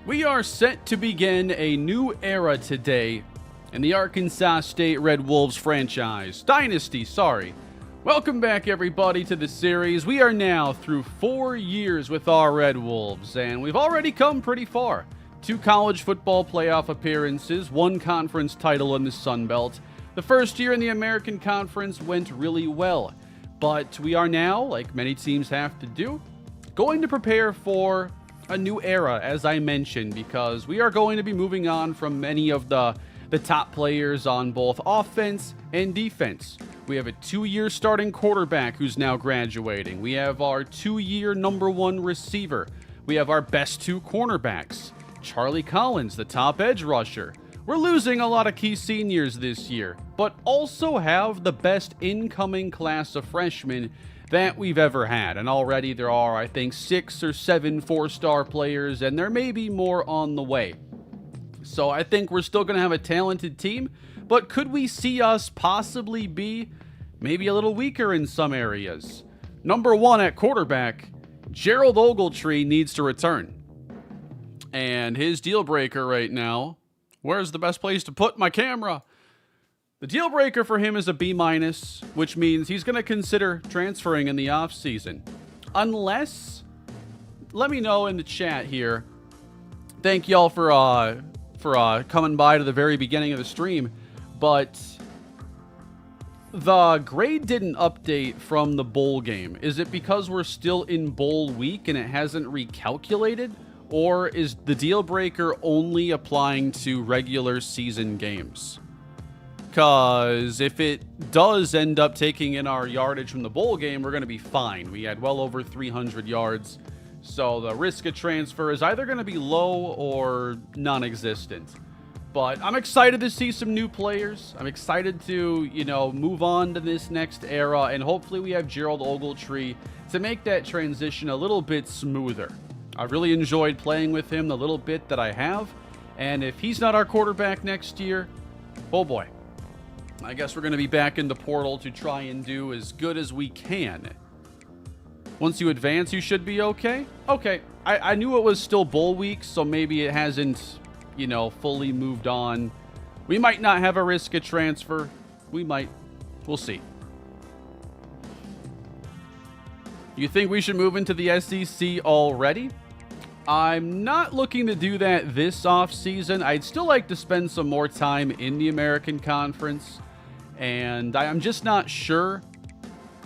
We are set to begin a new era today in the Arkansas State Red Wolves franchise. Dynasty, sorry. Welcome back, everybody, to the series. We are now through 4 years with our Red Wolves, and we've already come pretty far. 2 college football playoff appearances, 1 conference title in the Sun Belt. The first year in the American Conference went really well, but we are now, like many teams have to do, going to prepare for a new era, as I mentioned, because we are going to be moving on from many of the top players on both offense and defense. We have a 2-year starting quarterback who's now graduating. We have our 2-year number 1 receiver. We have our best 2 cornerbacks. Charlie Collins, the top edge rusher. We're losing a lot of key seniors this year, but also have the best incoming class of freshmen that we've ever had. And already there are, I think, 6 or 7 4-star players, and there may be more on the way. So I think we're still going to have a talented team, but could we see us possibly be maybe a little weaker in some areas? Number 1 at quarterback, Gerald Ogletree needs to return. And his deal breaker right now, where's the best place to put my camera? The deal breaker for him is a B-, which means he's going to consider transferring in the offseason. Unless, let me know in the chat here. Thank y'all for coming by to the very beginning of the stream. But the grade didn't update from the bowl game. Is it because we're still in bowl week and it hasn't recalculated? Or is the deal breaker only applying to regular season games? Because if it does end up taking in our yardage from the bowl game, we're going to be fine. We had well over 300 yards. So the risk of transfer is either going to be low or non-existent. But I'm excited to see some new players. I'm excited to, move on to this next era. And hopefully we have Gerald Ogletree to make that transition a little bit smoother. I've really enjoyed playing with him the little bit that I have. And if he's not our quarterback next year, oh boy. I guess we're going to be back in the portal to try and do as good as we can. Once you advance, you should be okay. Okay, I knew it was still bowl week, so maybe it hasn't, fully moved on. We might not have a risk of transfer. We might. We'll see. You think we should move into the SEC already? I'm not looking to do that this offseason. I'd still like to spend some more time in the American Conference. And I'm just not sure.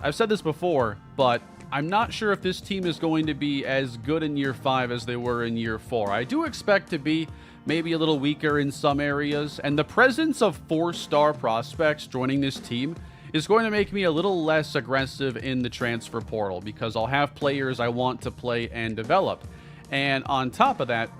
I've said this before, but I'm not sure if this team is going to be as good in year 5 as they were in year 4. I do expect to be maybe a little weaker in some areas. And the presence of 4-star prospects joining this team is going to make me a little less aggressive in the transfer portal because I'll have players I want to play and develop. And on top of that,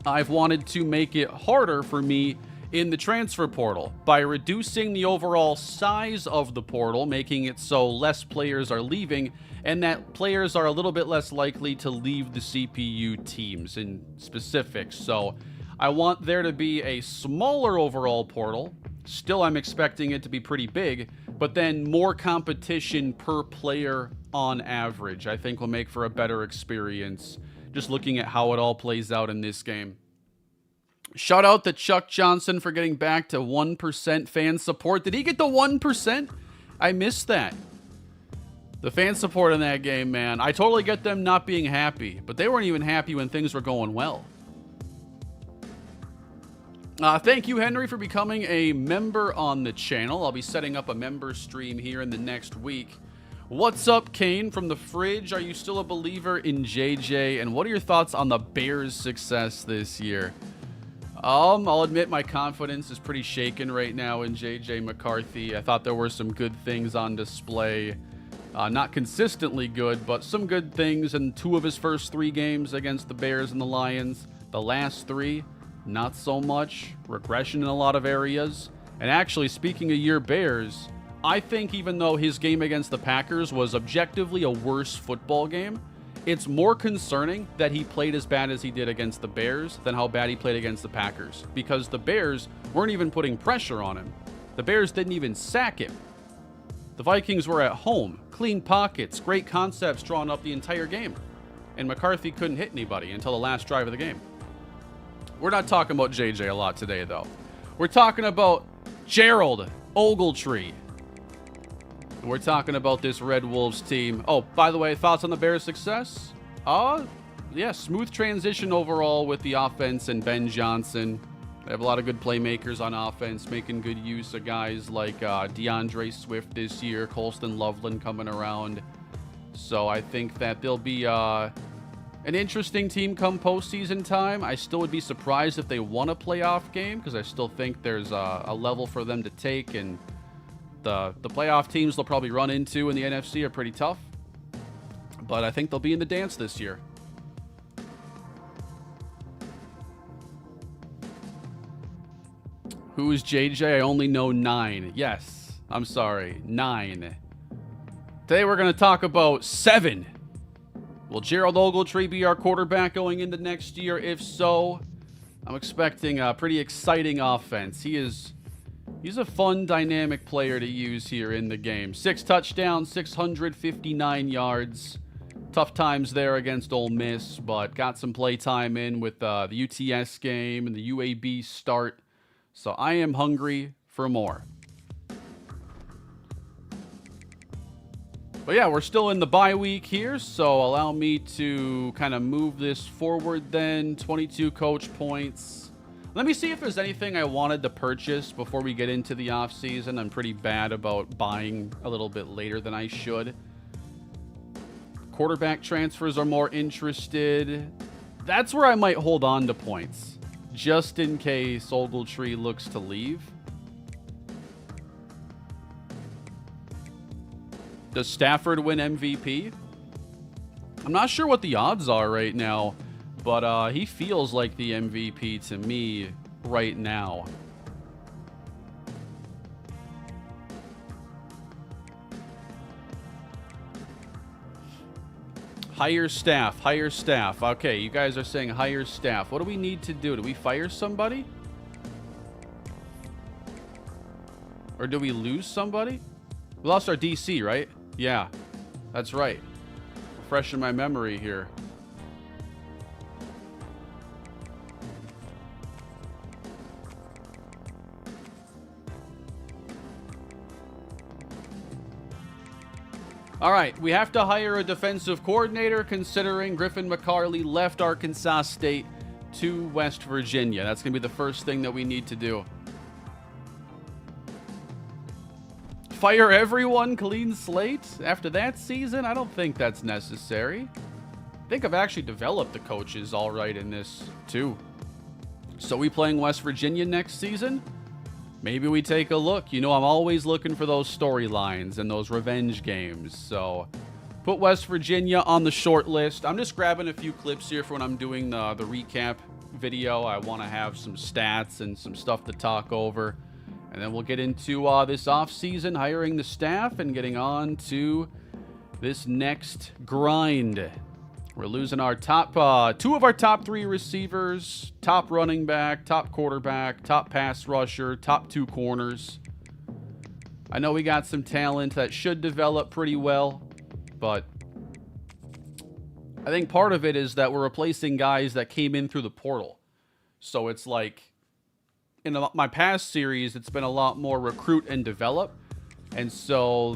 I've wanted to make it harder for me in the transfer portal by reducing the overall size of the portal, making it so less players are leaving and that players are a little bit less likely to leave the CPU teams in specifics. So I want there to be a smaller overall portal. Still, I'm expecting it to be pretty big, but then more competition per player on average, I think will make for a better experience. Just looking at how it all plays out in this game. Shout out to Chuck Johnson for getting back to 1% fan support. Did he get the 1%? I missed that. The fan support in that game, man. I totally get them not being happy, but they weren't even happy when things were going well. Thank you, Henry, for becoming a member on the channel. I'll be setting up a member stream here in the next week. What's up, Kane from the fridge? Are you still a believer in JJ? And what are your thoughts on the Bears' success this year? I'll admit my confidence is pretty shaken right now in JJ McCarthy. I thought there were some good things on display. Not consistently good, but some good things in 2 of his first 3 games against the Bears and the Lions. The last 3, not so much. Regression in a lot of areas. And actually, speaking of your Bears, I think even though his game against the Packers was objectively a worse football game, it's more concerning that he played as bad as he did against the Bears than how bad he played against the Packers. Because the Bears weren't even putting pressure on him. The Bears didn't even sack him. The Vikings were at home, clean pockets, great concepts drawn up the entire game. And McCarthy couldn't hit anybody until the last drive of the game. We're not talking about JJ a lot today, though. We're talking about Gerald Ogletree. We're talking about this Red Wolves team. Oh, by the way, thoughts on the Bears' success? Yeah, smooth transition overall with the offense and Ben Johnson. They have a lot of good playmakers on offense, making good use of guys like DeAndre Swift this year, Colston Loveland coming around. So I think that they'll be an interesting team come postseason time. I still would be surprised if they won a playoff game because I still think there's a level for them to take, and the playoff teams they'll probably run into in the NFC are pretty tough. But I think they'll be in the dance this year. Who is JJ? I only know 9. Yes, I'm sorry, 9. Today we're going to talk about 7. Will Gerald Ogletree be our quarterback going into next year? If so, I'm expecting a pretty exciting offense. He's a fun, dynamic player to use here in the game. 6 touchdowns, 659 yards. Tough times there against Ole Miss, but got some play time in with the UTS game and the UAB start. So I am hungry for more. But yeah, we're still in the bye week here, so allow me to kind of move this forward then. 22 coach points. Let me see if there's anything I wanted to purchase before we get into the offseason. I'm pretty bad about buying a little bit later than I should. Quarterback transfers are more interested. That's where I might hold on to points, just in case Ogletree looks to leave. Does Stafford win MVP? I'm not sure what the odds are right now, but he feels like the MVP to me right now. Hire staff, hire staff. Okay, you guys are saying hire staff. What do we need to do? Do we fire somebody? Or do we lose somebody? We lost our DC, right? Yeah, that's right. Refreshing my memory here. All right, we have to hire a defensive coordinator considering Griffin McCarley left Arkansas State to West Virginia. That's going to be the first thing that we need to do. Fire everyone, clean slate after that season? I don't think that's necessary. I think I've actually developed the coaches all right in this too. So we playing West Virginia next season? Maybe we take a look. You know, I'm always looking for those storylines and those revenge games. So put West Virginia on the short list. I'm just grabbing a few clips here for when I'm doing the recap video. I want to have some stats and some stuff to talk over. And then we'll get into this offseason, hiring the staff and getting on to this next grind. We're losing our top 2 of our top 3 receivers, top running back, top quarterback, top pass rusher, top 2 corners. I know we got some talent that should develop pretty well, but I think part of it is that we're replacing guys that came in through the portal. So it's like, in my past series, it's been a lot more recruit and develop. And so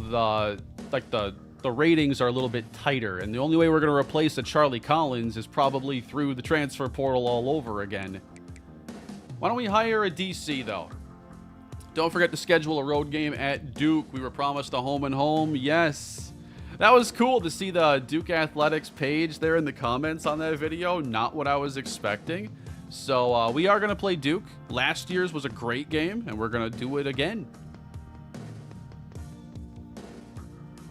the ratings are a little bit tighter. And the only way we're going to replace a Charlie Collins is probably through the transfer portal all over again. Why don't we hire a DC, though? Don't forget to schedule a road game at Duke. We were promised a home and home. Yes. That was cool to see the Duke Athletics page there in the comments on that video. Not what I was expecting. So we are going to play Duke. Last year's was a great game, and we're going to do it again.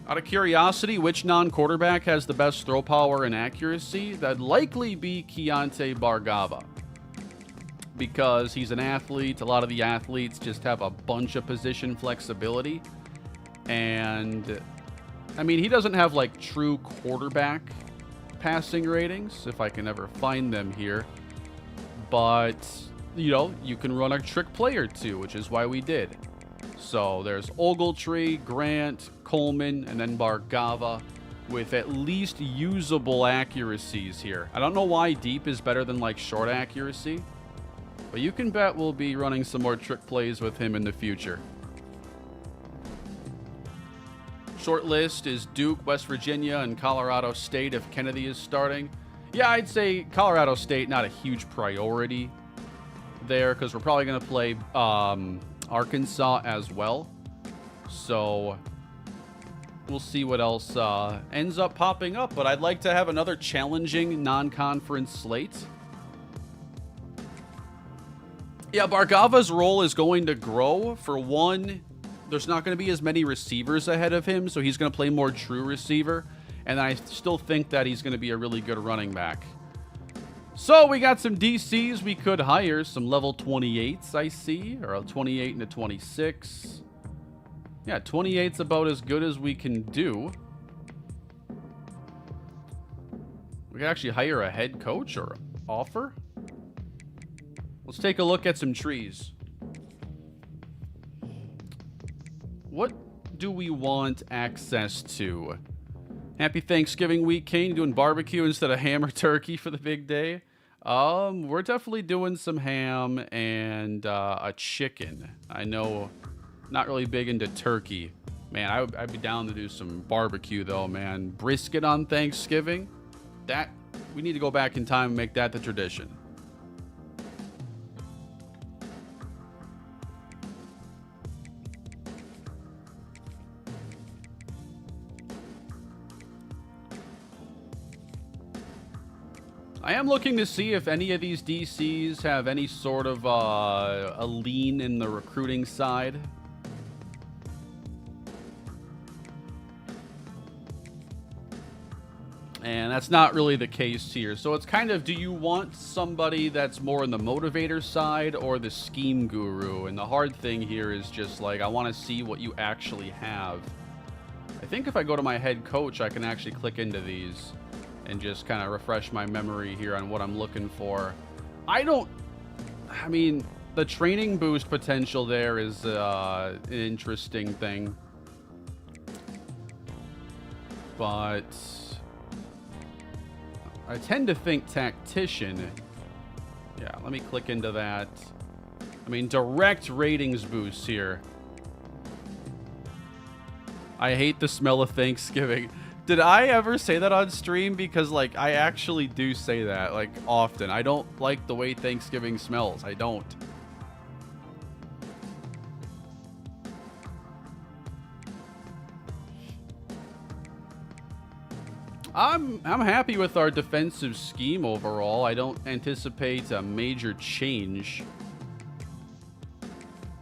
Out of curiosity, which non-quarterback has the best throw power and accuracy? That'd likely be Keontae Bargava, because he's an athlete. A lot of the athletes just have a bunch of position flexibility. And, I mean, he doesn't have, like, true quarterback passing ratings, if I can ever find them here. But, you know, you can run a trick play or two, which is why we did. So there's Ogletree, Grant, Coleman, and then Bargava with at least usable accuracies here. I don't know why deep is better than, like, short accuracy. But you can bet we'll be running some more trick plays with him in the future. Short list is Duke, West Virginia, and Colorado State if Kennedy is starting. Yeah, I'd say Colorado State, not a huge priority there because we're probably going to play Arkansas as well. So we'll see what else ends up popping up. But I'd like to have another challenging non-conference slate. Yeah, Bargava's role is going to grow. For one, there's not going to be as many receivers ahead of him, so he's going to play more true receiver. And I still think that he's going to be a really good running back. So we got some DCs we could hire. Some level 28s, I see. Or a 28 and a 26. Yeah, 28's about as good as we can do. We can actually hire a head coach or offer. Let's take a look at some trees. What do we want access to? Happy Thanksgiving week, Kane. You doing barbecue instead of ham or turkey for the big day? We're definitely doing some ham and a chicken. I know, not really big into turkey. Man, I'd be down to do some barbecue though, man. Brisket on Thanksgiving. We need to go back in time and make that the tradition. I am looking to see if any of these DCs have any sort of a lean in the recruiting side. And that's not really the case here. So it's kind of, do you want somebody that's more on the motivator side or the scheme guru? And the hard thing here is just like, I want to see what you actually have. I think if I go to my head coach, I can actually click into these and just kind of refresh my memory here on what I'm looking for. I mean, the training boost potential there is an interesting thing. But I tend to think tactician. Yeah, let me click into that. I mean, direct ratings boost here. I hate the smell of Thanksgiving. Did I ever say that on stream? Because, like, I actually do say that, like, often. I don't like the way Thanksgiving smells. I don't. I'm happy with our defensive scheme overall. I don't anticipate a major change.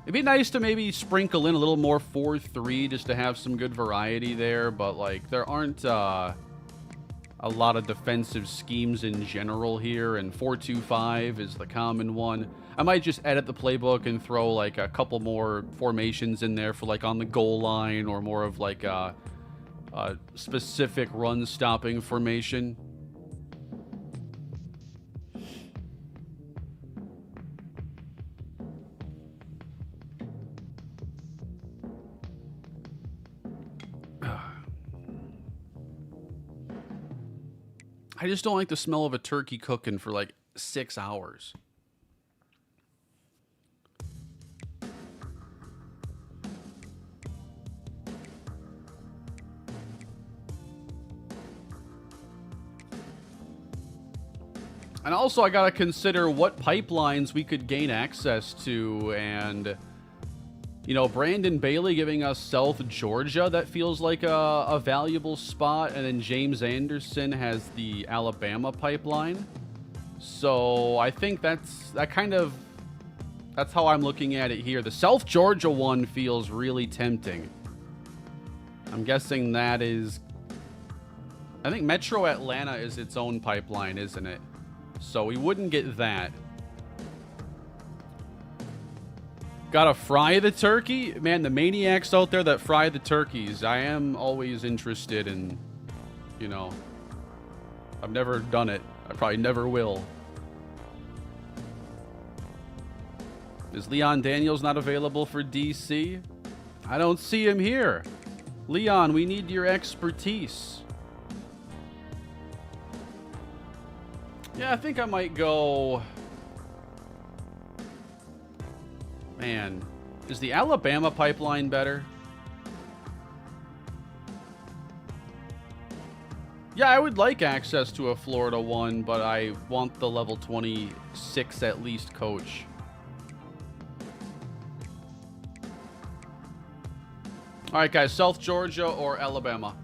It'd be nice to maybe sprinkle in a little more 4-3 just to have some good variety there, but like there aren't a lot of defensive schemes in general here, and 4-2-5 is the common one. I might just edit the playbook and throw like a couple more formations in there for like on the goal line or more of like a specific run stopping formation. I just don't like the smell of a turkey cooking for like 6 hours. And also I gotta consider what pipelines we could gain access to, and you know, Brandon Bailey giving us South Georgia, that feels like a valuable spot. And then James Anderson has the Alabama pipeline. So I think that's how I'm looking at it here. The South Georgia one feels really tempting. I'm guessing that is, I think Metro Atlanta is its own pipeline, isn't it? So we wouldn't get that. Gotta fry the turkey? Man, the maniacs out there that fry the turkeys, I am always interested in, you know, I've never done it. I probably never will. Is Leon Daniels not available for DC? I don't see him here. Leon, we need your expertise. Yeah, I think I might go Man, is the Alabama pipeline better? Yeah, I would like access to a Florida one, but I want the level 26 at least coach. All right, guys, South Georgia or Alabama?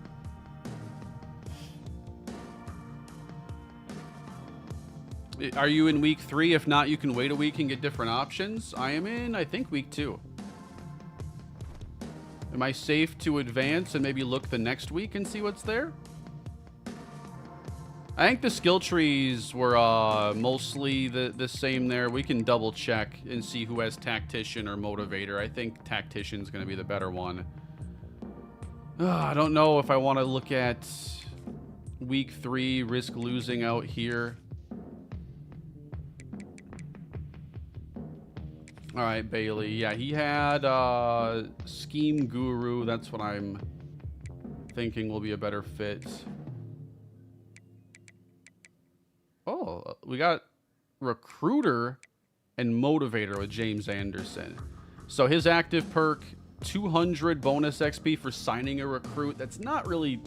Are you in week 3? If not, you can wait a week and get different options. I am in, I think, week 2. Am I safe to advance and maybe look the next week and see what's there? I think the skill trees were mostly the same there. We can double check and see who has Tactician or Motivator. I think Tactician's going to be the better one. I don't know if I want to look at week 3, risk losing out here. All right, Bailey. Yeah, he had Scheme Guru. That's what I'm thinking will be a better fit. Oh, we got Recruiter and Motivator with James Anderson. So his active perk, 200 bonus XP for signing a recruit. That's not really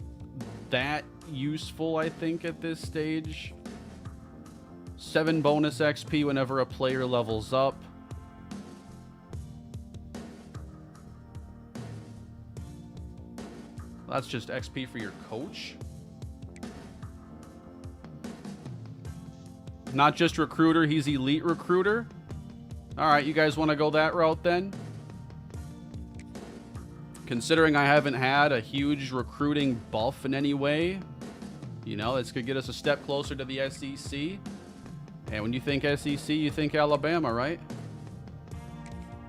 that useful, I think, at this stage. 7 bonus XP whenever a player levels up. That's just XP for your coach. Not just recruiter, he's elite recruiter. All right, you guys want to go that route then? Considering I haven't had a huge recruiting buff in any way, you know, this could get us a step closer to the SEC. And when you think SEC, you think Alabama, right?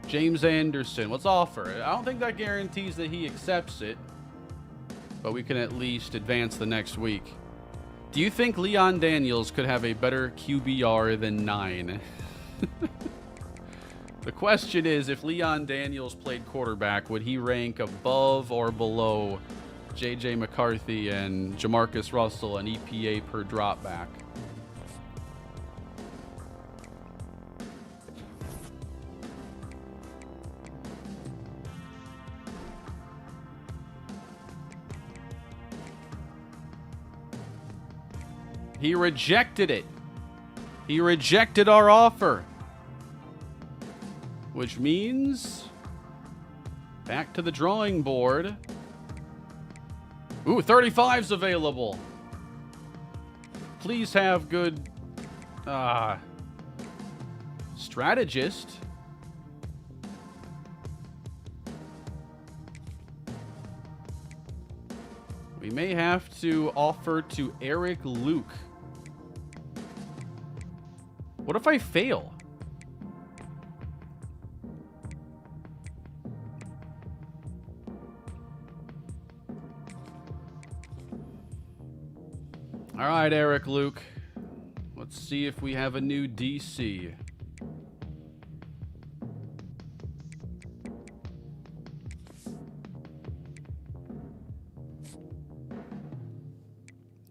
James Anderson, let's offer it. I don't think that guarantees that he accepts it, but we can at least advance the next week. Do you think Leon Daniels could have a better QBR than 9? The question is, if Leon Daniels played quarterback, would he rank above or below J.J. McCarthy and Jamarcus Russell and EPA per dropback? He rejected it. He rejected our offer. Which means back to the drawing board. Ooh, 35's available. Please have good strategist. We may have to offer to Eric Luke. What if I fail? All right, Eric Luke. Let's see if we have a new DC.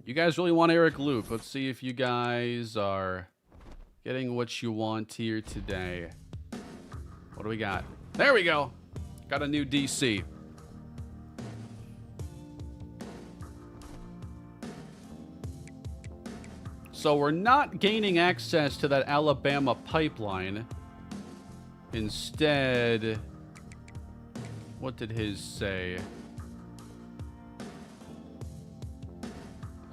You guys really want Eric Luke. Let's see if you guys are getting what you want here today. What do we got? There we go. Got a new DC. So we're not gaining access to that Alabama pipeline. Instead, what did his say?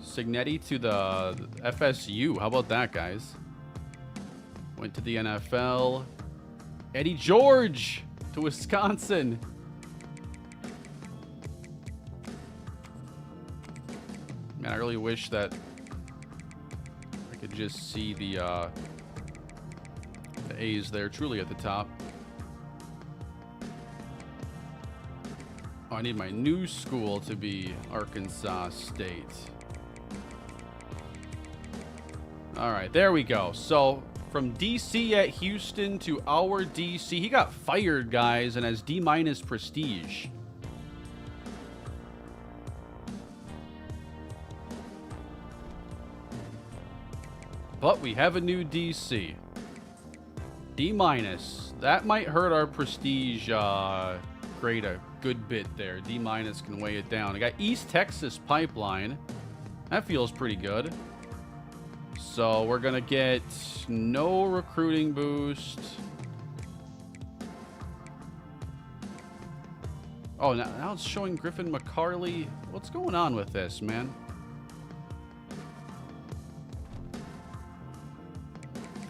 Signetti to the FSU. How about that, guys? Went to the NFL. Eddie George to Wisconsin. Man, I really wish that I could just see the A's there truly at the top. Oh, I need my new school to be Arkansas State. All right, there we go. So from DC at Houston to our DC, he got fired, guys, and has D- prestige. But we have a new DC. D-. That might hurt our prestige grade a good bit there. D- can weigh it down. I got East Texas Pipeline. That feels pretty good. So we're going to get no recruiting boost. Oh, now it's showing Griffin McCarley. What's going on with this, man?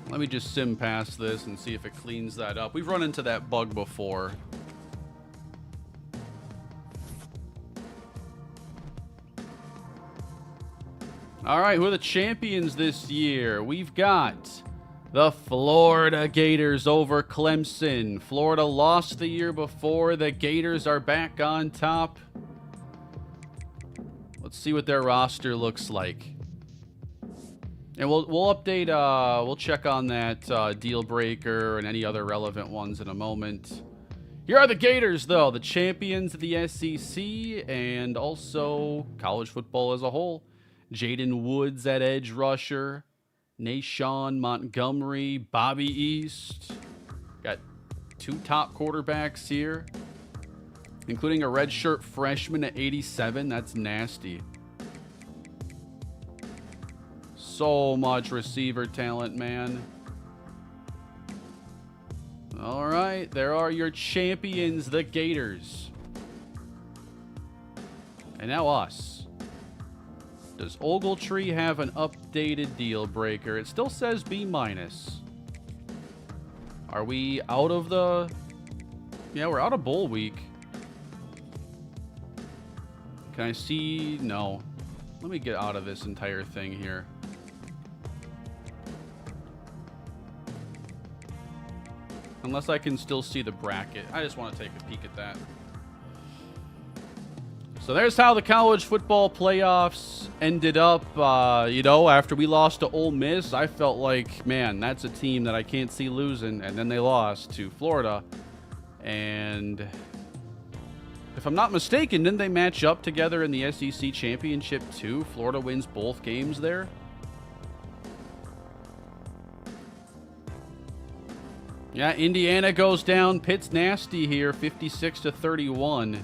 Let me just sim past this and see if it cleans that up. We've run into that bug before. All right, who are the champions this year? We've got the Florida Gators over Clemson. Florida lost the year before. The Gators are back on top. Let's see what their roster looks like. And we'll update, we'll check on that deal breaker and any other relevant ones in a moment. Here are the Gators, though, the champions of the SEC and also college football as a whole. Jaden Woods at edge rusher. Nashawn Montgomery, Bobby East. Got 2 top quarterbacks here, including a redshirt freshman at 87. That's nasty. So much receiver talent, man. All right, there are your champions, the Gators. And now us. Does Ogletree have an updated deal breaker? It still says B-. Are we out of the... Yeah, we're out of bowl week. Can I see? No. Let me get out of this entire thing here. Unless I can still see the bracket. I just want to take a peek at that. So there's how the college football playoffs ended up. You know, after we lost to Ole Miss, I felt like, man, that's a team that I can't see losing. And then they lost to Florida. And if I'm not mistaken, didn't they match up together in the SEC championship too? Florida wins both games there. Yeah, Indiana goes down. Pitt's nasty here, 56-31.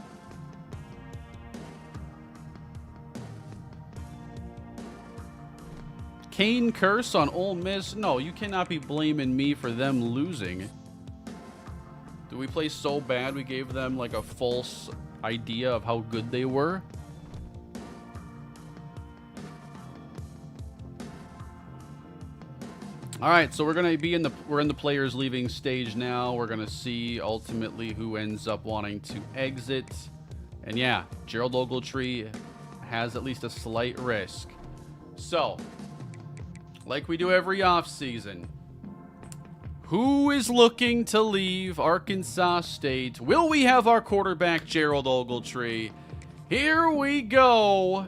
Kane curse on Ole Miss? No, you cannot be blaming me for them losing. Did we play so bad we gave them like a false idea of how good they were? All right, so we're gonna be in the players leaving stage now. We're gonna see ultimately who ends up wanting to exit, and yeah, Gerald Ogletree has at least a slight risk. So, like we do every offseason, who is looking to leave Arkansas State? Will we have our quarterback Gerald Ogletree? Here we go.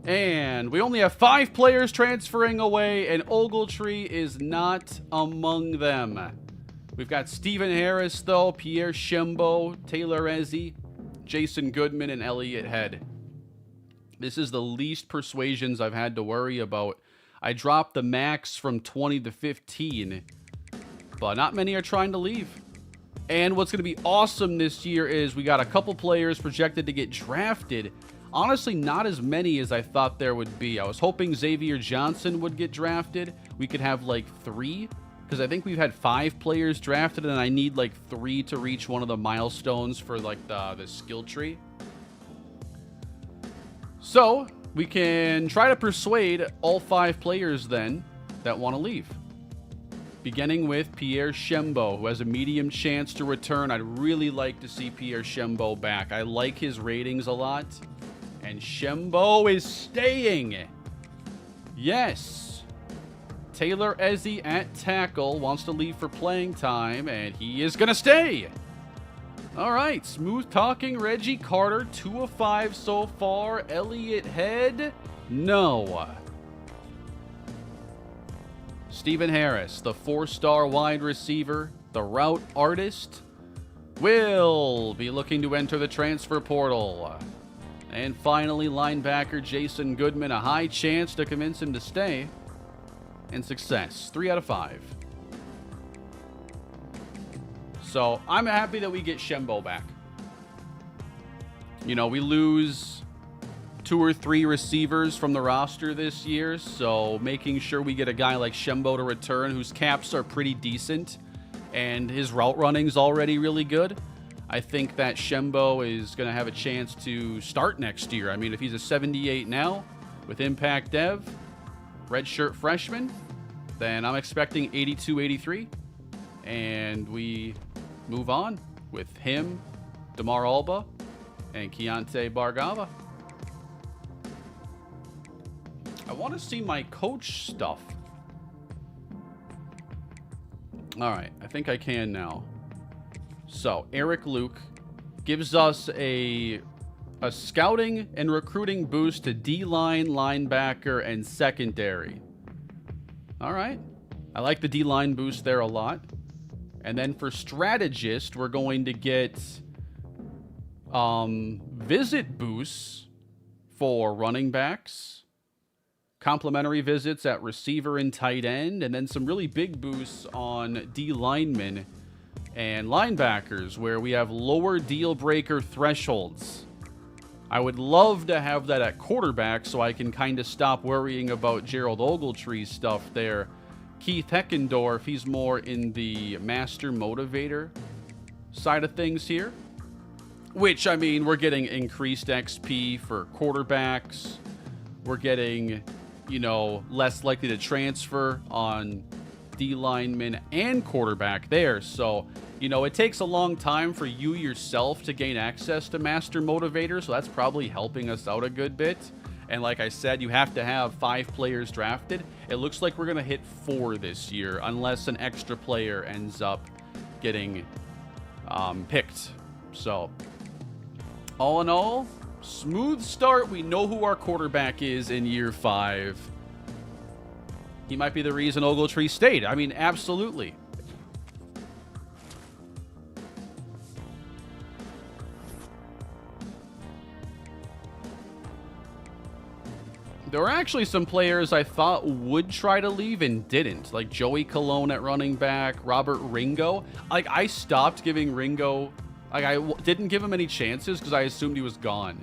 And we only have 5 players transferring away, and Ogletree is not among them. We've got Stephen Harris, though, Pierre Shembo, Taylor Ezzie, Jason Goodman, and Elliott Head. This is the least persuasions I've had to worry about. I dropped the max from 20 to 15, but not many are trying to leave. And what's going to be awesome this year is we got a couple players projected to get drafted. Honestly, not as many as I thought there would be. I was hoping Xavier Johnson would get drafted. We could have like 3, because I think we've had 5 players drafted, and I need like 3 to reach one of the milestones for like the skill tree. So we can try to persuade all 5 players then that want to leave. Beginning with Pierre Shembo, who has a medium chance to return. I'd really like to see Pierre Shembo back. I like his ratings a lot. And Shembo is staying. Yes. Taylor Ezzie at tackle wants to leave for playing time, and he is going to stay. All right. Smooth talking Reggie Carter, 2 of 5 so far. Elliott Head, no. Stephen Harris, the 4-star wide receiver, the route artist, will be looking to enter the transfer portal. And finally, linebacker Jason Goodman, a high chance to convince him to stay. And success, 3 out of 5. So I'm happy that we get Shembo back. You know, we lose 2 or 3 receivers from the roster this year, so making sure we get a guy like Shembo to return whose caps are pretty decent and his route running's already really good. I think that Shembo is going to have a chance to start next year. I mean, if he's a 78 now with Impact Dev, redshirt freshman, then I'm expecting 82, 83. And we move on with him, DeMar Alba, and Keontae Bargava. I want to see my coach stuff. All right, I think I can now. So, Eric Luke gives us a scouting and recruiting boost to D-line, linebacker, and secondary. All right. I like the D-line boost there a lot. And then for strategist, we're going to get visit boosts for running backs, complimentary visits at receiver and tight end, and then some really big boosts on D linemen and linebackers where we have lower deal breaker thresholds. I would love to have that at quarterback so I can kind of stop worrying about Gerald Ogletree's stuff there. Keith Heckendorf, he's more in the master motivator side of things here. Which, I mean, we're getting increased XP for quarterbacks. We're getting, you know, less likely to transfer on D lineman and quarterback there. So, you know, it takes a long time for you yourself to gain access to Master Motivator, so that's probably helping us out a good bit. And like I said, you have to have 5 players drafted. It looks like we're going to hit 4 this year, unless an extra player ends up getting picked. So, all in all, smooth start. We know who our quarterback is in year 5. He might be the reason Ogletree stayed. I mean, absolutely. There were actually some players I thought would try to leave and didn't, like Joey Colon at running back, Robert Ringo. Like, I stopped giving Ringo, like, I didn't give him any chances because I assumed he was gone.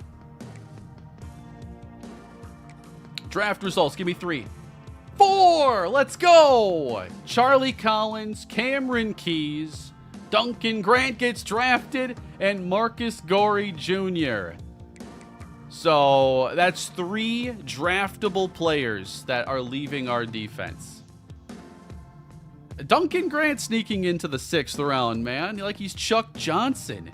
Draft results, give me 3. 4, let's go! Charlie Collins, Cameron Keys, Duncan Grant gets drafted, and Marcus Gorey Jr. So that's 3 draftable players that are leaving our defense. Duncan Grant sneaking into the 6th round, man. Like he's Chuck Johnson.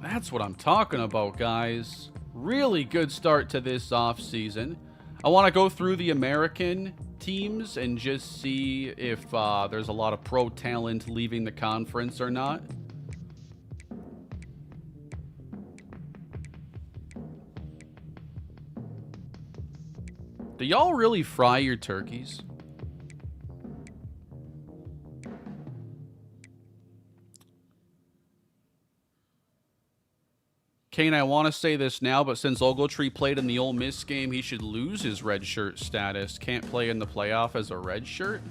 That's what I'm talking about, guys. Really good start to this offseason. I want to go through the American teams and just see if there's a lot of pro talent leaving the conference or not. Do y'all really fry your turkeys? Kane, I want to say this now, but since Ogletree played in the Ole Miss game, he should lose his red shirt status. Can't play in the playoff as a red shirt?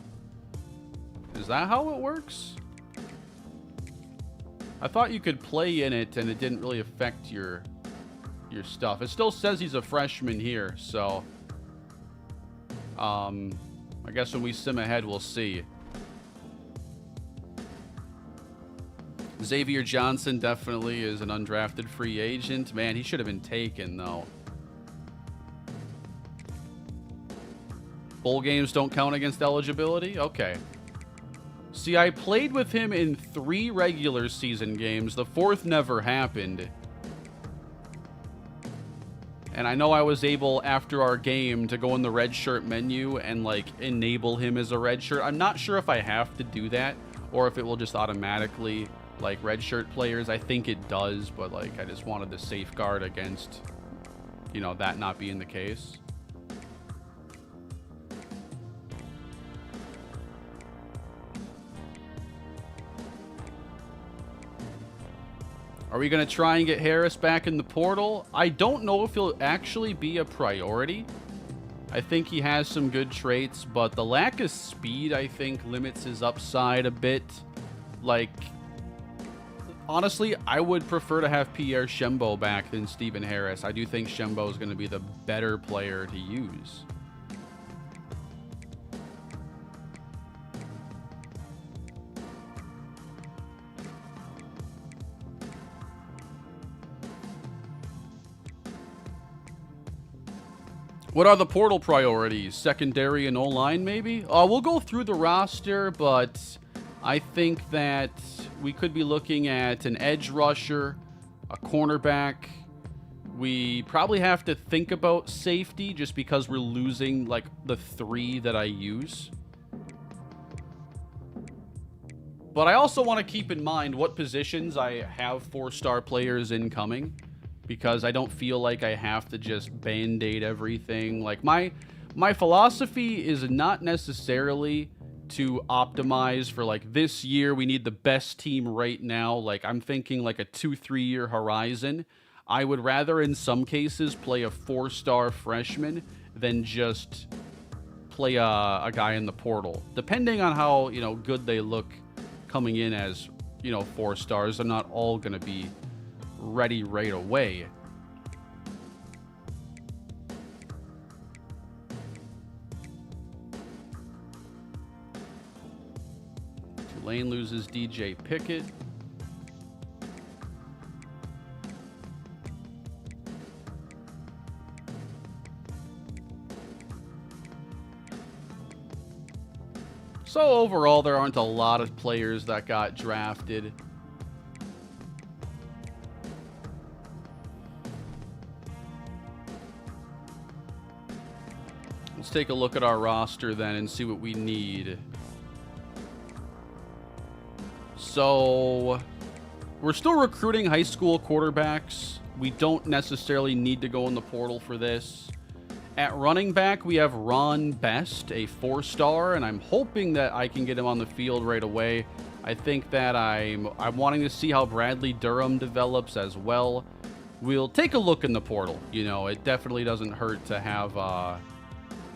Is that how it works? I thought you could play in it and it didn't really affect your stuff. It still says he's a freshman here, so I guess when we sim ahead, we'll see. Xavier Johnson definitely is an undrafted free agent. Man, he should have been taken, though. Bowl games don't count against eligibility? Okay. See, I played with him in 3 regular season games. The 4th never happened. And I know I was able, after our game, to go in the red shirt menu and, like, enable him as a red shirt. I'm not sure if I have to do that or if it will just automatically, like, redshirt players. I think it does, but, like, I just wanted to safeguard against, you know, that not being the case. Are we going to try and get Harris back in the portal? I don't know if he'll actually be a priority. I think he has some good traits, but the lack of speed, I think, limits his upside a bit. Like, honestly, I would prefer to have Pierre Shembo back than Stephen Harris. I do think Shembo is going to be the better player to use. What are the portal priorities? Secondary and O-line, maybe? We'll go through the roster, but I think that we could be looking at an edge rusher, a cornerback. We probably have to think about safety just because we're losing, like, the 3 that I use. But I also want to keep in mind what positions I have 4-star players incoming, because I don't feel like I have to just band-aid everything. Like, my philosophy is not necessarily to optimize for, like, this year we need the best team right now. Like, I'm thinking like a 2-3 year horizon. I would rather in some cases play a 4-star freshman than just play a guy in the portal. Depending on how, you know, good they look coming in as, you know, 4 stars, they're not all going to be ready right away. Tulane loses DJ Pickett. So overall, there aren't a lot of players that got drafted. Let's take a look at our roster then and see what we need. So we're still recruiting high school quarterbacks. We don't necessarily need to go in the portal for this. At running back, we have Ron Best, a 4-star, and I'm hoping that I can get him on the field right away. I think that I'm wanting to see how Bradley Durham develops as well. We'll take a look in the portal. You know, it definitely doesn't hurt to have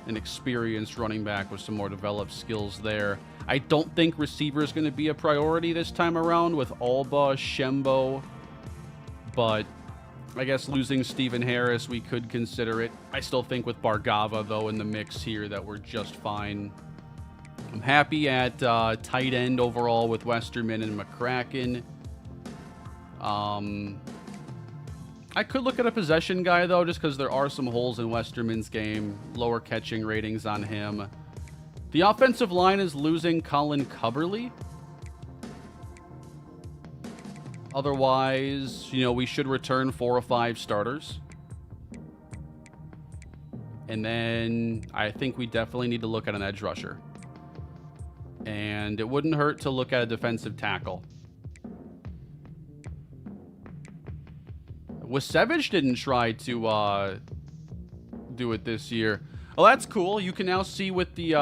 an experienced running back with some more developed skills there. I don't think receiver is going to be a priority this time around with Alba, Shembo, but I guess losing Stephen Harris, we could consider it. I still think with Bargava, though, in the mix here that we're just fine. I'm happy at tight end overall with Westerman and McCracken. I could look at a possession guy, though, just because there are some holes in Westerman's game. Lower catching ratings on him. The offensive line is losing Colin Cubberly. Otherwise, you know, we should return 4 or 5 starters. And then I think we definitely need to look at an edge rusher. And it wouldn't hurt to look at a defensive tackle. Wasevich didn't try to do it this year. Well, that's cool. You can now see with the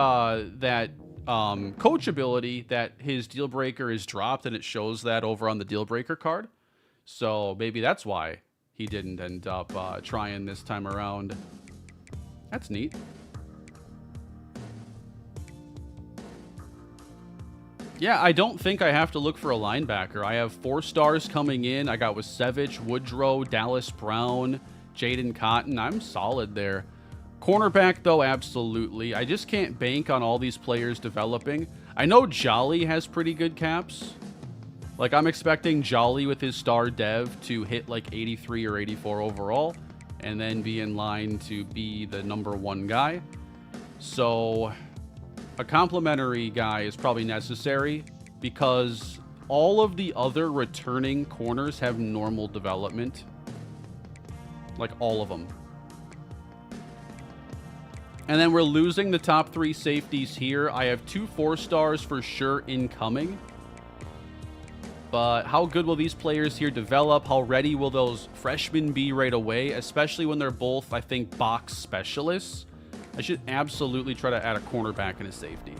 coach ability that his deal breaker is dropped, and it shows that over on the deal breaker card. So maybe that's why he didn't end up trying this time around. That's neat. Yeah, I don't think I have to look for a linebacker. I have 4 stars coming in. I got Wasevich, Woodrow, Dallas Brown, Jaden Cotton. I'm solid there. Cornerback, though, absolutely. I just can't bank on all these players developing. I know Jolly has pretty good caps. Like, I'm expecting Jolly with his star dev to hit like 83 or 84 overall and then be in line to be the #1 guy. So a complimentary guy is probably necessary because all of the other returning corners have normal development. Like, all of them. And then we're losing the top 3 safeties here. I have 2 4-stars for sure incoming. But how good will these players here develop? How ready will those freshmen be right away? Especially when they're both, I think, box specialists. I should absolutely try to add a cornerback and a safety.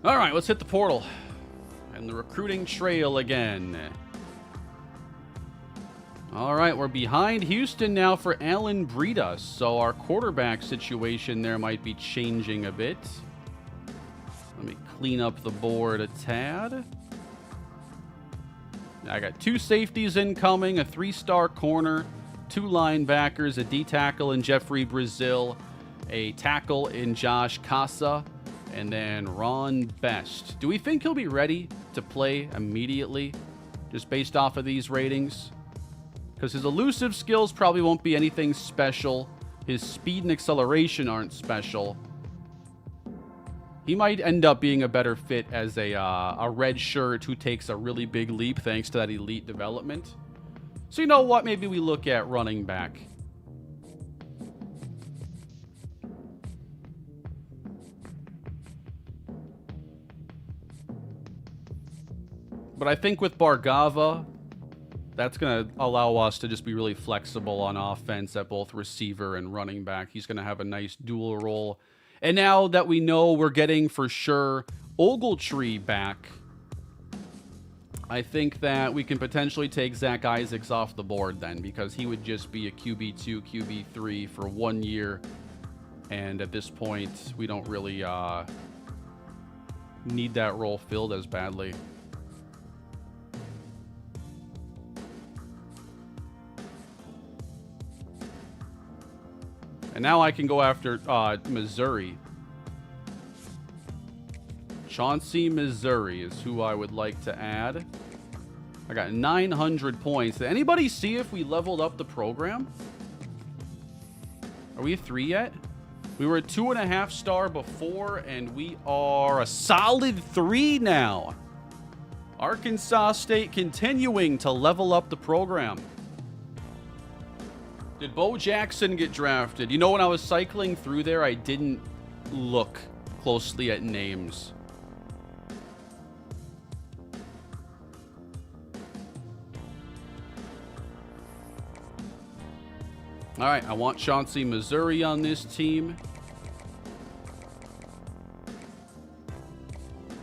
All right, let's hit the portal and the recruiting trail again. All right, we're behind Houston now for Alan Breida, so our quarterback situation there might be changing a bit. Let me clean up the board a tad. I got 2 safeties incoming, a 3-star corner, 2 linebackers, a D-tackle in Jeffrey Brazil, a tackle in Josh Casa, and then Ron Best. Do we think he'll be ready to play immediately, just based off of these ratings? Because his elusive skills probably won't be anything special. His speed and acceleration aren't special. He might end up being a better fit as a red shirt who takes a really big leap thanks to that elite development. So you know what? Maybe we look at running back. But I think with Bargava, that's going to allow us to just be really flexible on offense at both receiver and running back. He's going to have a nice dual role. And now that we know we're getting for sure Ogletree back, I think that we can potentially take Zach Isaacs off the board then, because he would just be a QB2, QB3 for 1 year. And at this point, we don't really need that role filled as badly. And now I can go after Missouri. Chauncey, Missouri is who I would like to add. I got 900 points. Did anybody see if we leveled up the program? Are we a 3 yet? We were a 2.5 star before, and we are a solid 3 now. Arkansas State continuing to level up the program. Did Bo Jackson get drafted? You know, when I was cycling through there, I didn't look closely at names. All right, I want Chauncey, Missouri on this team.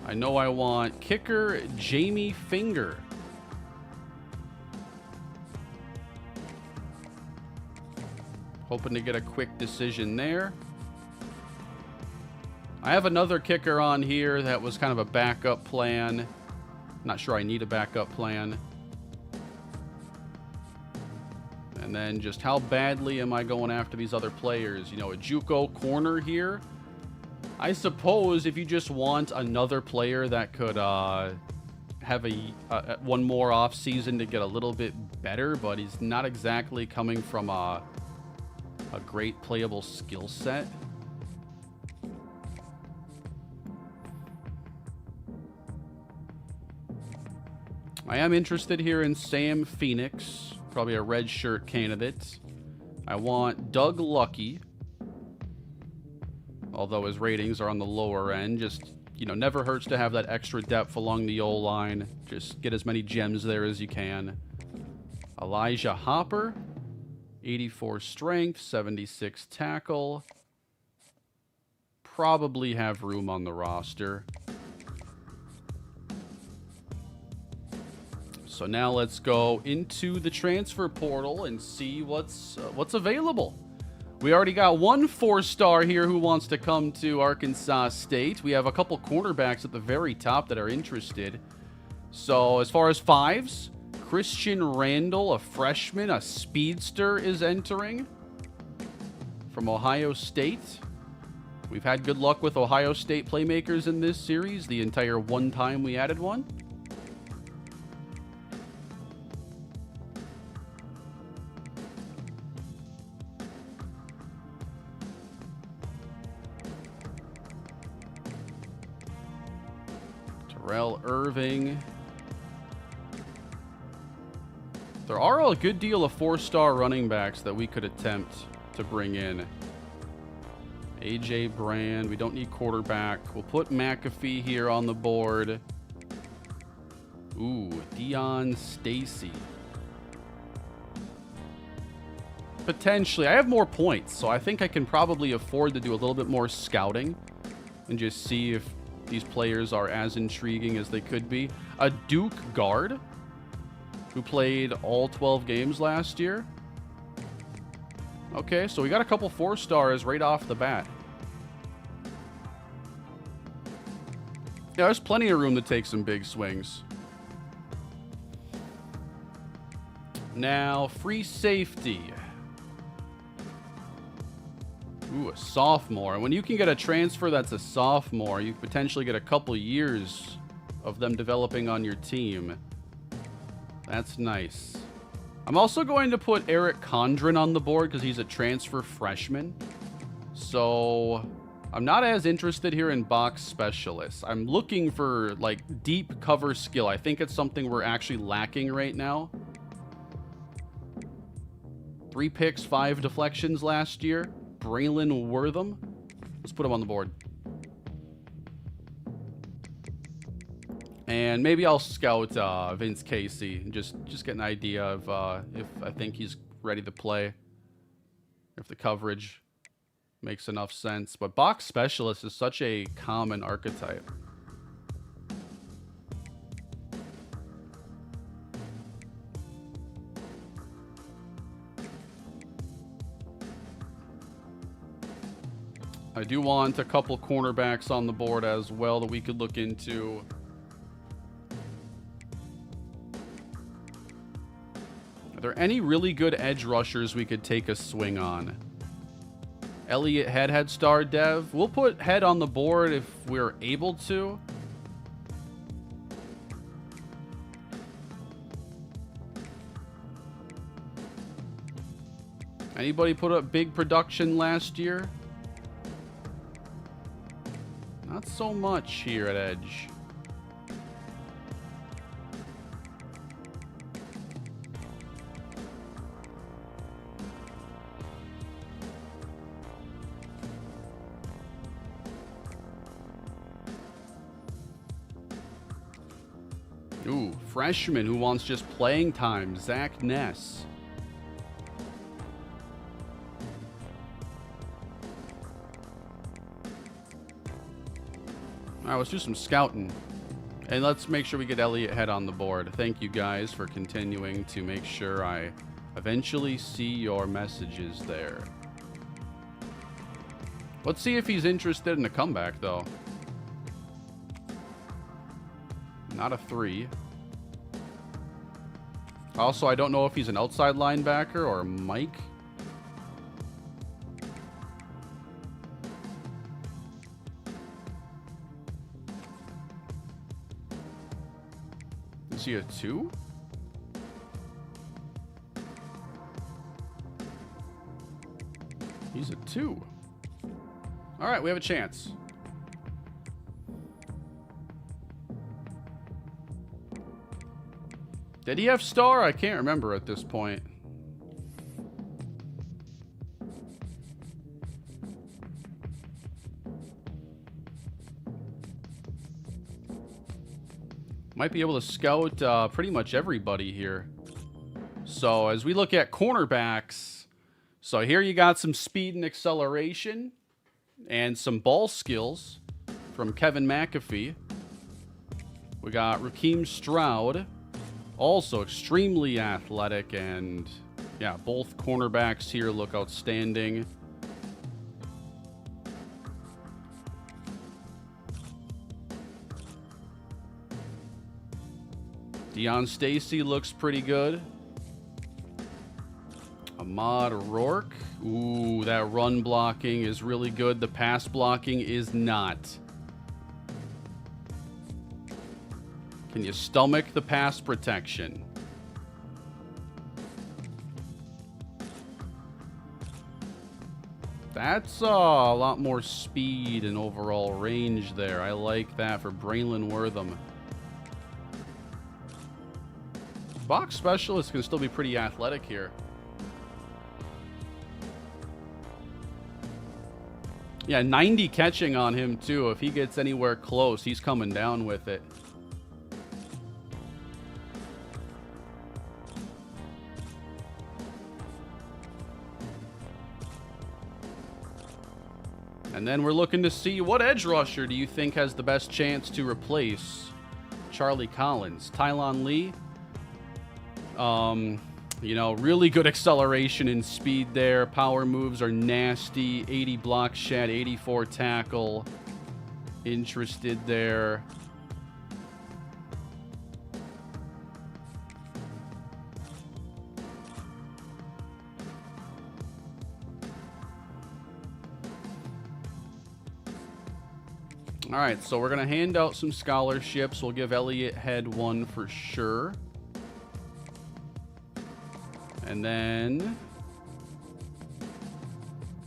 I know I want kicker Jamie Finger. Hoping to get a quick decision there. I have another kicker on here that was kind of a backup plan. Not sure I need a backup plan. And then just how badly am I going after these other players? You know, a JUCO corner here. I suppose if you just want another player that could have one more offseason to get a little bit better, but he's not exactly coming from a great playable skill set. I am interested here in Sam Phoenix, probably a red shirt candidate. I want Doug Lucky, although his ratings are on the lower end. Just, you know, never hurts to have that extra depth along the O-line. Just get as many gems there as you can. Elijah Hopper, 84 strength, 76 tackle. Probably have room on the roster. So now let's go into the transfer portal and see what's available. We already got 1 4-star here who wants to come to Arkansas State. We have a couple cornerbacks at the very top that are interested. So as far as 5s, Christian Randall, a freshman, a speedster, is entering from Ohio State. We've had good luck with Ohio State playmakers in this series the entire one time we added one. Terrell Irving. There are a good deal of 4-star running backs that we could attempt to bring in. AJ Brand, we don't need quarterback. We'll put McAfee here on the board. Ooh, Deion Stacy. Potentially. I have more points, so I think I can probably afford to do a little bit more scouting and just see if these players are as intriguing as they could be. A Duke guard. who played all 12 games last year. Okay, so we got a couple 4-stars right off the bat. Yeah, there's plenty of room to take some big swings. Now, free safety. Ooh, a sophomore. When you can get a transfer that's a sophomore, you potentially get a couple years of them developing on your team. That's nice. I'm also going to put Eric Condren on the board because he's a transfer freshman. So I'm not as interested here in box specialists. I'm looking for like deep cover skill. I think it's something we're actually lacking right now. 3 picks, 5 deflections last year. Braylon Wortham. Let's put him on the board. And maybe I'll scout Vince Casey and just get an idea of if I think he's ready to play. If the coverage makes enough sense. But box specialist is such a common archetype. I do want a couple cornerbacks on the board as well that we could look into. Are there any really good edge rushers we could take a swing on? Elliott Head star dev. We'll put Head on the board if we're able to. Anybody put up big production last year? Not so much here at edge. Ooh, freshman who wants just playing time, Zach Ness. All right, let's do some scouting. And let's make sure we get Elliott Head on the board. Thank you guys for continuing to make sure I eventually see your messages there. Let's see if he's interested in a comeback, though. Not a 3. Also, I don't know if he's an outside linebacker or Mike. Is he a 2? He's a 2. All right, we have a chance. Did he have star? I can't remember at this point. Might be able to scout pretty much everybody here. So as we look at cornerbacks, so here you got some speed and acceleration and some ball skills from Kevin McAfee. We got Raheem Stroud, also extremely athletic, and yeah, both cornerbacks here look outstanding. Deion Stacy looks pretty good. Ahmad Rourke. Ooh, that run blocking is really good. The pass blocking is not. Can you stomach the pass protection? That's a lot more speed and overall range there. I like that for Braylon Wortham. Box specialists can still be pretty athletic here. Yeah, 90 catching on him too. If he gets anywhere close, he's coming down with it. And then we're looking to see what edge rusher do you think has the best chance to replace Charlie Collins? Tylon Lee? You know, really good acceleration and speed there. Power moves are nasty. 80 block shed, 84 tackle. Interested there. All right, so we're going to hand out some scholarships. We'll give Elliott Head one for sure. And then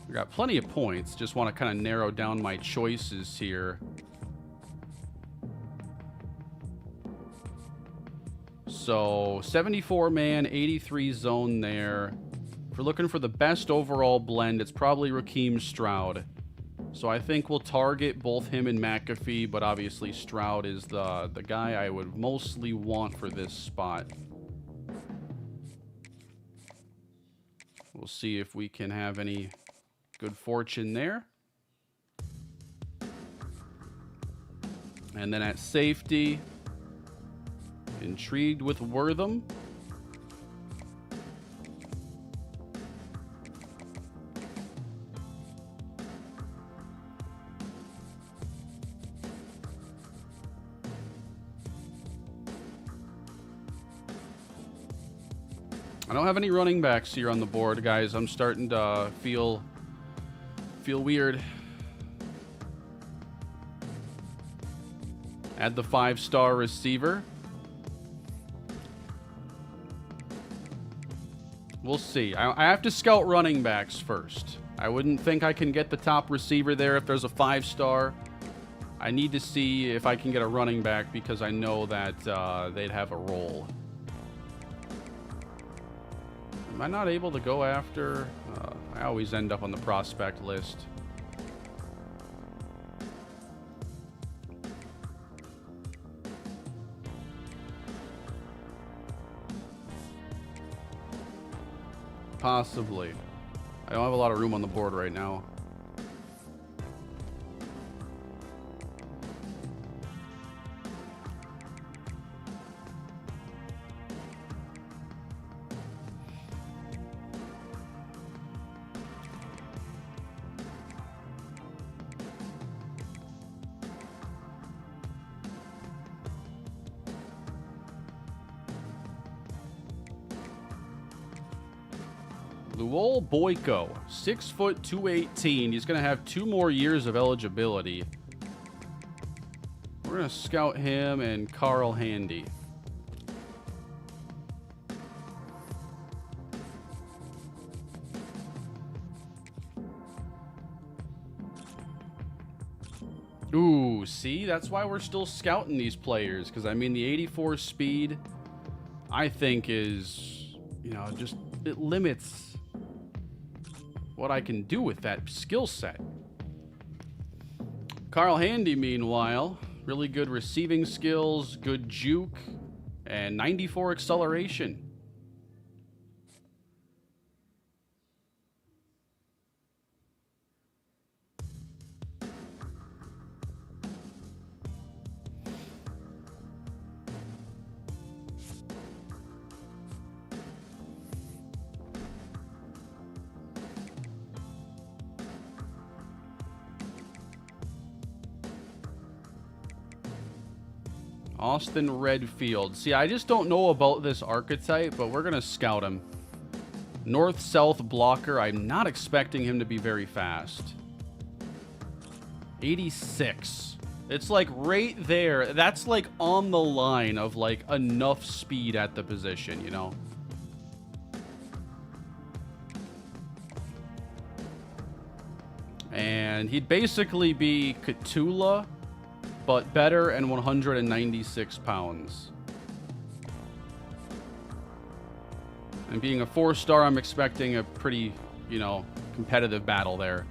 we got plenty of points. Just want to kind of narrow down my choices here. So 74 man, 83 zone there. If we're looking for the best overall blend, it's probably Raheem Stroud. So I think we'll target both him and McAfee, but obviously Stroud is the guy I would mostly want for this spot. We'll see if we can have any good fortune there. And then at safety, intrigued with Wortham. I don't have any running backs here on the board, guys. I'm starting to feel weird. Add the 5-star receiver. We'll see. I have to scout running backs first. I wouldn't think I can get the top receiver there if there's a 5-star. I need to see if I can get a running back because I know that they'd have a role. Am I not able to go after? I always end up on the prospect list. Possibly. I don't have a lot of room on the board right now. Luol Boyko, 6 foot 218. He's going to have 2 more years of eligibility. We're going to scout him and Carl Handy. Ooh, see? That's why we're still scouting these players. Because, I mean, the 84 speed, I think is, you know, just, it limits what I can do with that skill set. Carl Handy, meanwhile, really good receiving skills, good juke, and 94 acceleration. Austin Redfield. See, I just don't know about this archetype, but we're going to scout him. North-south blocker. I'm not expecting him to be very fast. 86. It's like right there. That's like on the line of like enough speed at the position, you know? And he'd basically be Catula, but better, and 196 pounds. And being a 4-star, I'm expecting a pretty, you know, competitive battle there.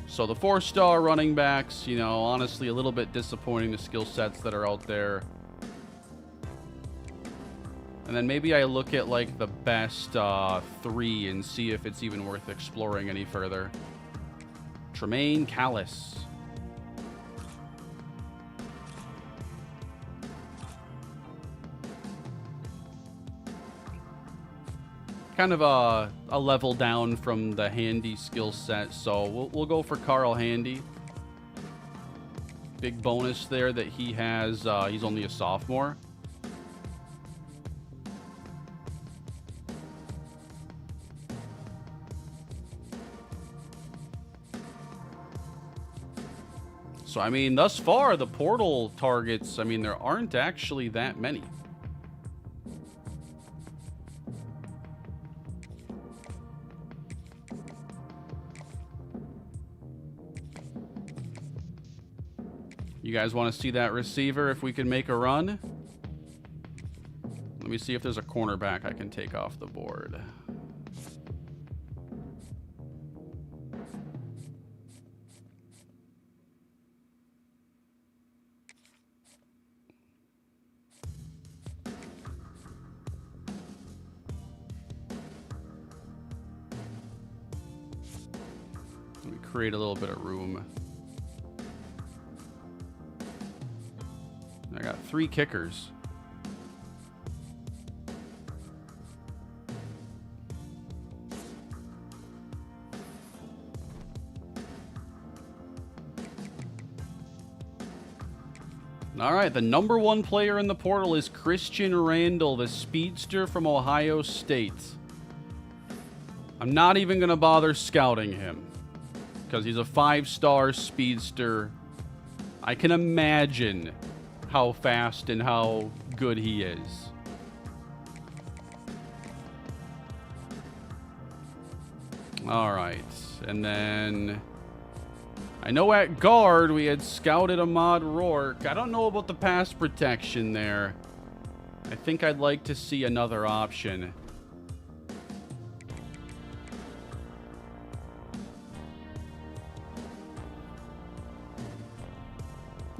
So the 4-star running backs, you know, honestly a little bit disappointing, the skill sets that are out there. And then maybe I look at like the best 3 and see if it's even worth exploring any further. Tremaine Callis. Kind of a level down from the Handy skill set, so we'll go for Carl Handy. Big bonus there that he has, he's only a sophomore. So, I mean, thus far, the portal targets, I mean, there aren't actually that many. You guys want to see that receiver if we can make a run? Let me see if there's a cornerback I can take off the board. Let me create a little bit of room. I got 3 kickers. All right, the number 1 player in the portal is Christian Randall, the speedster from Ohio State. I'm not even going to bother scouting him because he's a 5-star speedster. I can imagine how fast and how good he is. All right, and then I know at guard we had scouted Ahmad Rourke. I don't know about the pass protection there. I think I'd like to see another option.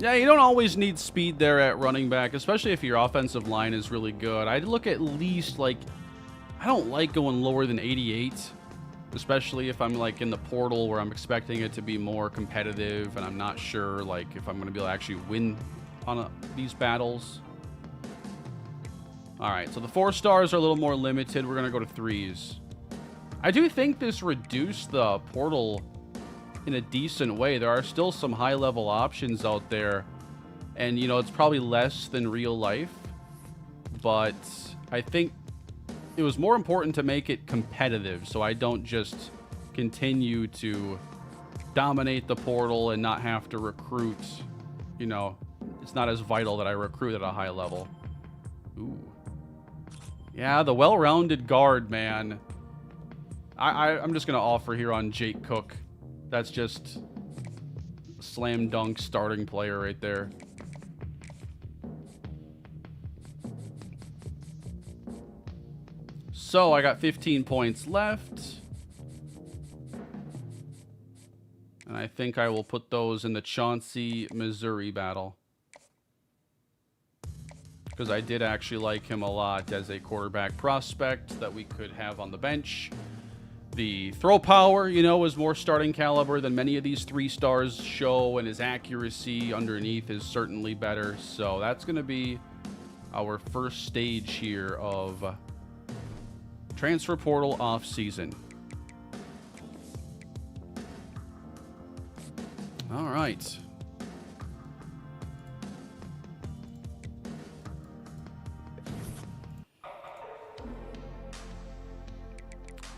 Yeah, you don't always need speed there at running back, especially if your offensive line is really good. I'd look at least, like, I don't like going lower than 88, especially if I'm, like, in the portal where I'm expecting it to be more competitive and I'm not sure, like, if I'm going to be able to actually win on these battles. All right, so the 4 stars are a little more limited. We're going to go to 3s. I do think this reduced the portal in a decent way. There are still some high-level options out there, and, you know, it's probably less than real life, but I think it was more important to make it competitive so I don't just continue to dominate the portal and not have to recruit. You know, it's not as vital that I recruit at a high level. Ooh. Yeah, the well-rounded guard, man. I'm just going to offer here on Jake Cook. That's just a slam dunk starting player right there. So I got 15 points left. And I think I will put those in the Chauncey, Missouri battle. Because I did actually like him a lot as a quarterback prospect that we could have on the bench. The throw power, you know, is more starting caliber than many of these 3 stars show, and his accuracy underneath is certainly better. So that's going to be our first stage here of transfer portal off season. All right.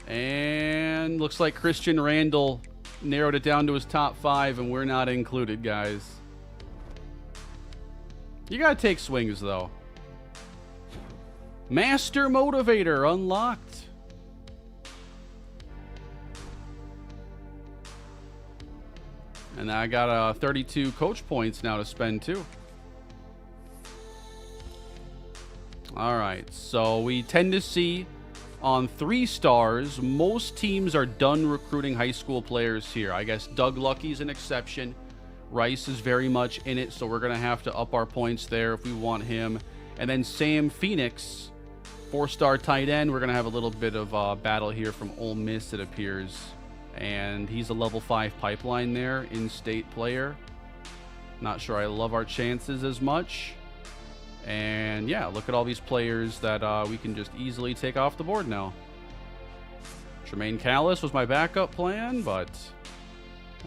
And looks like Christian Randall narrowed it down to his top 5, and we're not included, guys. You gotta take swings, though. Master Motivator unlocked. And I got 32 coach points now to spend, too. All right, so we tend to see on 3 stars, most teams are done recruiting high school players here. I guess Doug Lucky's an exception. Rice is very much in it, so we're going to have to up our points there if we want him. And then Sam Phoenix, 4-star tight end. We're going to have a little bit of battle here from Ole Miss, it appears. And he's a level 5 pipeline there, in-state player. Not sure I love our chances as much. And yeah, look at all these players that we can just easily take off the board now. Tremaine Callis was my backup plan, but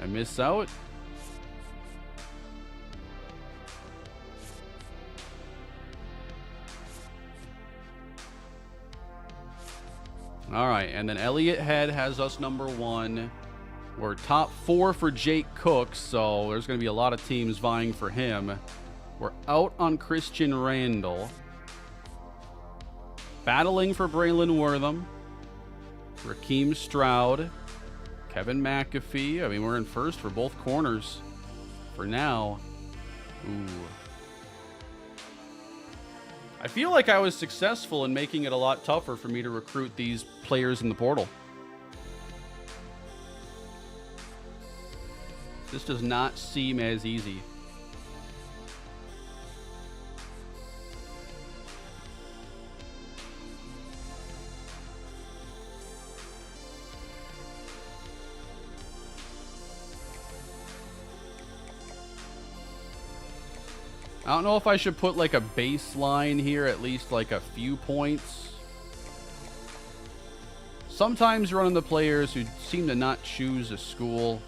I miss out. All right, and then Elliott Head has us number 1. We're top 4 for Jake Cook, so there's going to be a lot of teams vying for him. We're out on Christian Randall. Battling for Braylon Wortham. Raheem Stroud. Kevin McAfee. I mean, we're in first for both corners for now. Ooh. I feel like I was successful in making it a lot tougher for me to recruit these players in the portal. This does not seem as easy. I don't know if I should put like a baseline here, at least like a few points. Sometimes running the players who seem to not choose a school.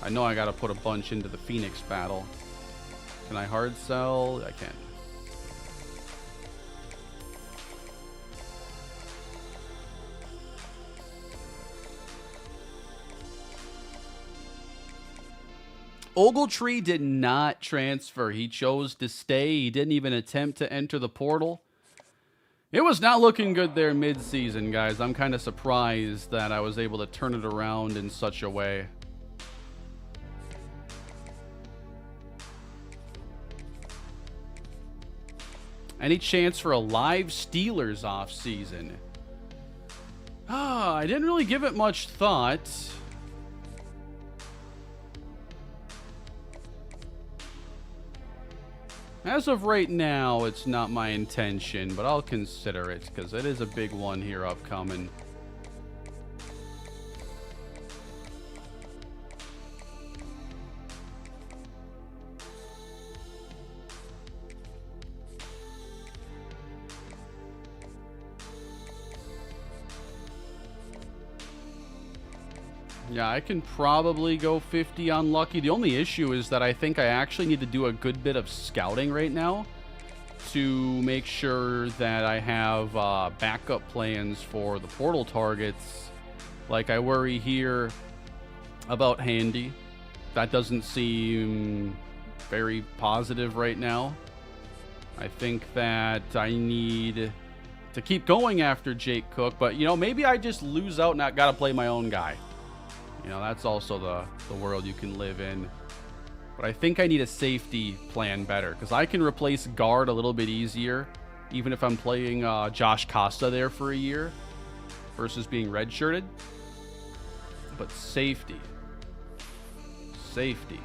I know I got to put a bunch into the Phoenix battle. Can I hard sell? I can. Ogletree did not transfer. He chose to stay. He didn't even attempt to enter the portal. It was not looking good there mid-season, guys. I'm kind of surprised that I was able to turn it around in such a way. Any chance for a live Steelers offseason? I didn't really give it much thought. As of right now, it's not my intention, but I'll consider it because it is a big one here upcoming. Yeah, I can probably go 50 unlucky. The only issue is that I think I actually need to do a good bit of scouting right now to make sure that I have backup plans for the portal targets. Like, I worry here about Handy. That doesn't seem very positive right now. I think that I need to keep going after Jake Cook, but, you know, maybe I just lose out and I got to play my own guy. You know, that's also the world you can live in. But I think I need a safety plan better because I can replace guard a little bit easier, even if I'm playing Josh Costa there for a year versus being redshirted. But safety. Safety.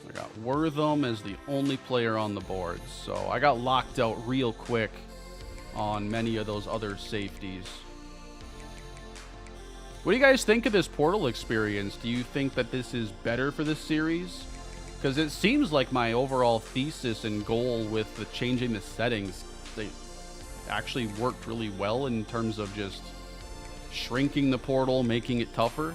I got Wortham as the only player on the board, so I got locked out real quick on many of those other safeties. What do you guys think of this portal experience? Do you think that this is better for this series? Because it seems like my overall thesis and goal with the changing the settings, they actually worked really well in terms of just shrinking the portal, making it tougher.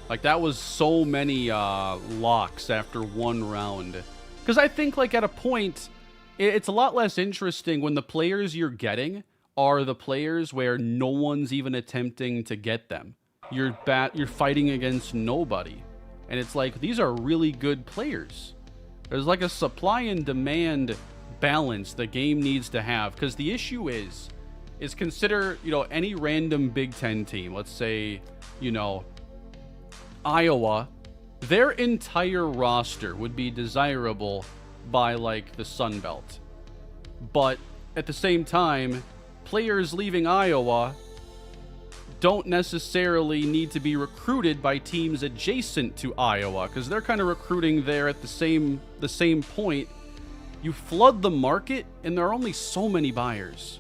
Like, that was so many locks after one round. Because I think, like, at a point, it's a lot less interesting when the players you're getting are the players where no one's even attempting to get them. You're fighting against nobody. And it's like, these are really good players. There's like a supply and demand balance the game needs to have. Because the issue is consider, you know, any random Big Ten team. Let's say, you know, Iowa their entire roster would be desirable by, like, the Sun Belt. But at the same time, players leaving Iowa don't necessarily need to be recruited by teams adjacent to Iowa, because they're kind of recruiting there at the same point. You flood the market, and there are only so many buyers.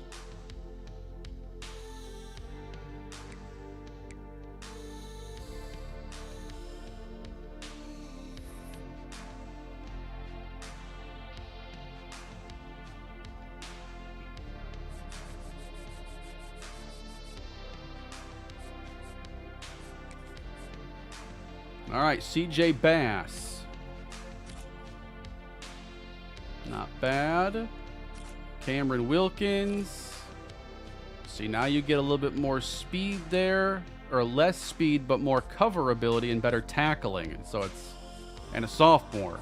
All right, CJ Bass. Not bad. Cameron Wilkins. See, now you get a little bit more speed there, or less speed, but more cover ability and better tackling. So it's, and a sophomore.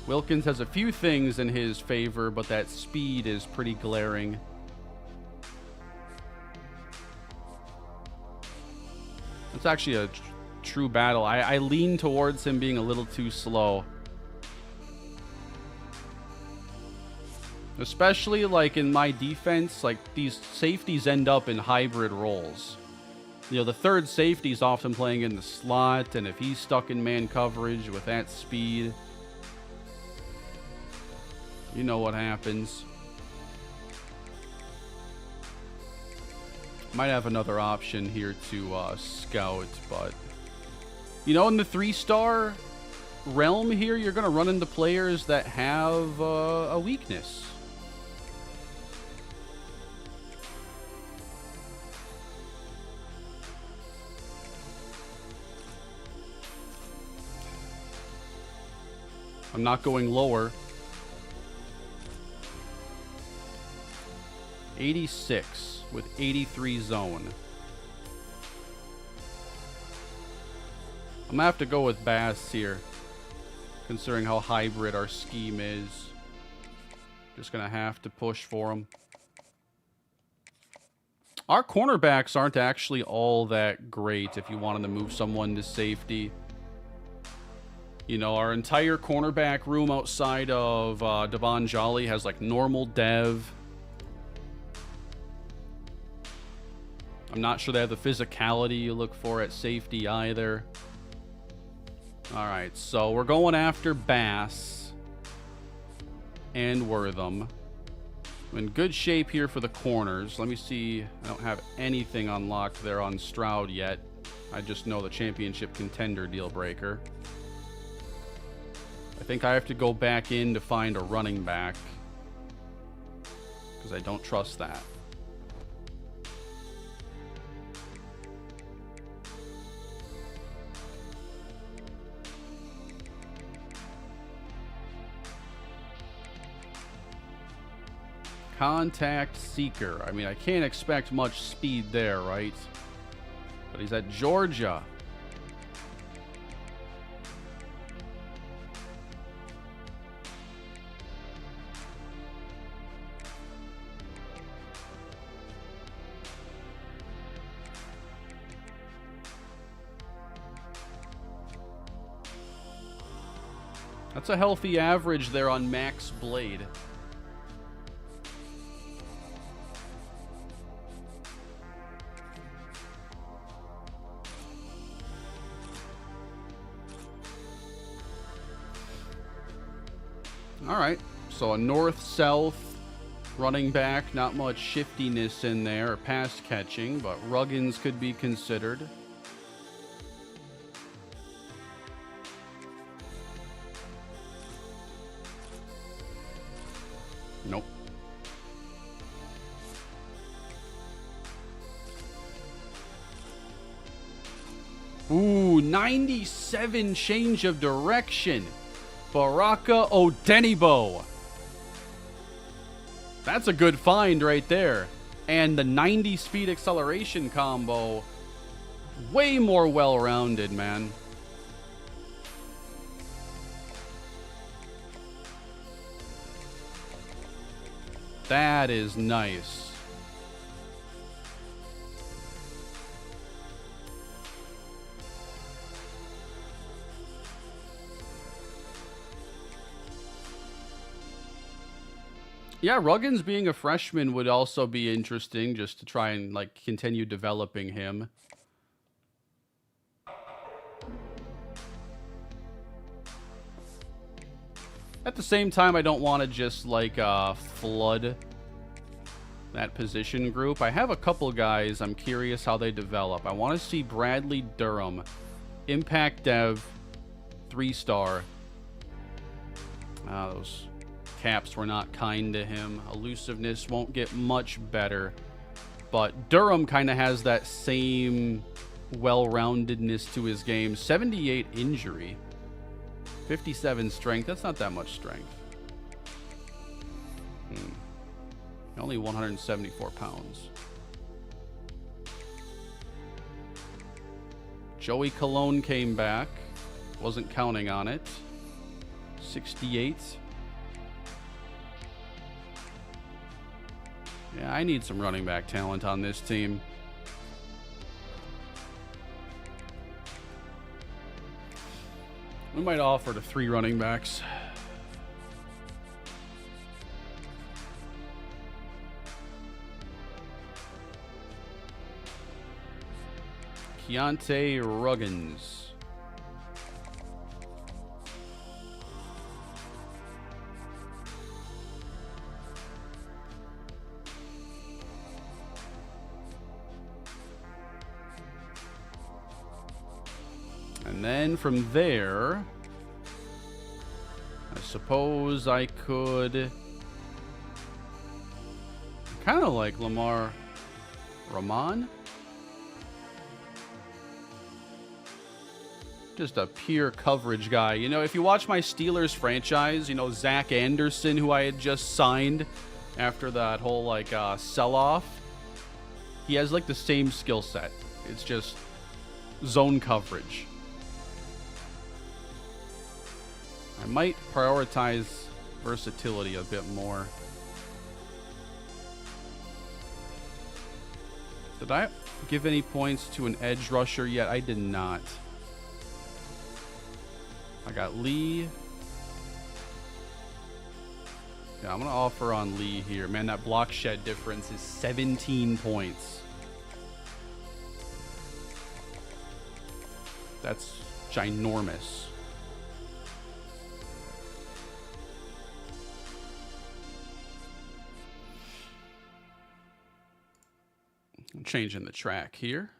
Wilkins has a few things in his favor, but that speed is pretty glaring. It's actually a true battle. I lean towards him being a little too slow. Especially like in my defense, like these safeties end up in hybrid roles. You know, the third safety is often playing in the slot, and if he's stuck in man coverage with that speed, you know what happens. Might have another option here to scout, but you know, in the 3-star realm here, you're going to run into players that have a weakness. I'm not going lower. 86 with 83 zone. I'm going to have to go with Bass here, considering how hybrid our scheme is. Just going to have to push for him. Our cornerbacks aren't actually all that great if you wanted to move someone to safety. You know, our entire cornerback room outside of Devon Jolly has like normal dev. I'm not sure they have the physicality you look for at safety either. All right, so we're going after Bass and Wortham. I'm in good shape here for the corners. Let me see. I don't have anything unlocked there on Stroud yet. I just know the championship contender deal breaker. I think I have to go back in to find a running back, because I don't trust that. Contact seeker. I mean, I can't expect much speed there, right? But he's at Georgia. That's a healthy average there on Max Blade. All right, so a north-south running back, not much shiftiness in there, or pass catching, but Ruggins could be considered. Nope. Ooh, 97 change of direction. Baraka Odenibo. That's a good find right there. And the 90 speed acceleration combo, way more well-rounded, man. That is nice. Yeah, Ruggins being a freshman would also be interesting, just to try and like continue developing him. At the same time, I don't want to just like flood that position group. I have a couple guys I'm curious how they develop. I want to see Bradley Durham, Impact Dev, 3-star. Those caps were not kind to him. Elusiveness won't get much better, but Durham kind of has that same well-roundedness to his game. 78 injury, 57 strength. That's not that much strength. Only 174 pounds. Joey Cologne came back. Wasn't counting on it. 68. Yeah, I need some running back talent on this team. We might offer to 3 running backs. Keontae Ruggins. And then from there, I suppose I could kind of like Lamar Rahman. Just a pure coverage guy. You know, if you watch my Steelers franchise, you know, Zach Anderson, who I had just signed after that whole, like, sell-off, he has, like, the same skill set. It's just zone coverage. I might prioritize versatility a bit more. Did I give any points to an edge rusher yet? I did not. I got Lee. Yeah, I'm going to offer on Lee here. Man, that block shed difference is 17 points. That's ginormous. I'm changing the track here.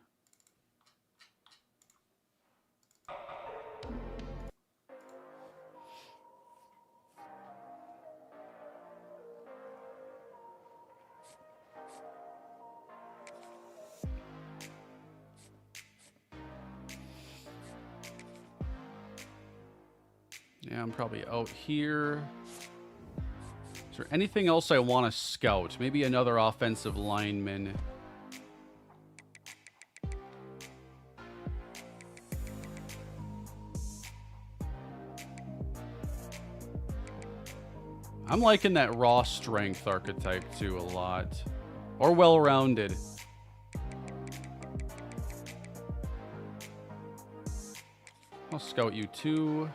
Yeah, I'm probably out here. Is there anything else I want to scout? Maybe another offensive lineman. I'm liking that raw strength archetype too a lot. Or well-rounded. I'll scout you too.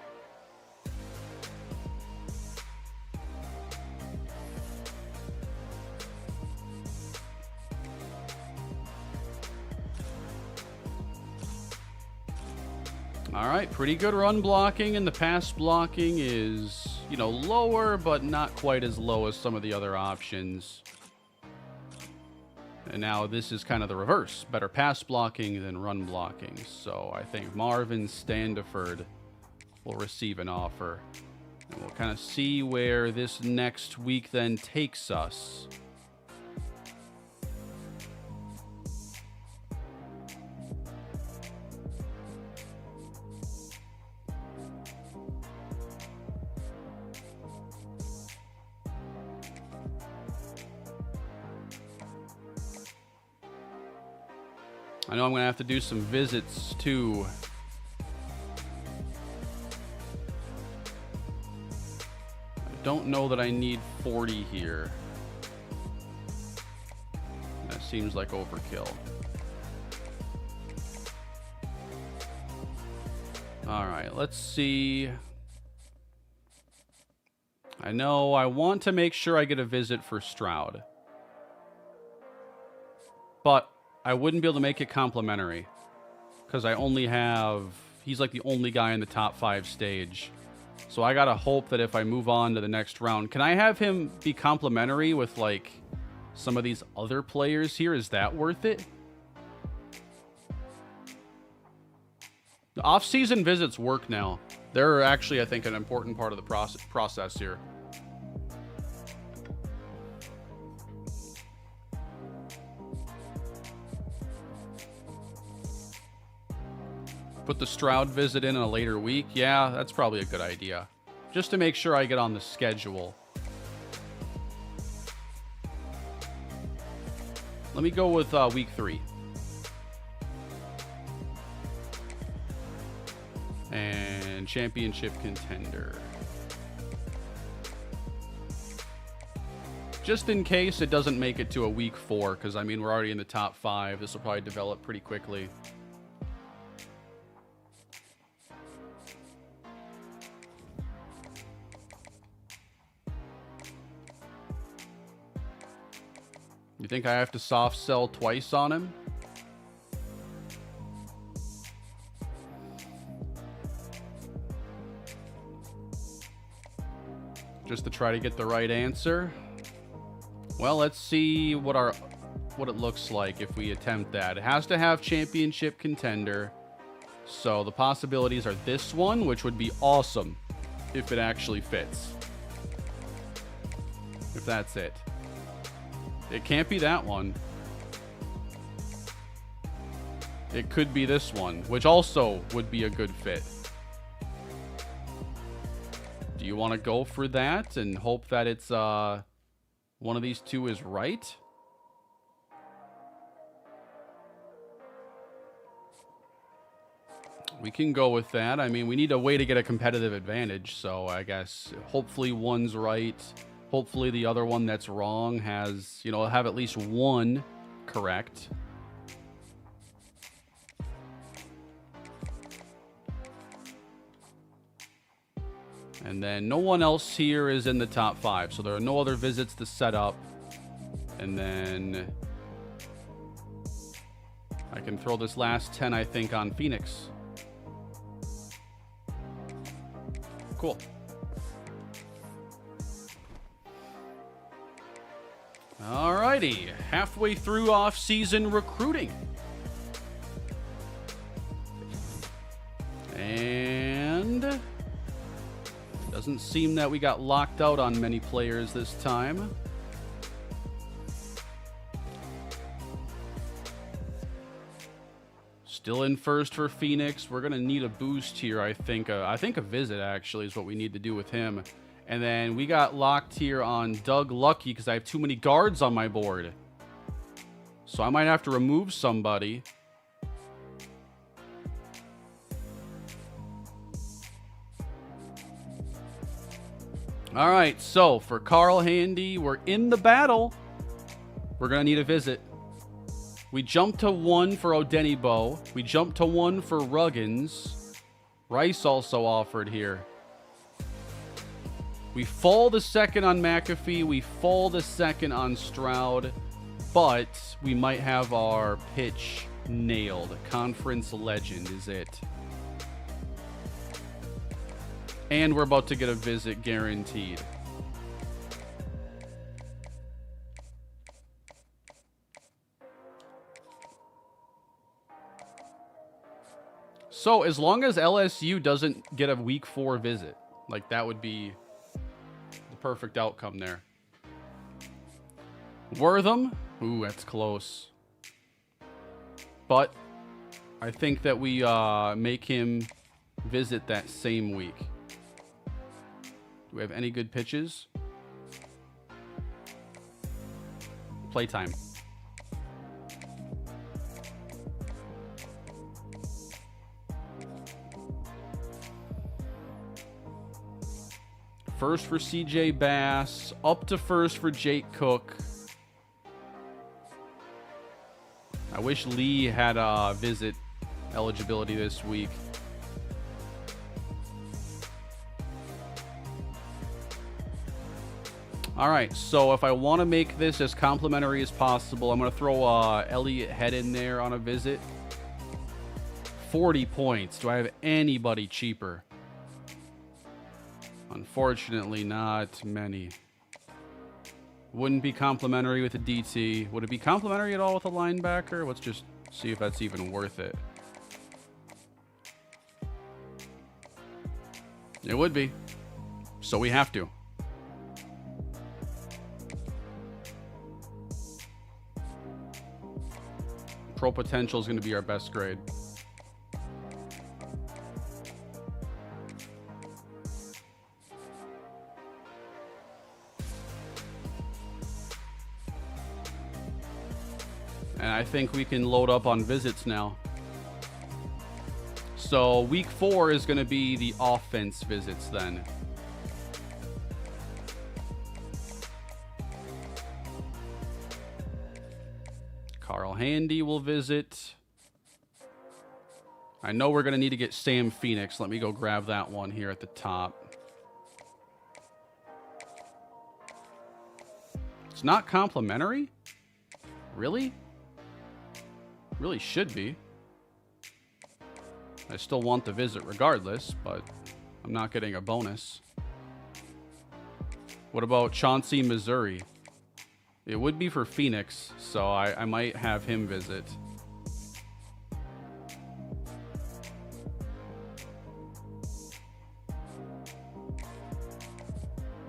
All right, pretty good run blocking, and the pass blocking is, you know, lower, but not quite as low as some of the other options. And now this is kind of the reverse. Better pass blocking than run blocking. So I think Marvin Standiford will receive an offer. And we'll kind of see where this next week then takes us. I know I'm going to have to do some visits, too. I don't know that I need 40 here. That seems like overkill. All right, let's see. I know I want to make sure I get a visit for Stroud. But I wouldn't be able to make it complimentary. Because I only have... He's like the only guy in the top 5 stage. So I gotta hope that if I move on to the next round... Can I have him be complimentary with, like, some of these other players here? Is that worth it? The off-season visits work now. They're actually, I think, an important part of the process here. Put the Stroud visit in a later week. Yeah, that's probably a good idea. Just to make sure I get on the schedule. Let me go with week 3. And championship contender. Just in case it doesn't make it to a week 4, because, I mean, we're already in the top 5. This will probably develop pretty quickly. You think I have to soft sell twice on him? Just to try to get the right answer? Well, let's see what it looks like if we attempt that. It has to have championship contender. So the possibilities are this one, which would be awesome if it actually fits. If that's it. It can't be that one. It could be this one, which also would be a good fit. Do you want to go for that and hope that it's one of these two is right? We can go with that. I mean, we need a way to get a competitive advantage, so I guess hopefully one's right. Hopefully the other one that's wrong has, you know, have at least one correct. And then no one else here is in the top 5. So there are no other visits to set up. And then I can throw this last 10, I think, on Phoenix. Cool. Alrighty, halfway through off-season recruiting. And doesn't seem that we got locked out on many players this time. Still in first for Phoenix. We're going to need a boost here, I think. I think a visit, actually, is what we need to do with him. And then we got locked here on Doug Lucky because I have too many guards on my board. So I might have to remove somebody. All right, so for Carl Handy, we're in the battle. We're going to need a visit. We jumped to 1 for Odenibo. We jumped to 1 for Ruggins. Rice also offered here. We fall the second on McAfee. We fall the second on Stroud. But we might have our pitch nailed. Conference legend is it. And we're about to get a visit guaranteed. So as long as LSU doesn't get a week 4 visit, like that would be the perfect outcome there. Wortham, ooh, that's close. But I think that we make him visit that same week. Do we have any good pitches? Playtime. First for CJ Bass, up to first for Jake Cook. I wish Lee had visit eligibility this week. All right, so if I want to make this as complimentary as possible, I'm going to throw Elliott Head in there on a visit. 40 points. Do I have anybody cheaper? Unfortunately, not many. Wouldn't be complimentary with a DT. Would it be complimentary at all with a linebacker? Let's just see if that's even worth it. It would be. So we have to. Pro potential is going to be our best grade. And I think we can load up on visits now. So week 4 is going to be the offense visits then. Carl Handy will visit. I know we're going to need to get Sam Phoenix. Let me go grab that one here at the top. It's not complimentary? Really? Really should be. I still want the visit regardless, but I'm not getting a bonus. What about Chauncey, Missouri? It would be for Phoenix, so I might have him visit.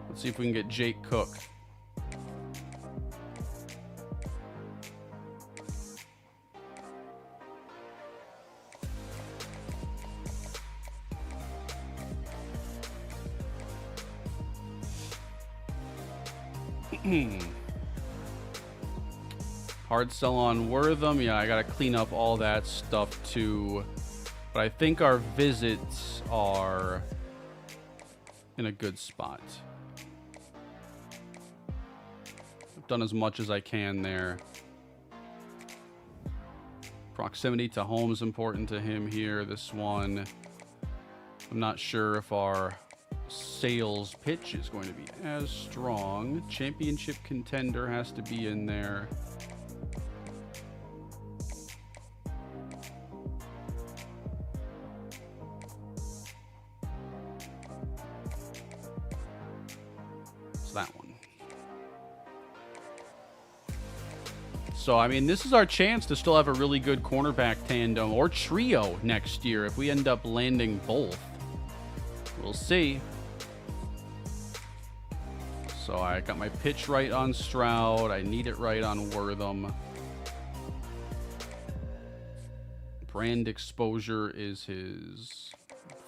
Let's see if we can get Jake Cook. Hard sell on Wortham. Yeah, I gotta clean up all that stuff too. But I think our visits are in a good spot. I've done as much as I can there. Proximity to home is important to him here. This one, I'm not sure if our sales pitch is going to be as strong. Championship contender has to be in there. It's that one. So, I mean, this is our chance to still have a really good cornerback tandem or trio next year if we end up landing both. We'll see. So I got my pitch right on Stroud. I need it right on Wortham. Brand exposure is his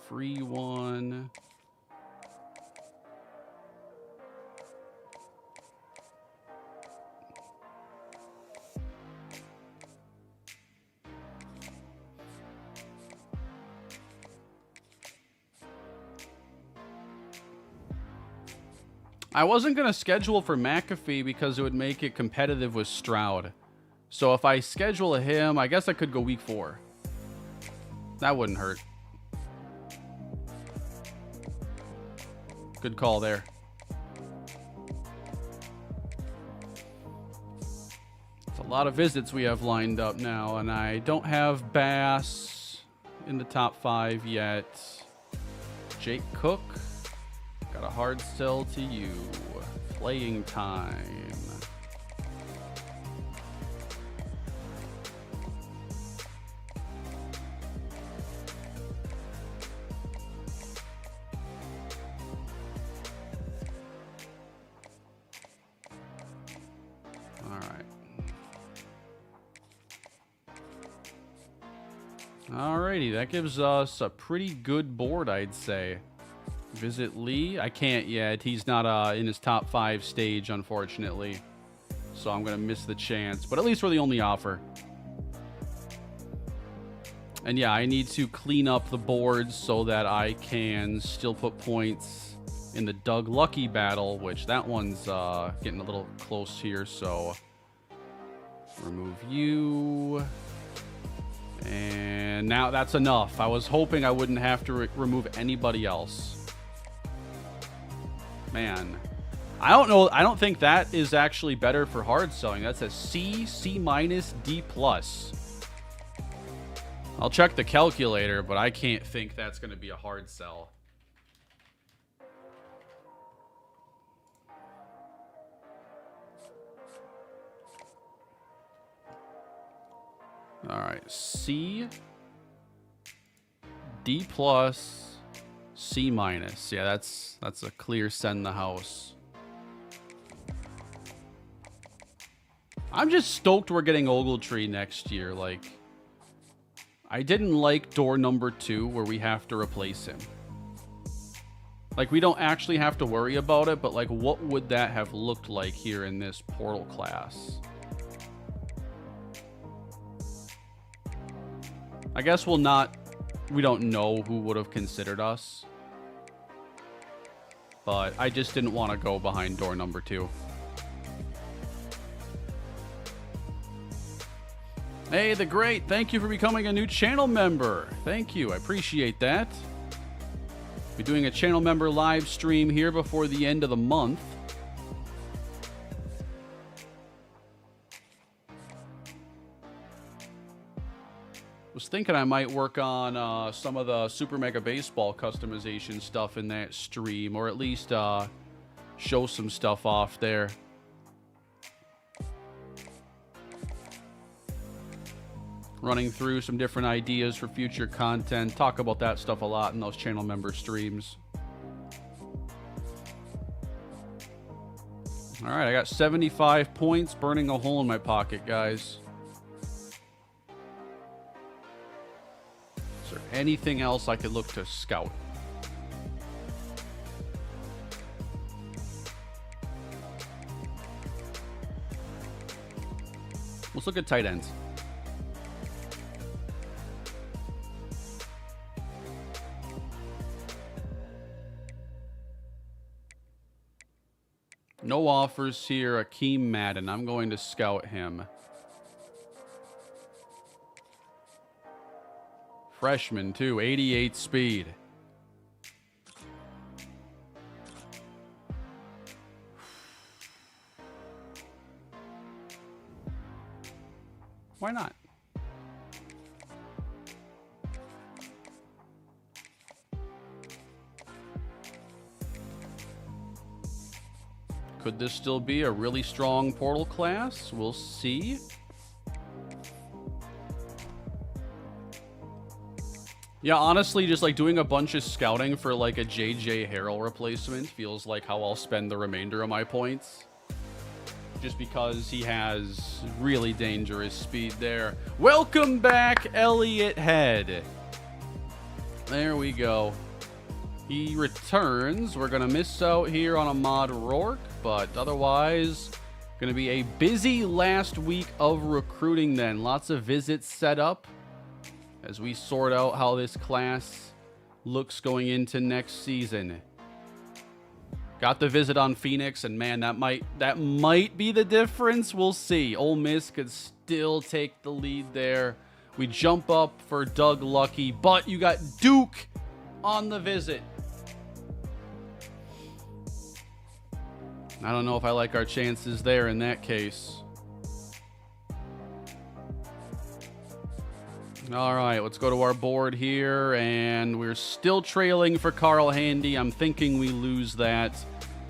free one. I wasn't going to schedule for McAfee because it would make it competitive with Stroud. So if I schedule him, I guess I could go week 4. That wouldn't hurt. Good call there. It's a lot of visits we have lined up now, and I don't have Bass in the top 5 yet. Jake Cook. Got a hard sell to you. Playing time. All right. Alrighty, that gives us a pretty good board, I'd say. Visit Lee. I can't yet. He's not in his top 5 stage, unfortunately. So I'm going to miss the chance. But at least we're the only offer. And yeah, I need to clean up the boards so that I can still put points in the Doug Lucky battle, which that one's getting a little close here. So remove you. And now that's enough. I was hoping I wouldn't have to remove anybody else. Man, I don't know. I don't think that is actually better for hard selling. That's a C, C minus, D plus. I'll check the calculator, but I can't think that's going to be a hard sell. All right, C, D plus, C minus. Yeah, that's a clear send the house. I'm just stoked we're getting Ogletree next year. Like, I didn't like door number 2 where we have to replace him. Like, we don't actually have to worry about it, but like, what would that have looked like here in this portal class? I guess we don't know who would have considered us. But I just didn't want to go behind door number 2. Hey, The Great, thank you for becoming a new channel member. Thank you, I appreciate that. We're doing a channel member live stream here before the end of the month. Was thinking I might work on some of the Super Mega Baseball customization stuff in that stream, or at least show some stuff off there. Running through some different ideas for future content. Talk about that stuff a lot in those channel member streams. All right, I got 75 points, burning a hole in my pocket, guys. Is there anything else I could look to scout? Let's look at tight ends. No offers here. Akeem Madden. I'm going to scout him. Freshman, too. 88 speed. Why not? Could this still be a really strong portal class? We'll see. Yeah, honestly, just like doing a bunch of scouting for like a JJ Harrell replacement feels like how I'll spend the remainder of my points. Just because he has really dangerous speed there. Welcome back, Elliot Head. There we go. He returns. We're going to miss out here on Ahmad Rourke, but otherwise, going to be a busy last week of recruiting then. Lots of visits set up as we sort out how this class looks going into next season. Got the visit on Phoenix, and man, that might be the difference. We'll see. Ole Miss could still take the lead there. We jump up for Doug Lucky, but you got Duke on the visit. I don't know if I like our chances there in that case. All right, let's go to our board here, and we're still trailing for Carl Handy. I'm thinking we lose that.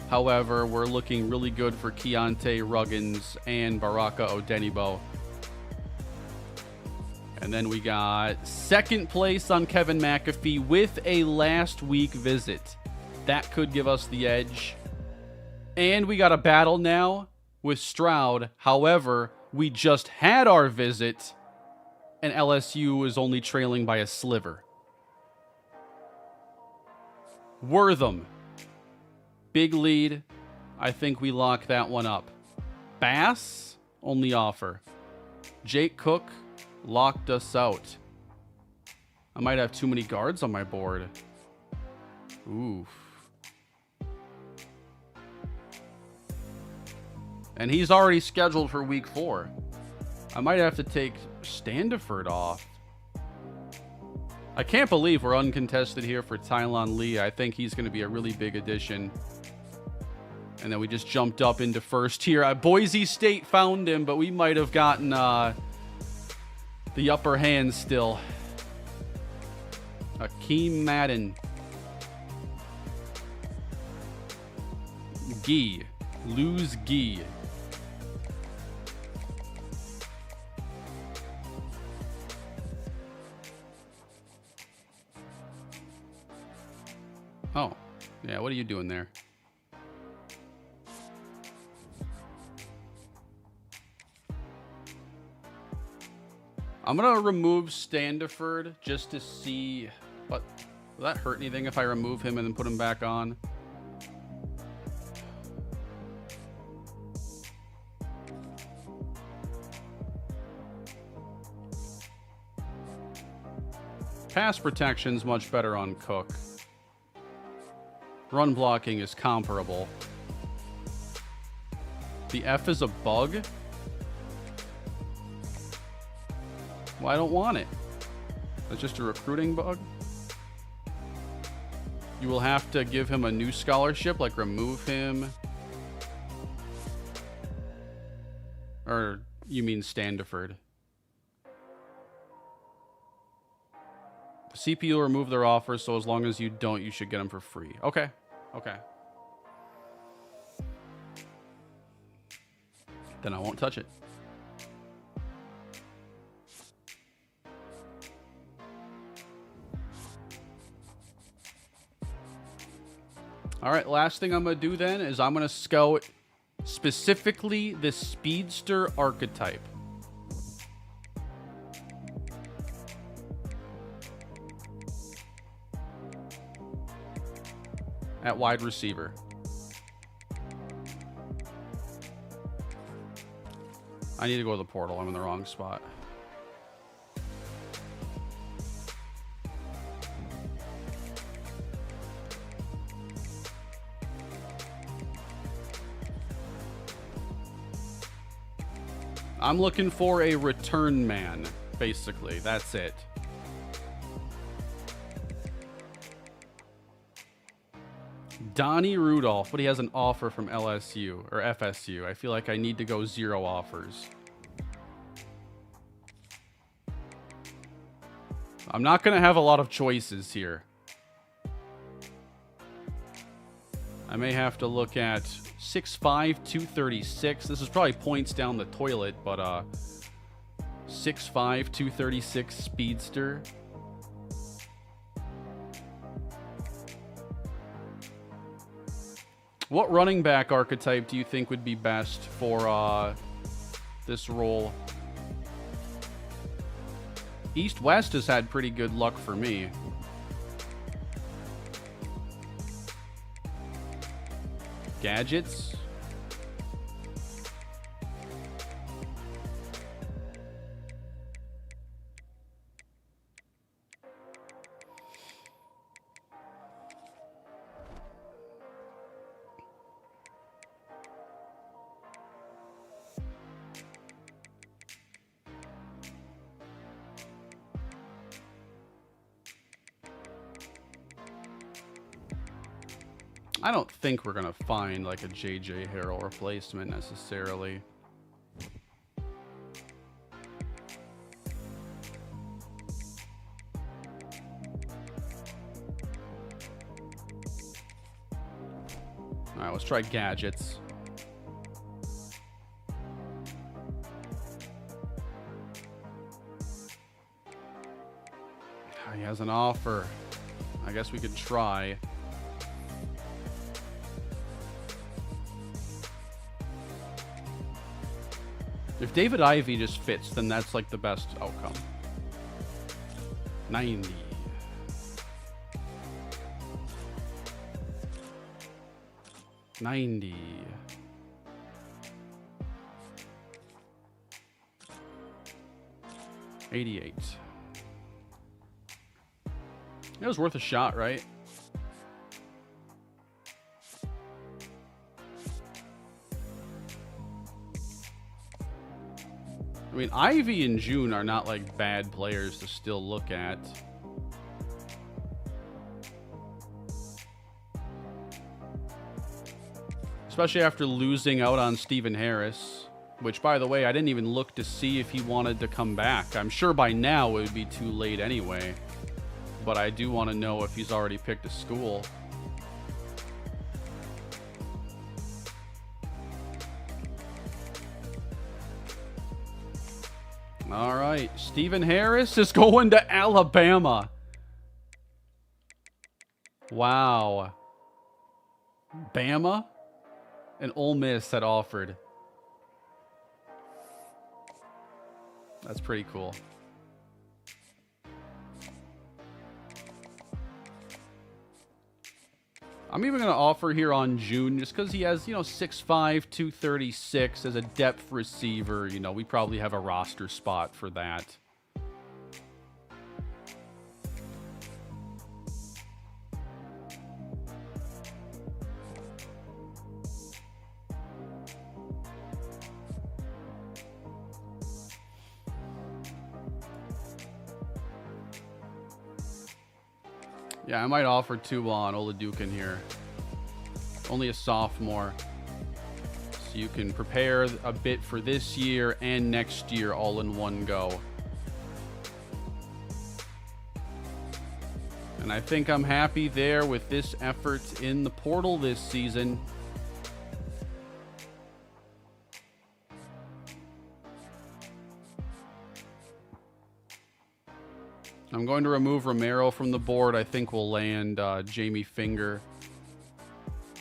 However, we're looking really good for Keontae Ruggins and Baraka Odenibo. And then we got second place on Kevin McAfee with a last week visit. That could give us the edge. And we got a battle now with Stroud. However, we just had our visit, and LSU is only trailing by a sliver. Wortham. Big lead. I think we lock that one up. Bass, only offer. Jake Cook locked us out. I might have too many guards on my board. Oof. And he's already scheduled for week 4. I might have to take Standiford off. I can't believe we're uncontested here for Tylon Lee. I think he's going to be a really big addition. And then we just jumped up into first here. Boise State found him, but we might have gotten the upper hand still. Akeem Madden. Gee. Lose Gee. Oh, yeah, what are you doing there? I'm going to remove Standiford just to see what... Will that hurt anything if I remove him and then put him back on? Pass protection's much better on Cook. Run blocking is comparable. The F is a bug? Well, I don't want it. That's just a recruiting bug. You will have to give him a new scholarship, like remove him. Or you mean Standiford. The CPU will remove their offers, so as long as you don't, you should get them for free. Okay. Okay. Then I won't touch it. All right, last thing I'm going to do then is I'm going to scout specifically the speedster archetype. At wide receiver. I need to go to the portal. I'm in the wrong spot. I'm looking for a return man, basically. That's it. Donnie Rudolph, but he has an offer from LSU or FSU. I feel like I need to go 0 offers. I'm not going to have a lot of choices here. I may have to look at 6'5", 236. This is probably points down the toilet, but 6'5", 236 speedster. What running back archetype do you think would be best for this role? East-West has had pretty good luck for me. Gadgets. I don't think we're going to find like a J.J. Harrell replacement necessarily. All right, let's try gadgets. He has an offer. I guess we could try. If David Ivey just fits, then that's like the best outcome. 90. $90. 88. It was worth a shot, right? I mean, Ivy and June are not like bad players to still look at. Especially after losing out on Stephen Harris, which, by the way, I didn't even look to see if he wanted to come back. I'm sure by now it would be too late anyway, but I do want to know if he's already picked a school. All right, Stephen Harris is going to Alabama. Wow. Bama and Ole Miss had offered. That's pretty cool. I'm even going to offer here on June just because he has, 6'5", 236 as a depth receiver. We probably have a roster spot for that. Yeah, I might offer two on Oladukin here. Only a sophomore. So you can prepare a bit for this year and next year all in one go. And I think I'm happy there with this effort in the portal this season. I'm going to remove Romero from the board. I think we'll land Jamie Finger.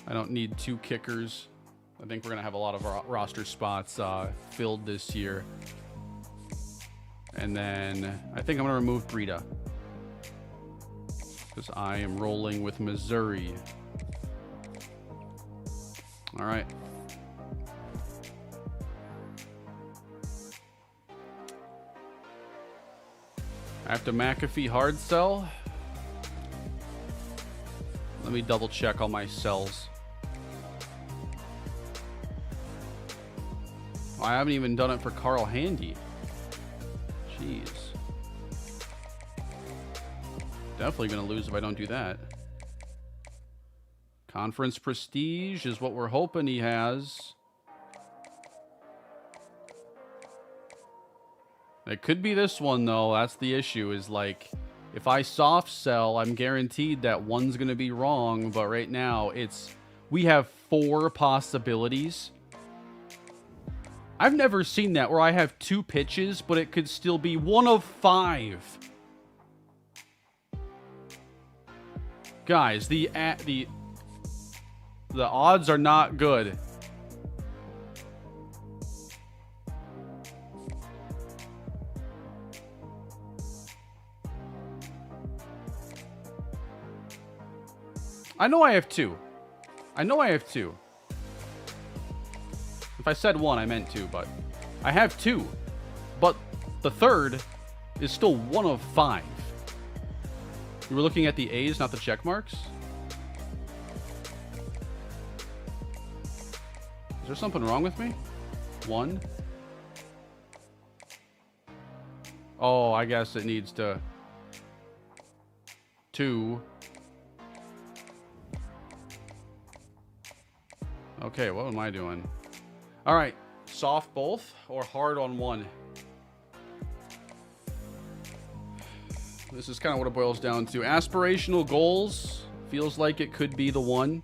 I don't need two kickers. I think we're going to have a lot of roster spots filled this year. And then I think I'm going to remove Breida, because I am rolling with Missouri. All right. After McAfee hard sell, let me double check all my sells. Oh, I haven't even done it for Carl Handy. Jeez. Definitely going to lose if I don't do that. Conference prestige is what we're hoping he has. It could be this one, though. That's the issue, is like, if I soft sell, I'm guaranteed that one's going to be wrong. But right now, we have 4 possibilities. I've never seen that where I have 2 pitches, but it could still be one of 5. Guys, the odds are not good. I know I have 2. If I said 1, I meant 2, but I have 2. But the third is still one of 5. You were looking at the A's, not the check marks? Is there something wrong with me? 1. Oh, I guess it needs to... 2. Okay, what am I doing? All right, soft both or hard on one? This is kind of what it boils down to. Aspirational goals feels like it could be the one.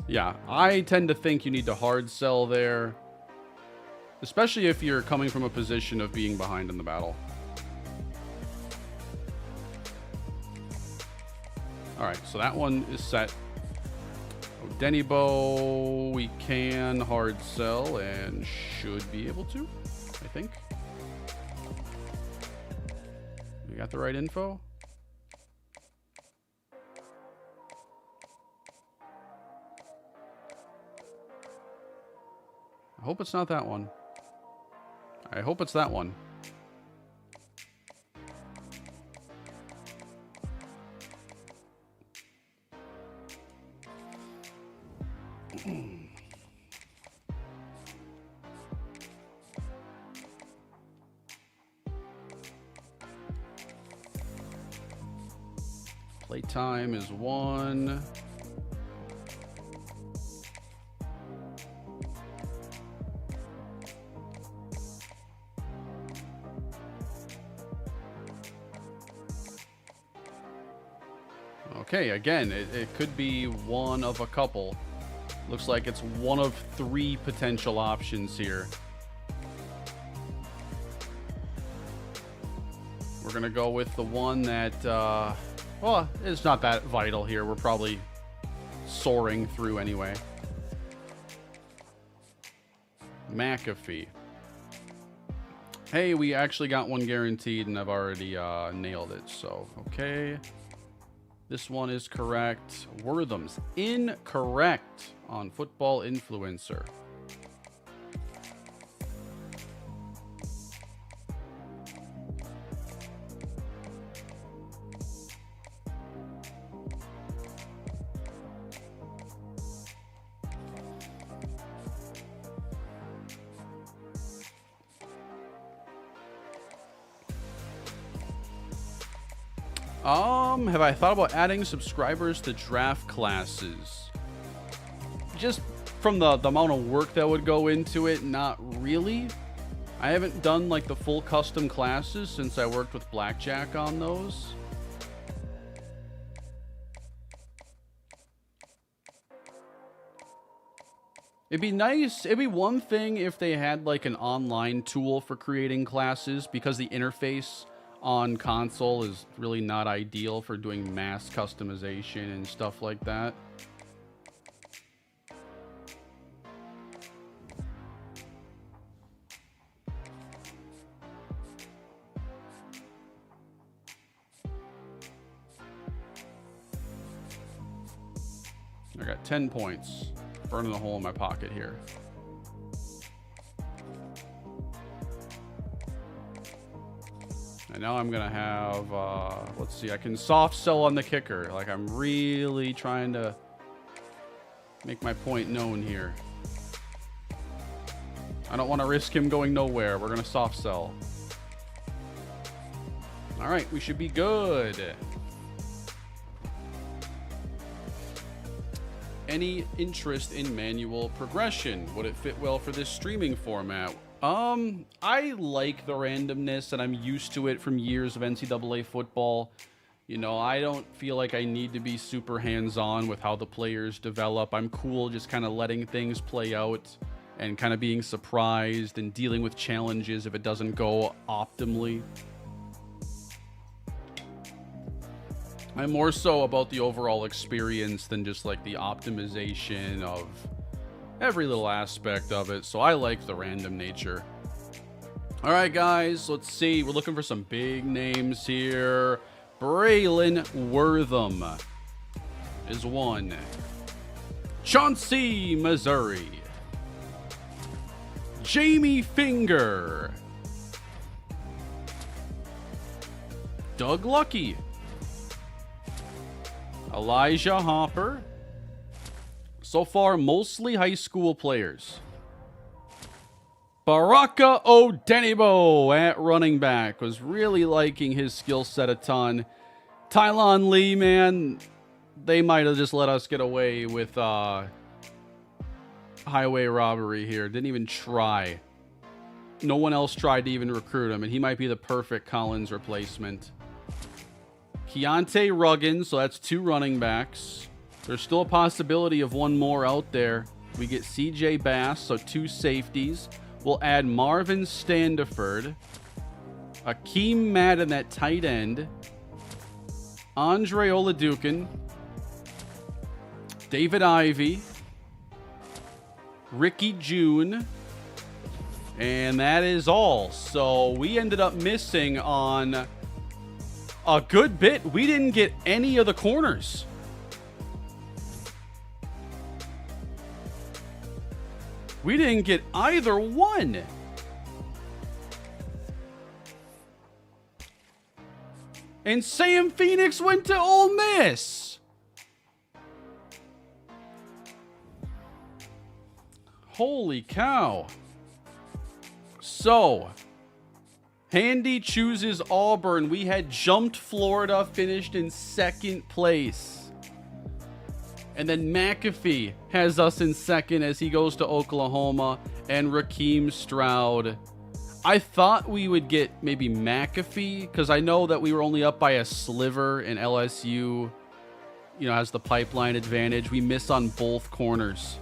Yeah, I tend to think you need to hard sell there, especially if you're coming from a position of being behind in the battle. All right, so that one is set. Denibo, we can hard sell and should be able to, I think. We got the right info. I hope it's not that one. I hope it's that one. Playtime is 1. Okay, again, it could be one of a couple. Looks like it's one of 3 potential options here. We're going to go with the one that, well, it's not that vital here. We're probably soaring through anyway. McAfee. Hey, we actually got one guaranteed, and I've already nailed it. So, okay. This one is correct. Wortham's incorrect on Football Influencer. Have I thought about adding subscribers to draft classes? Just from the amount of work that would go into it, not really. I haven't done like the full custom classes since I worked with Blackjack on those. It'd be nice. It'd be one thing if they had like an online tool for creating classes, because the interface on console is really not ideal for doing mass customization and stuff like that. I got 10 points. Burning a hole in my pocket here. And now I'm going to have, let's see, I can soft sell on the kicker. Like, I'm really trying to make my point known here. I don't want to risk him going nowhere. We're going to soft sell. All right, we should be good. Any interest in manual progression? Would it fit well for this streaming format? I like the randomness, and I'm used to it from years of NCAA football. You know, I don't feel like I need to be super hands-on with how the players develop. I'm cool just kind of letting things play out and kind of being surprised and dealing with challenges if it doesn't go optimally. I'm more so about the overall experience than just like the optimization of every little aspect of it. So I like the random nature. All right, guys, let's see. We're looking for some big names here. Braylon Wortham is 1. Chauncey, Missouri. Jamie Finger. Doug Lucky. Elijah Hopper. So far, mostly high school players. Baraka Odenigbo at running back. Was really liking his skill set a ton. Tylon Lee, man, they might have just let us get away with highway robbery here. Didn't even try. No one else tried to even recruit him, and he might be the perfect Collins replacement. Keontae Ruggins, so that's 2 running backs. There's still a possibility of one more out there. We get CJ Bass, so 2 safeties. We'll add Marvin Standiford. Akeem Madden at tight end. Andre Oladukin. David Ivey. Ricky June. And that is all. So we ended up missing on a good bit. We didn't get any of the corners. We didn't get either one. And Sam Phoenix went to Ole Miss. Holy cow. So, Handy chooses Auburn. We had jumped Florida, finished in 2nd place. And then McAfee has us in 2nd as he goes to Oklahoma. And Raheem Stroud. I thought we would get maybe McAfee, because I know that we were only up by a sliver, and LSU, has the pipeline advantage. We miss on both corners.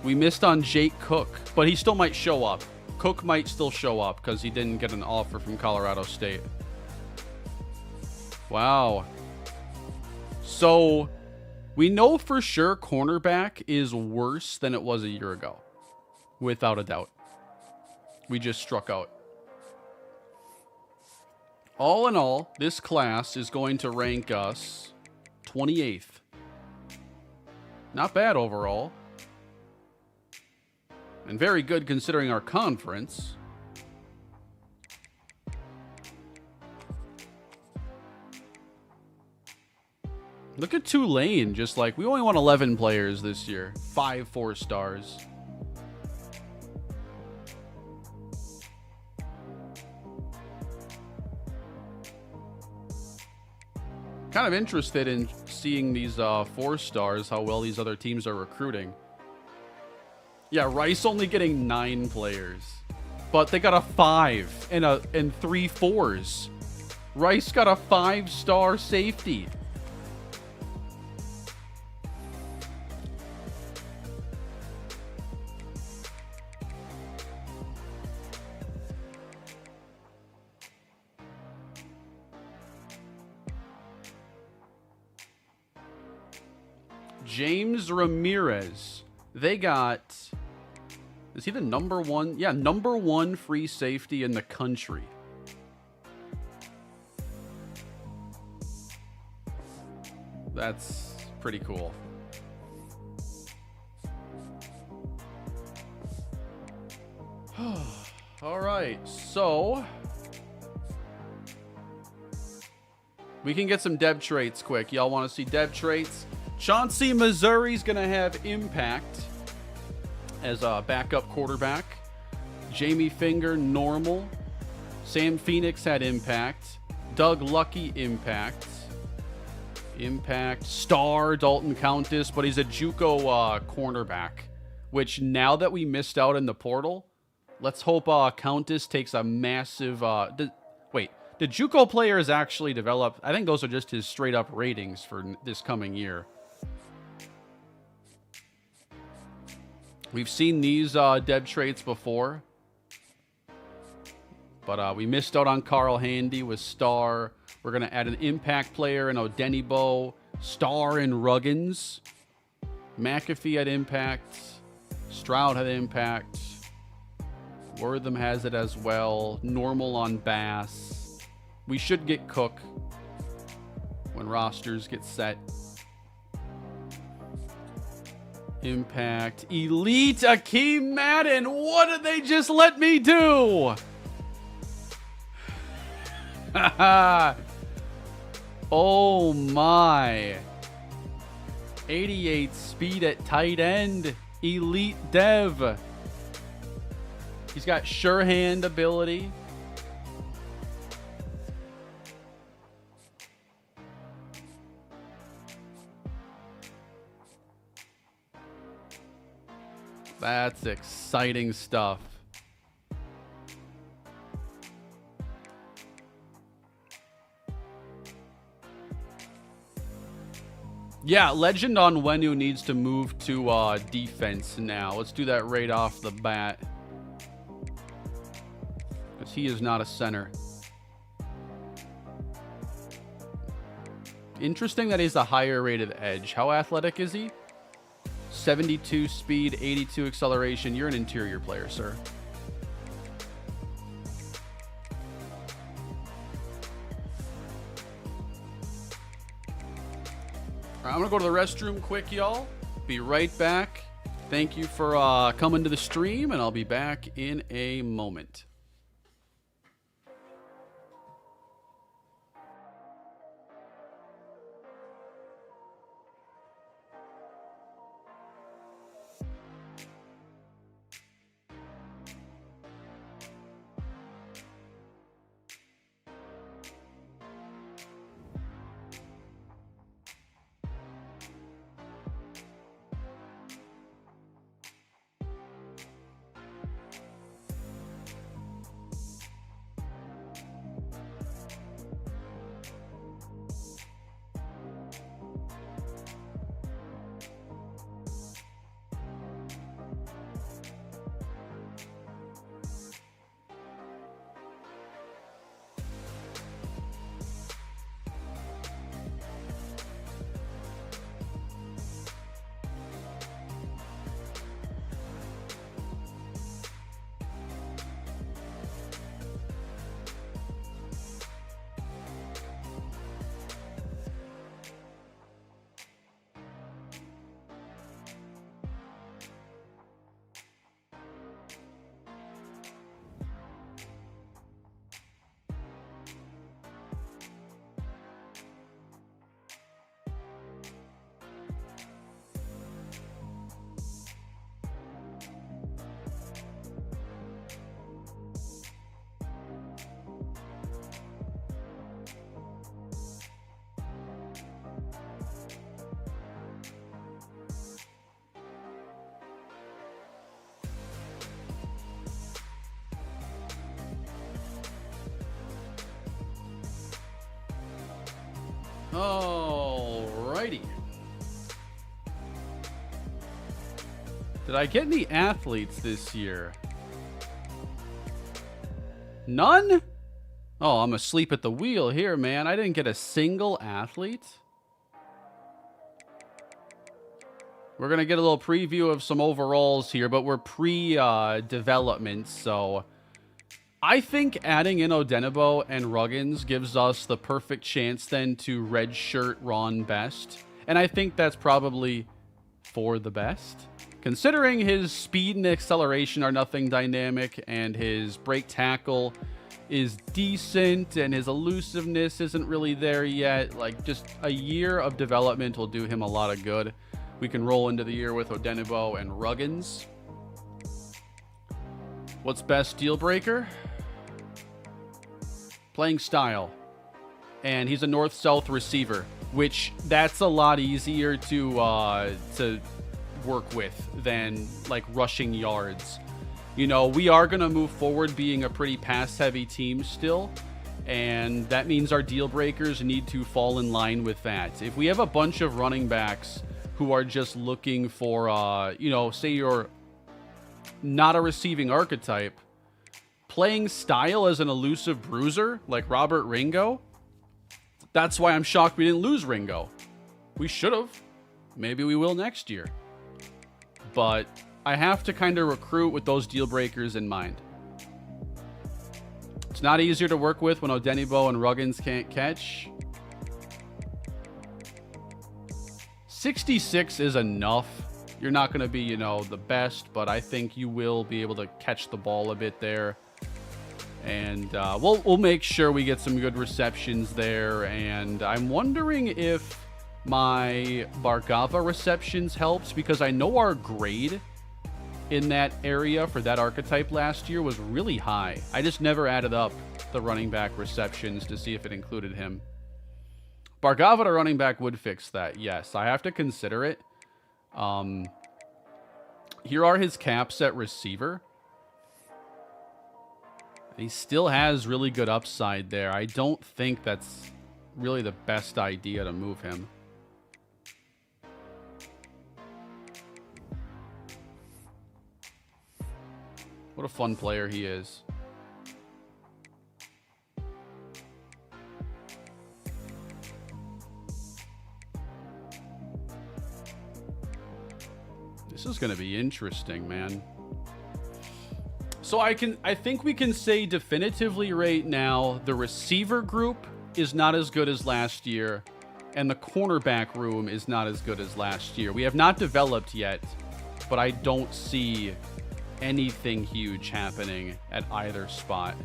We missed on Jake Cook, but he still might show up. Cook might still show up because he didn't get an offer from Colorado State. Wow. So we know for sure cornerback is worse than it was a year ago. Without a doubt. We just struck out. All in all, this class is going to rank us 28th. Not bad overall. And very good considering our conference. Look at Tulane, just like, we only want 11 players this year. 5 4-stars. Kind of interested in seeing these 4-stars, how well these other teams are recruiting. Yeah, Rice only getting 9 players. But they got a 5 and 3 4s. Rice got a 5-star safety. James Ramirez. They got... Is he the number 1? Yeah, number 1 free safety in the country. That's pretty cool. All right, so we can get some depth traits quick. Y'all want to see depth traits? Chauncey Missouri's going to have impact as a backup quarterback. Jamie Finger, normal. Sam Phoenix had impact. Doug Lucky, impact. Impact. Star, Dalton Countess, but he's a JUCO cornerback, which now that we missed out in the portal, let's hope Countess takes a massive... Wait, the JUCO players actually develop... I think those are just his straight-up ratings for this coming year. We've seen these depth traits before. But we missed out on Carl Handy with Star. We're going to add an impact player in Odenibo. Star and Ruggins. McAfee had impact. Stroud had impact. Wortham has it as well. Normal on Bass. We should get Cook when rosters get set. Impact. Elite Akeem Madden. What did they just let me do? Oh my. 88 speed at tight end. Elite Dev. He's got sure hand ability. That's exciting stuff. Yeah, Legend on Wenu needs to move to defense now. Let's do that right off the bat. Because he is not a center. Interesting that he's a higher rated edge. How athletic is he? 72 speed, 82 acceleration. You're an interior player, sir. All right, I'm going to go to the restroom quick, y'all. Be right back. Thank you for coming to the stream, and I'll be back in a moment. Alrighty. Did I get any athletes this year? None? Oh, I'm asleep at the wheel here, man. I didn't get a single athlete. We're going to get a little preview of some overalls here, but we're pre-development, so I think adding in Odenigbo and Ruggins gives us the perfect chance then to redshirt Ron Best, and I think that's probably for the best. Considering his speed and acceleration are nothing dynamic, and his break tackle is decent, and his elusiveness isn't really there yet, like just a year of development will do him a lot of good. We can roll into the year with Odenigbo and Ruggins. What's best deal breaker? Playing style. And he's a north-south receiver, which that's a lot easier to work with than like rushing yards. You know, we are going to move forward being a pretty pass-heavy team still, and that means our deal breakers need to fall in line with that. If we have a bunch of running backs who are just looking for, you know, say you're not a receiving archetype, playing style as an elusive bruiser like Robert Ringo, that's why I'm shocked we didn't lose Ringo. We should have. Maybe we will next year. But I have to kind of recruit with those deal breakers in mind. It's not easier to work with when Odenigbo and Ruggins can't catch. 66 is enough. You're not going to be, you know, the best, but I think you will be able to catch the ball a bit there. And we'll make sure we get some good receptions there. And I'm wondering if my Bargava receptions helps, because I know our grade in that area for that archetype last year was really high. I just never added up the running back receptions to see if it included him. Bargava to running back would fix that. Yes, I have to consider it. Here are his caps at receiver. He still has really good upside there. I don't think that's really the best idea to move him. What a fun player he is. This is going to be interesting, man. So I think we can say definitively right now the receiver group is not as good as last year, and the cornerback room is not as good as last year. We have not developed yet, but I don't see anything huge happening at either spot.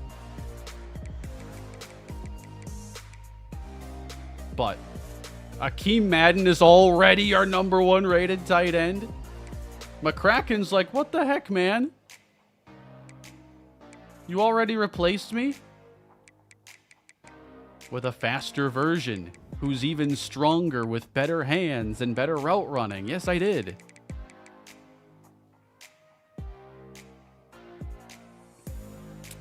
But Akeem Madden is already our #1 rated tight end. McCracken's like, what the heck, man? You already replaced me? With a faster version, who's even stronger with better hands and better route running. Yes, I did.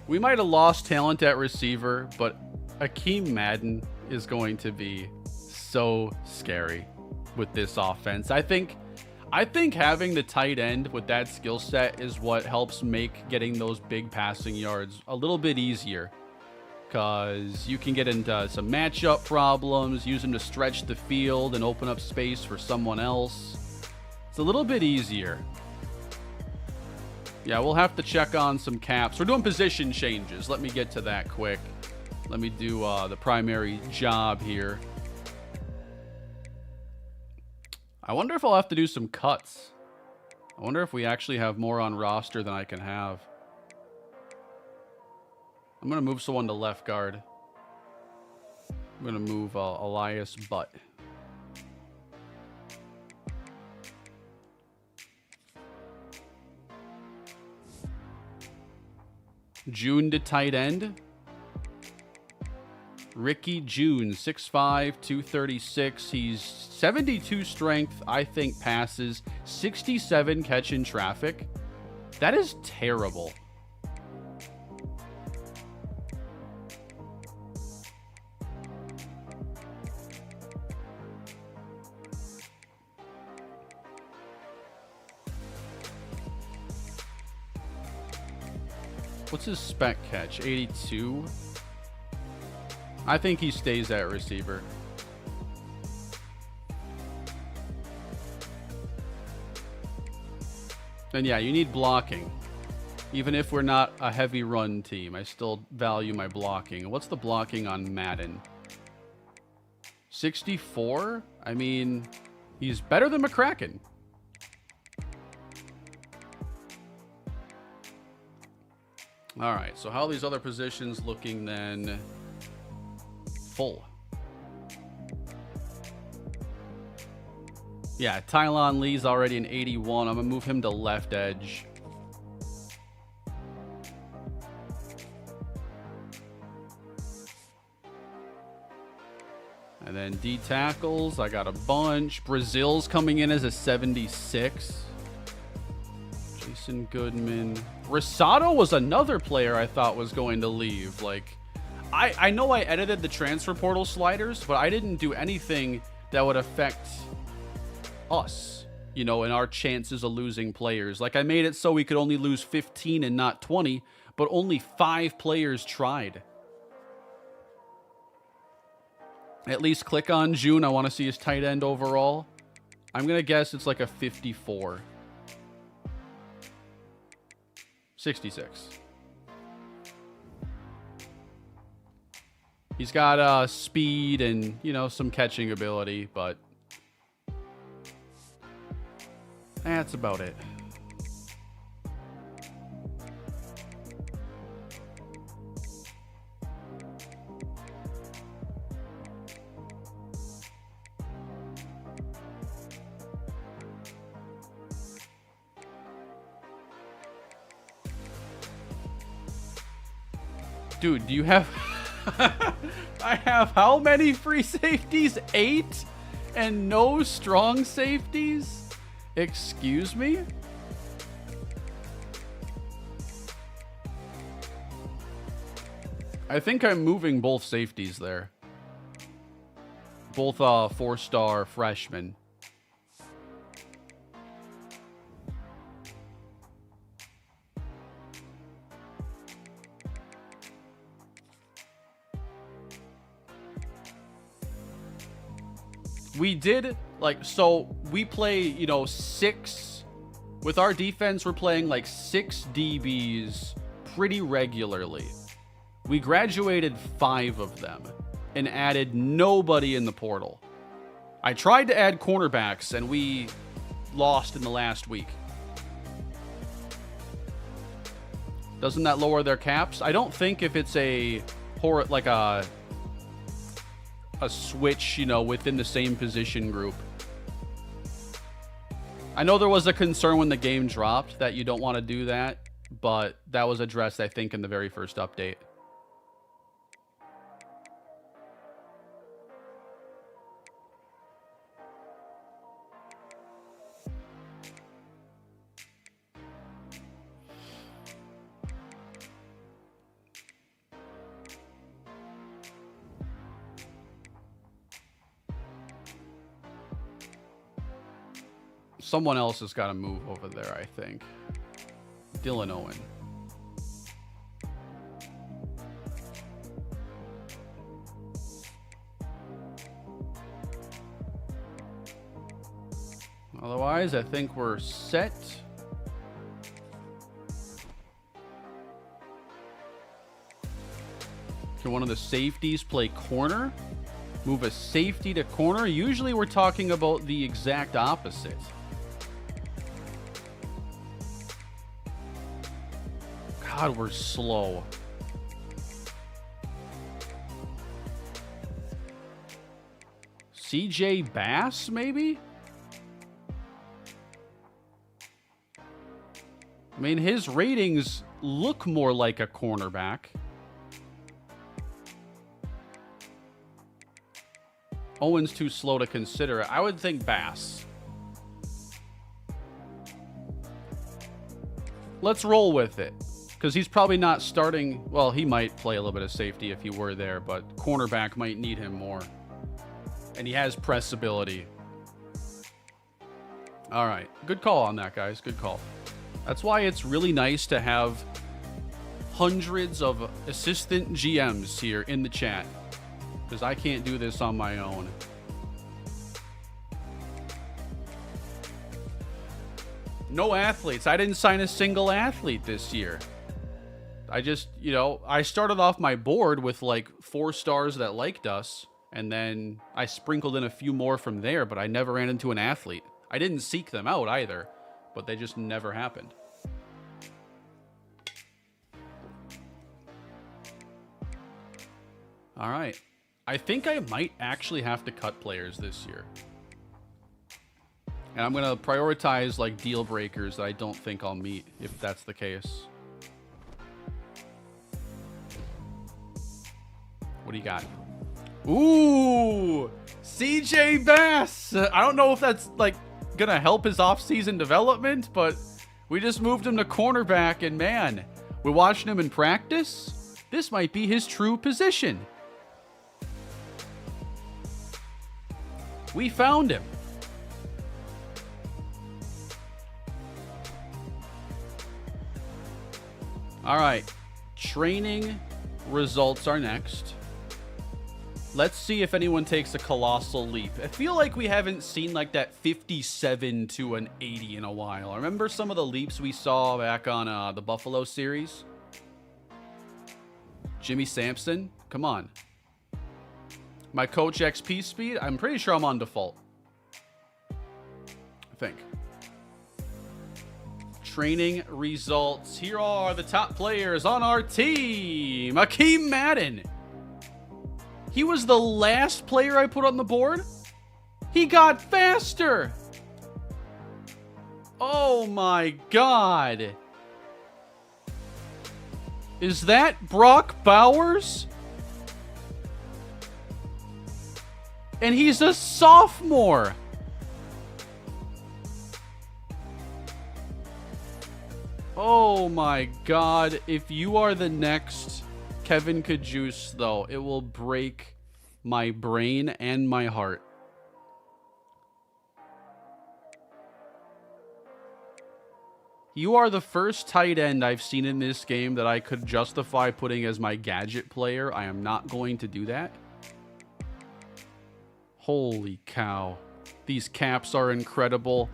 We might have lost talent at receiver, but Akeem Madden is going to be so scary with this offense. I think having the tight end with that skill set is what helps make getting those big passing yards a little bit easier, because you can get into some matchup problems, use them to stretch the field and open up space for someone else. It's a little bit easier. Yeah, we'll have to check on some caps. We're doing position changes. Let me get to that quick. Let me do the primary job here. I wonder if I'll have to do some cuts. I wonder if we actually have more on roster than I can have. I'm going to move someone to left guard. I'm going to move Elias Butt. June to tight end. Ricky June, 6'5", 236. He's 72 strength, I think passes, 67 catch in traffic. That is terrible. What's his spec catch? 82? I think he stays at receiver. And yeah, you need blocking. Even if we're not a heavy run team, I still value my blocking. What's the blocking on Madden? 64? I mean, he's better than McCracken. All right, so how are these other positions looking then? Full. Yeah, Tylon Lee's already an 81. I'm going to move him to left edge. And then D tackles, I got a bunch. Brazil's coming in as a 76. Jason Goodman. Rosado was another player I thought was going to leave. Like, I know I edited the transfer portal sliders, but I didn't do anything that would affect us, you know, and our chances of losing players. Like, I made it so we could only lose 15 and not 20, but only 5 players tried. At least click on June. I want to see his tight end overall. I'm going to guess it's like a 54. 66. He's got speed and, you know, some catching ability, but that's about it. Dude, do you have... I have how many free safeties? 8? And no strong safeties? Excuse me? I think I'm moving both safeties there. Both 4-star freshmen. We did, like, so we play, you know, 6. With our defense, we're playing like 6 DBs pretty regularly. We graduated 5 of them and added nobody in the portal. I tried to add cornerbacks and we lost in the last week. Doesn't that lower their caps? I don't think if it's a switch, you know, within the same position group. I know there was a concern when the game dropped that you don't want to do that, but that was addressed, I think, in the very first update. Someone else has got to move over there, I think. Dylan Owen. Otherwise, I think we're set. Can one of the safeties play corner? Move a safety to corner? Usually we're talking about the exact opposite. God, we're slow. CJ Bass, maybe? I mean, his ratings look more like a cornerback. Owen's too slow to consider it. I would think Bass. Let's roll with it. Because he's probably not starting... Well, he might play a little bit of safety if he were there, but cornerback might need him more. And he has press ability. All right. Good call on that, guys. Good call. That's why it's really nice to have hundreds of assistant GMs here in the chat, because I can't do this on my own. No athletes. I didn't sign a single athlete this year. I just, I started off my board with like 4 stars that liked us, and then I sprinkled in a few more from there, but I never ran into an athlete. I didn't seek them out either, but they just never happened. All right. I think I might actually have to cut players this year. And I'm going to prioritize like deal breakers that I don't think I'll meet if that's the case. What do you got? Ooh, CJ Bass. I don't know if that's like going to help his offseason development, but we just moved him to cornerback, and man, we're watching him in practice. This might be his true position. We found him. All right, training results are next. Let's see if anyone takes a colossal leap. I feel like we haven't seen like that 57 to an 80 in a while. Remember some of the leaps we saw back on the Buffalo series? Jimmy Sampson, come on. My coach XP speed, I'm pretty sure I'm on default. I think. Training results. Here are the top players on our team. Akeem Madden. He was the last player I put on the board. He got faster. Oh my God. Is that Brock Bowers? And he's a sophomore. Oh my God. If you are the next Kevin Kajus, though, it will break my brain and my heart. You are the first tight end I've seen in this game that I could justify putting as my gadget player. I am not going to do that. Holy cow. These caps are incredible.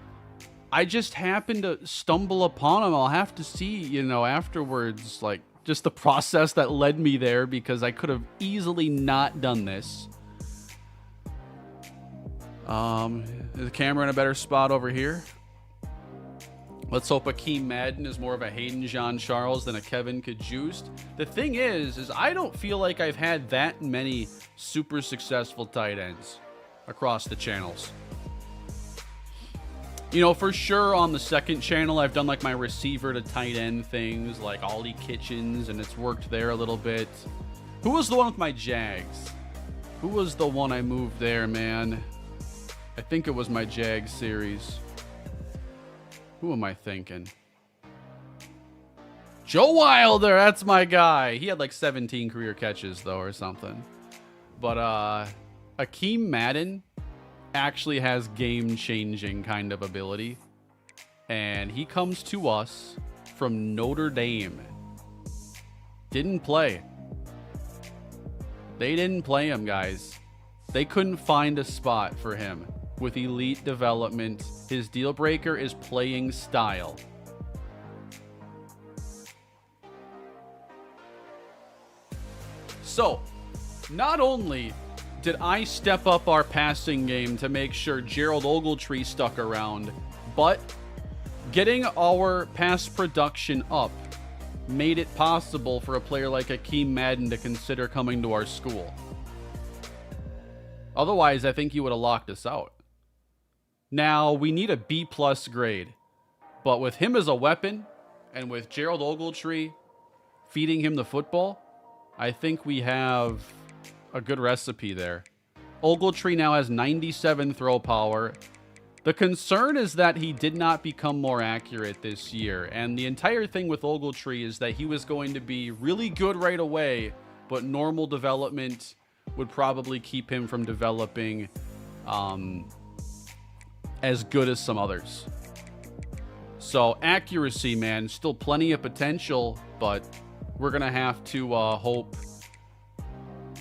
I just happened to stumble upon them. I'll have to see, afterwards, like, just the process that led me there, because I could have easily not done this. Is the camera in a better spot over here? Let's hope Akeem Madden is more of a Hayden Jean-Charles than a Kevin Kajust. The thing is I don't feel like I've had that many super successful tight ends across the channels. For sure on the second channel, I've done like my receiver to tight end things like Ollie Kitchens, and it's worked there a little bit. Who was the one with my Jags? Who was the one I moved there, man? I think it was my Jags series. Who am I thinking? Joe Wilder, that's my guy. He had like 17 career catches though or something. But Akeem Madden actually has game-changing kind of ability, and he comes to us from Notre Dame. Didn't play. They didn't play him, guys. They couldn't find a spot for him with elite development. His deal breaker is playing style. So, not only did I step up our passing game to make sure Gerald Ogletree stuck around, but getting our pass production up made it possible for a player like Akeem Madden to consider coming to our school. Otherwise, I think he would have locked us out. Now, we need a B+ grade, but with him as a weapon and with Gerald Ogletree feeding him the football, I think we have a good recipe there. Ogletree now has 97 throw power. The concern is that he did not become more accurate this year, and the entire thing with Ogletree is that he was going to be really good right away, but normal development would probably keep him from developing as good as some others. So accuracy, man, still plenty of potential, but we're going to have to hope.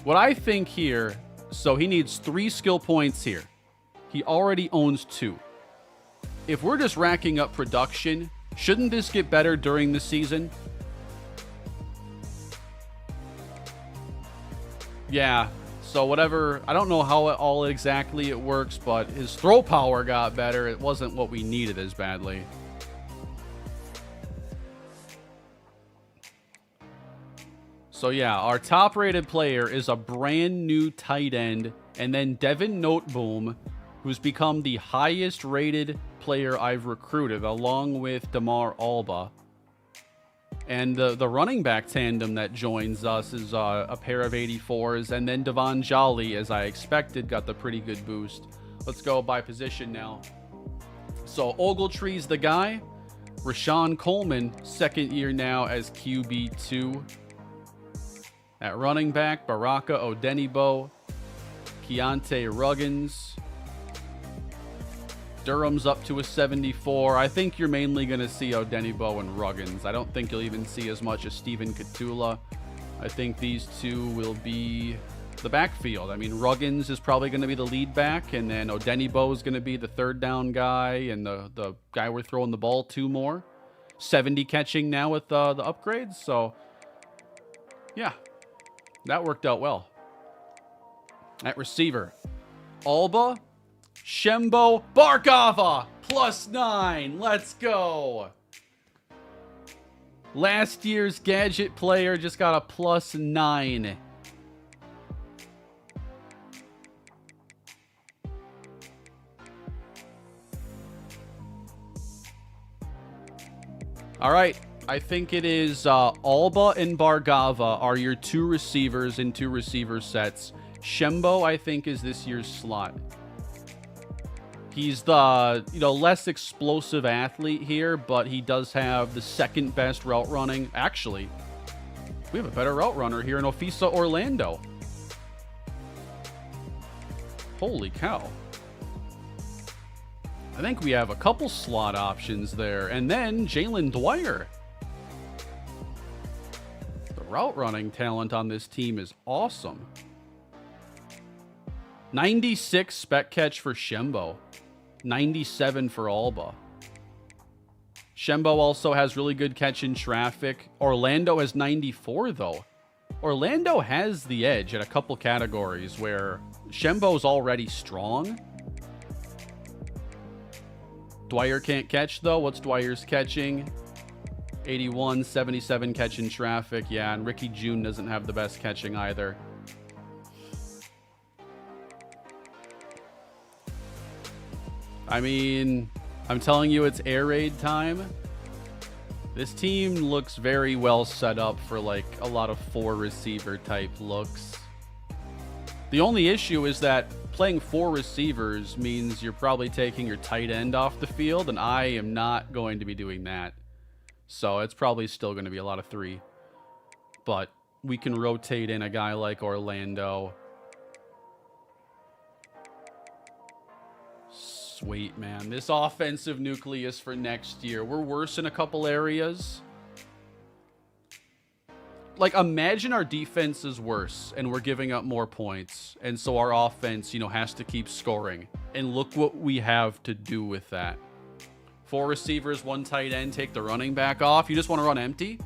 What I think here, so he needs 3 skill points here. He already owns 2. If we're just racking up production, shouldn't this get better during the season? Yeah, so whatever, I don't know how all exactly it works, but his throw power got better. It wasn't what we needed as badly. So yeah, our top-rated player is a brand new tight end, and then Devin Noteboom, who's become the highest-rated player I've recruited, along with DeMar Alba. And the running back tandem that joins us is a pair of 84s, and then Devon Jolly, as I expected, got the pretty good boost. Let's go by position now. So Ogletree's the guy. Rashawn Coleman, second year now as QB2. At running back, Baraka Odenibo, Keontae Ruggins. Durham's up to a 74. I think you're mainly going to see Odenibo and Ruggins. I don't think you'll even see as much as Steven Katula. I think these two will be the backfield. I mean, Ruggins is probably going to be the lead back, and then Odenibo is going to be the third down guy, and the guy we're throwing the ball to more. 70 catching now with the upgrades, so yeah. That worked out well. At receiver, Alba, Shembo, Barkava, +9. Let's go. Last year's gadget player just got a +9. All right. I think it is Alba and Bargava are your 2 receivers in 2 receiver sets. Shembo, I think, is this year's slot. He's the less explosive athlete here, but he does have the second best route running. Actually, we have a better route runner here in Ofisa Orlando. Holy cow. I think we have a couple slot options there. And then Jalen Dwyer. Route running talent on this team is awesome. 96 spec catch for Shembo. 97 for Alba. Shembo also has really good catch in traffic. Orlando has 94 though. Orlando has the edge at a couple categories where Shembo's already strong. Dwyer can't catch though. What's Dwyer's catching? 81, 77 catch in traffic. Yeah, and Ricky June doesn't have the best catching either. I mean, I'm telling you, it's air raid time. This team looks very well set up for like a lot of 4 receiver type looks. The only issue is that playing 4 receivers means you're probably taking your tight end off the field, and I am not going to be doing that. So it's probably still going to be a lot of 3. But we can rotate in a guy like Orlando. Sweet, man. This offensive nucleus for next year. We're worse in a couple areas. Like, imagine our defense is worse and we're giving up more points. And so our offense, has to keep scoring. And look what we have to do with that. 4 receivers, 1 tight end, take the running back off. You just want to run empty?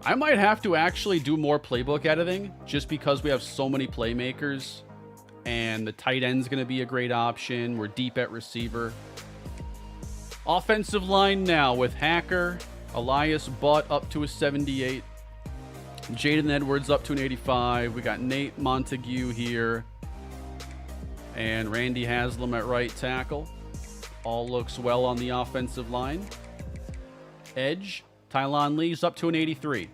I might have to actually do more playbook editing just because we have so many playmakers. And the tight end's going to be a great option. We're deep at receiver. Offensive line now with Hacker, Elias Butt up to a 78. Jaden Edwards up to an 85. We got Nate Montague here. And Randy Haslam at right tackle. All looks well on the offensive line. Edge, Tylon Lee's up to an 83.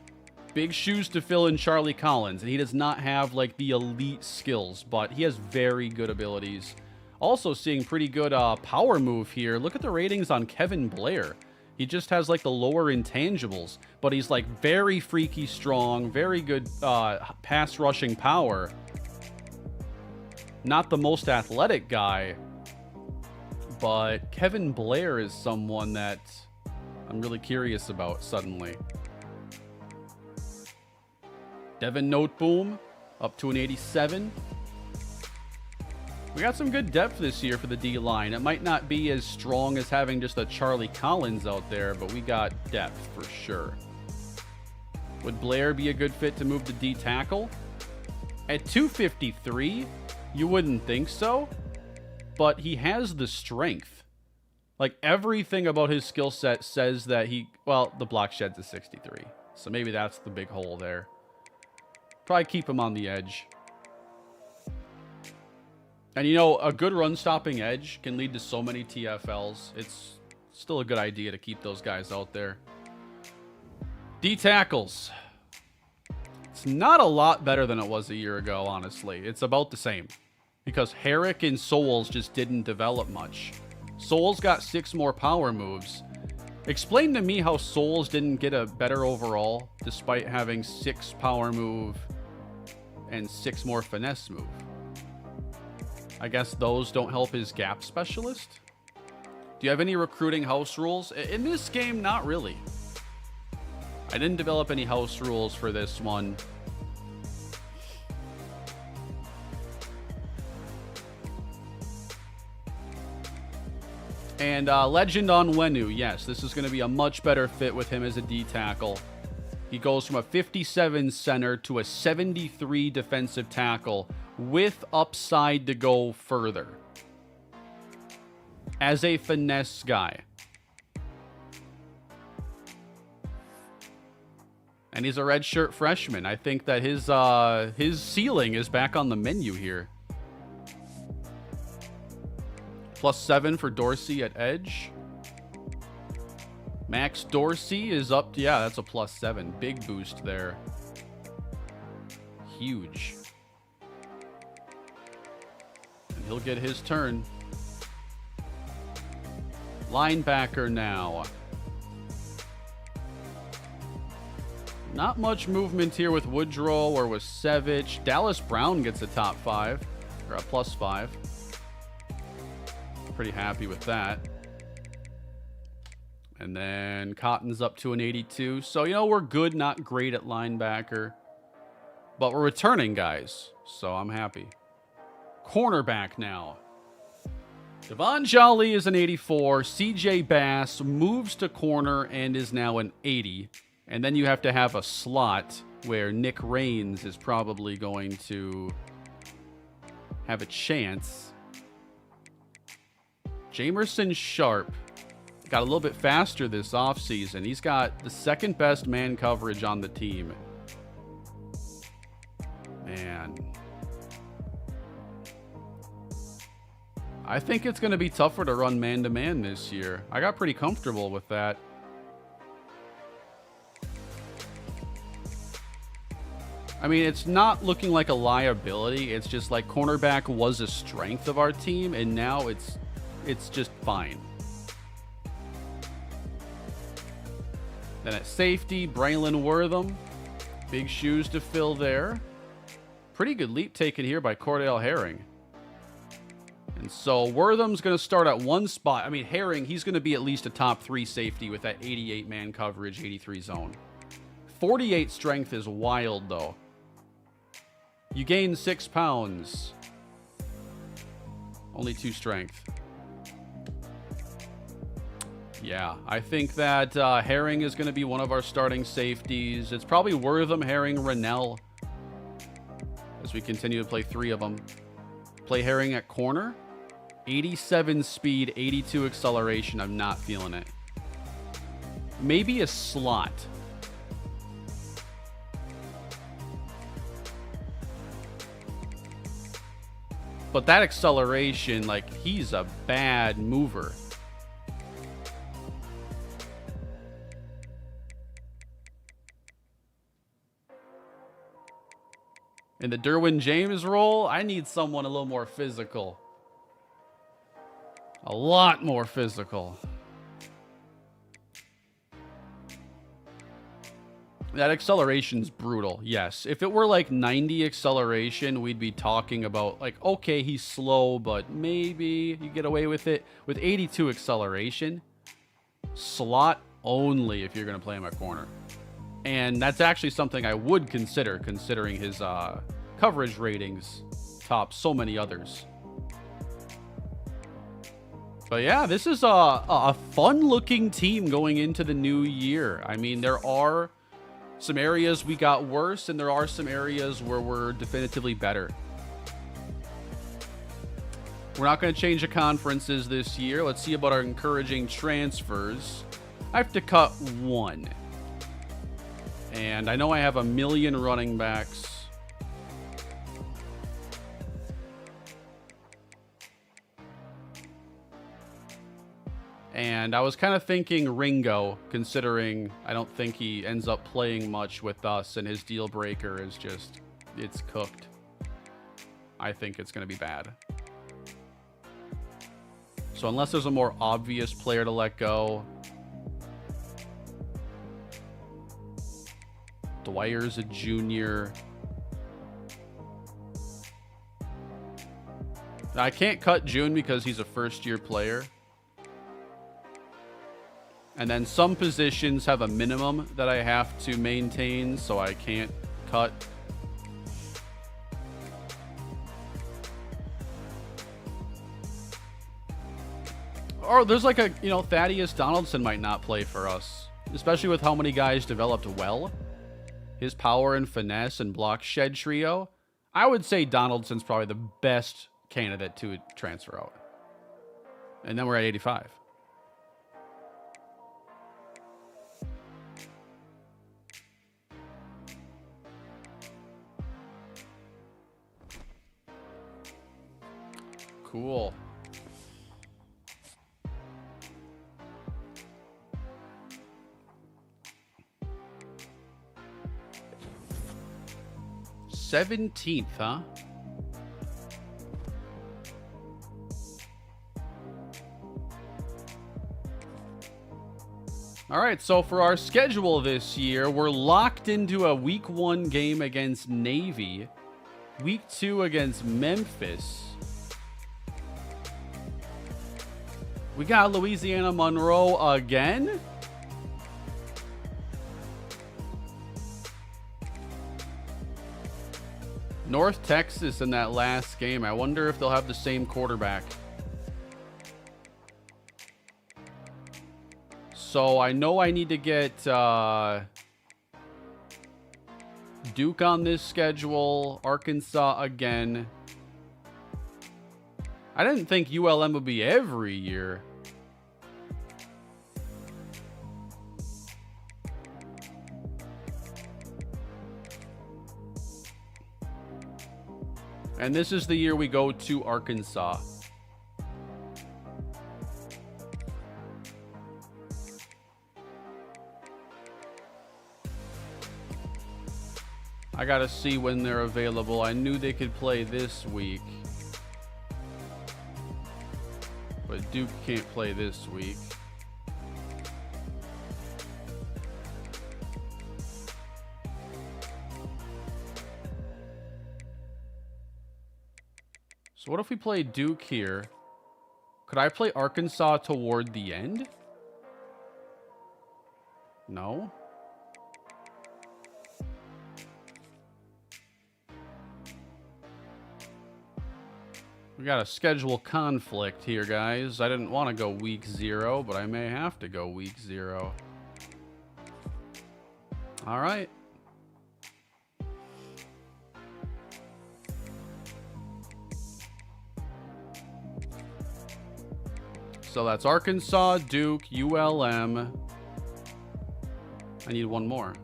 Big shoes to fill in Charlie Collins. And he does not have like the elite skills, but he has very good abilities. Also seeing pretty good power move here. Look at the ratings on Kevin Blair. He just has like the lower intangibles, but he's like very freaky strong, very good pass rushing power. Not the most athletic guy, but Kevin Blair is someone that I'm really curious about suddenly. Devin Noteboom up to an 87. We got some good depth this year for the D-line. It might not be as strong as having just a Charlie Collins out there, but we got depth for sure. Would Blair be a good fit to move to D-tackle? At 253, you wouldn't think so, but he has the strength. Like, everything about his skill set says that well, the block shed's a 63, so maybe that's the big hole there. Probably keep him on the edge. And, you know, a good run-stopping edge can lead to so many TFLs. It's still a good idea to keep those guys out there. D-tackles. It's not a lot better than it was a year ago, honestly. It's about the same. Because Herrick and Souls just didn't develop much. Souls got 6 more power moves. Explain to me how Souls didn't get a better overall despite having 6 power move and 6 more finesse move. I guess those don't help his gap specialist. Do you have any recruiting house rules? In this game, not really. I didn't develop any house rules for this one. And Legend on Wenu. Yes, this is going to be a much better fit with him as a D-tackle. He goes from a 57 center to a 73 defensive tackle with upside to go further. As a finesse guy. And he's a redshirt freshman. I think that his ceiling is back on the menu here. +7 for Dorsey at edge. Max Dorsey is up to, yeah, that's a +7. Big boost there. Huge. And he'll get his turn. Linebacker now. Not much movement here with Woodrow or with Savage. Dallas Brown gets a top 5, or a +5. Pretty happy with that. And then Cotton's up to an 82. So, you know, we're good, not great at linebacker. But we're returning guys, so I'm happy. Cornerback now. Devon Jolly is an 84. CJ Bass moves to corner and is now an 80. And then you have to have a slot where Nick Raines is probably going to have a chance. Jamerson Sharp got a little bit faster this offseason. He's got the second best man coverage on the team. Man. I think it's going to be tougher to run man-to-man this year. I got pretty comfortable with that. I mean, it's not looking like a liability. It's just like cornerback was a strength of our team, and now it's just fine. Then at safety, Braylon Wortham. Big shoes to fill there. Pretty good leap taken here by Cordell Herring. And so Wortham's going to start at one spot. I mean, Herring, he's going to be at least a top 3 safety with that 88 man coverage, 83 zone. 48 strength is wild, though. You gain 6 pounds. Only 2 strength. Yeah, I think that Herring is going to be one of our starting safeties. It's probably Wortham, Herring, Rennell. As we continue to play 3 of them. Play Herring at corner. 87 speed, 82 acceleration. I'm not feeling it. Maybe a slot. But that acceleration, like, he's a bad mover. In the Derwin James role, I need someone a little more physical. A lot more physical. That acceleration's brutal, yes. If it were like 90 acceleration, we'd be talking about like, okay, he's slow, but maybe you get away with it. With 82 acceleration, slot only if you're going to play him at corner. And that's actually something I would consider, considering his coverage ratings top so many others. But yeah, this is a fun-looking team going into the new year. I mean, there are some areas we got worse, and there are some areas where we're definitively better. We're not going to change the conferences this year. Let's see about our encouraging transfers. I have to cut one. And I know I have 1 million running backs. And I was kind of thinking Ringo, considering I don't think he ends up playing much with us, and his deal breaker is just, it's cooked. I think it's going to be bad. So unless there's a more obvious player to let go. Dwyer's a junior. I can't cut June because he's a first-year player. And then some positions have a minimum that I have to maintain, so I can't cut. Or there's like a, you know, Thaddeus Donaldson might not play for us, especially with how many guys developed well. His power and finesse and block shed trio. I would say Donaldson's probably the best candidate to transfer out. And then we're at 85. Cool. $17th, huh? All right, so for our schedule this year, we're locked into a week 1 game against Navy, week 2 against Memphis. We got Louisiana Monroe again. North Texas in that last game. I wonder if they'll have the same quarterback. So I know I need to get Duke on this schedule. Arkansas again. I didn't think ULM would be every year. And this is the year we go to Arkansas. I gotta see when they're available. I knew they could play this week. But Duke can't play this week. So what if we play Duke here? Could I play Arkansas toward the end? No. We got a schedule conflict here, guys. I didn't want to go week 0, but I may have to go week 0. All right. So that's Arkansas, Duke, ULM. I need one more.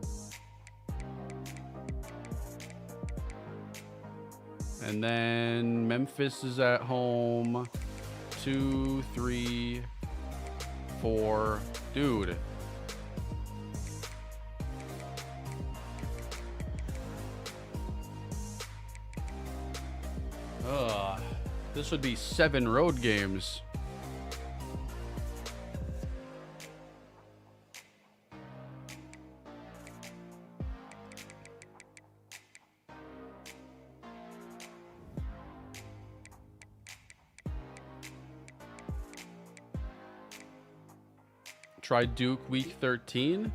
And then Memphis is at home. 2, 3, 4. Dude. Ugh. This would be 7 road games. Try Duke week 13.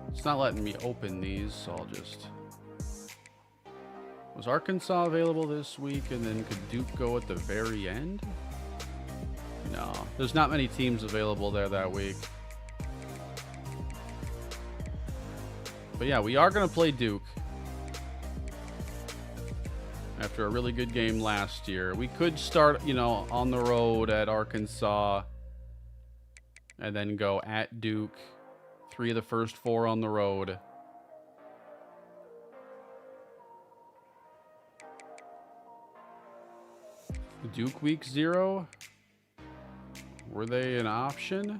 It's not letting me open these, so I'll just... Was Arkansas available this week, and then could Duke go at the very end? No, there's not many teams available there that week. But yeah, we are going to play Duke. After a really good game last year. We could start, you know, on the road at Arkansas. And then go at Duke. 3 of the first 4 on the road. Duke week 0. Were they an option?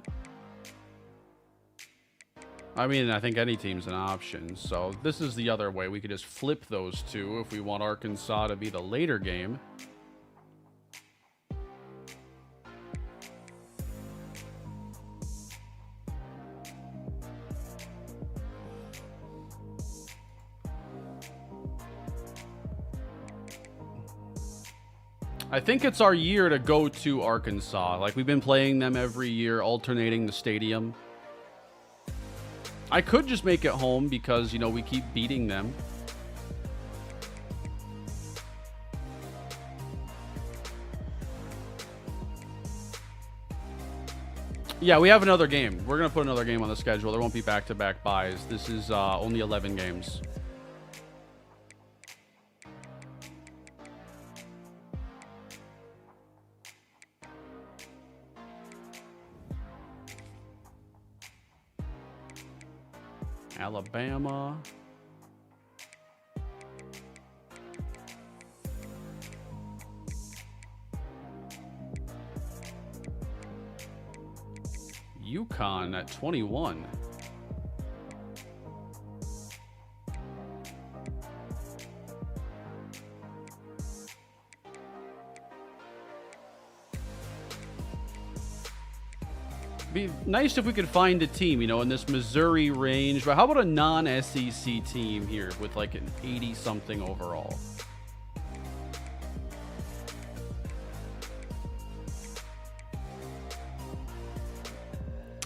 I mean, I think any team's an option. So this is the other way. We could just flip those two if we want Arkansas to be the later game. I think it's our year to go to Arkansas. Like, we've been playing them every year, alternating the stadium. I could just make it home because, you know, we keep beating them. Yeah, we have another game. We're going to put another game on the schedule. There won't be back-to-back buys. This is only 11 games. Alabama. UConn at 21. Be nice if we could find a team, you know, in this Missouri range. But how about a non-SEC team here with like an 80-something overall?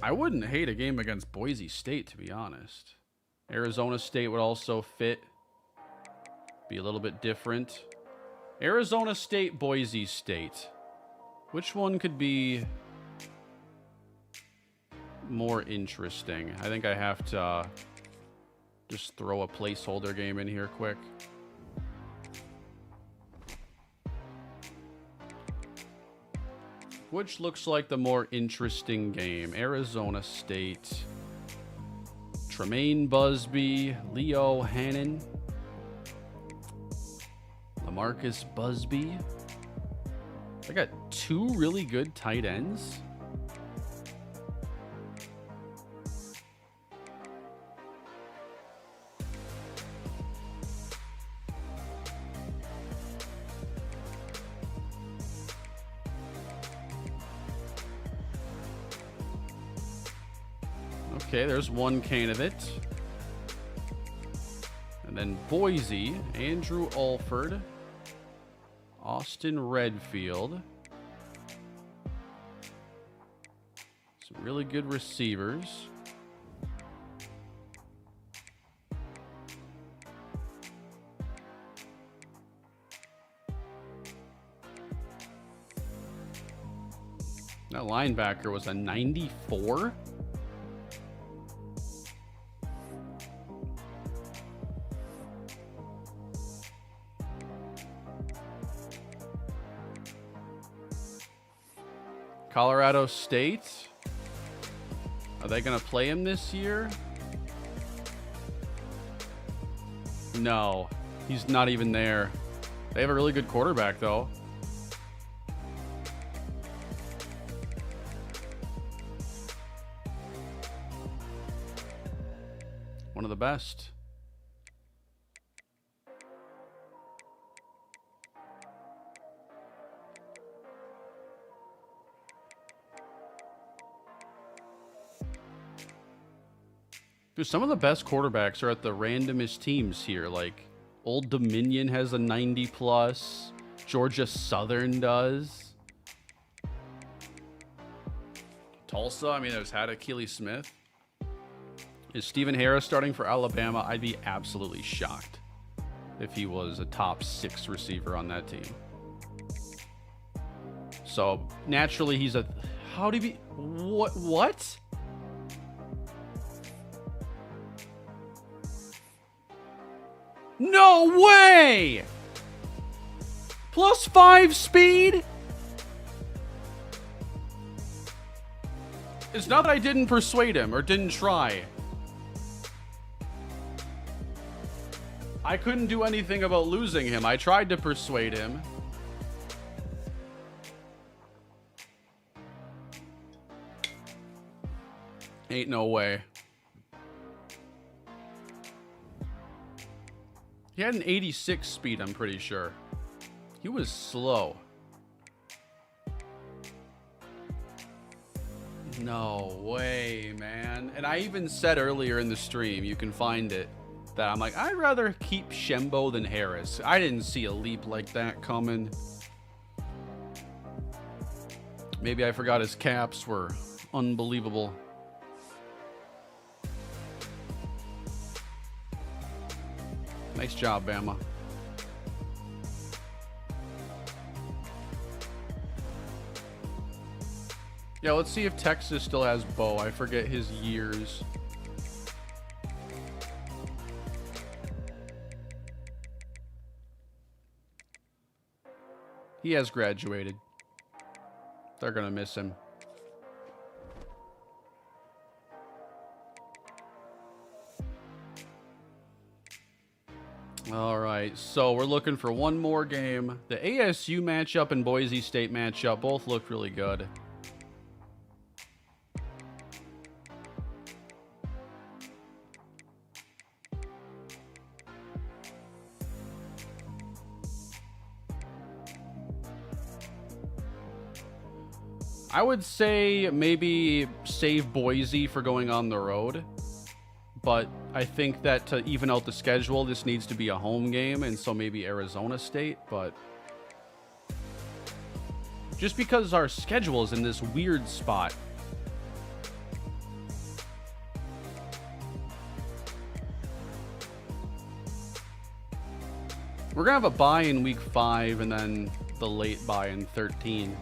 I wouldn't hate a game against Boise State, to be honest. Arizona State would also fit. Be a little bit different. Arizona State, Boise State. Which one could be more interesting? I think I have to just throw a placeholder game in here quick. Which looks like the more interesting game? Arizona State. Tremaine Busby, Leo Hannon, LaMarcus Busby. I got 2 really good tight ends. Okay, there's one candidate. And then Boise, Andrew Alford, Austin Redfield. Some really good receivers. That linebacker was a 94. Colorado State. Are they going to play him this year? No, he's not even there. They have a really good quarterback, though. One of the best. Dude, some of the best quarterbacks are at the randomest teams here. Like, Old Dominion has a 90 plus. Georgia Southern does. Tulsa, I mean, there's had Akili Smith. Is Stephen Harris starting for Alabama? I'd be absolutely shocked if he was a top 6 receiver on that team. So, naturally, he's a... How do you be... What? No way! +5 speed? It's not that I didn't persuade him or didn't try. I couldn't do anything about losing him. I tried to persuade him. Ain't no way. He had an 86 speed, I'm pretty sure. He was slow. No way, man. And I even said earlier in the stream, you can find it, that I'm like, I'd rather keep Shembo than Harris. I didn't see a leap like that coming. Maybe I forgot his caps were unbelievable. Nice job, Bama. Yeah, let's see if Texas still has Bo. I forget his years. He has graduated. They're going to miss him. All right, so we're looking for one more game. The ASU matchup and Boise State matchup both look really good. I would say maybe save Boise for going on the road. But I think that to even out the schedule, this needs to be a home game, and so maybe Arizona State. But just because our schedule is in this weird spot. We're going to have a bye in week 5 and then the late bye in 13.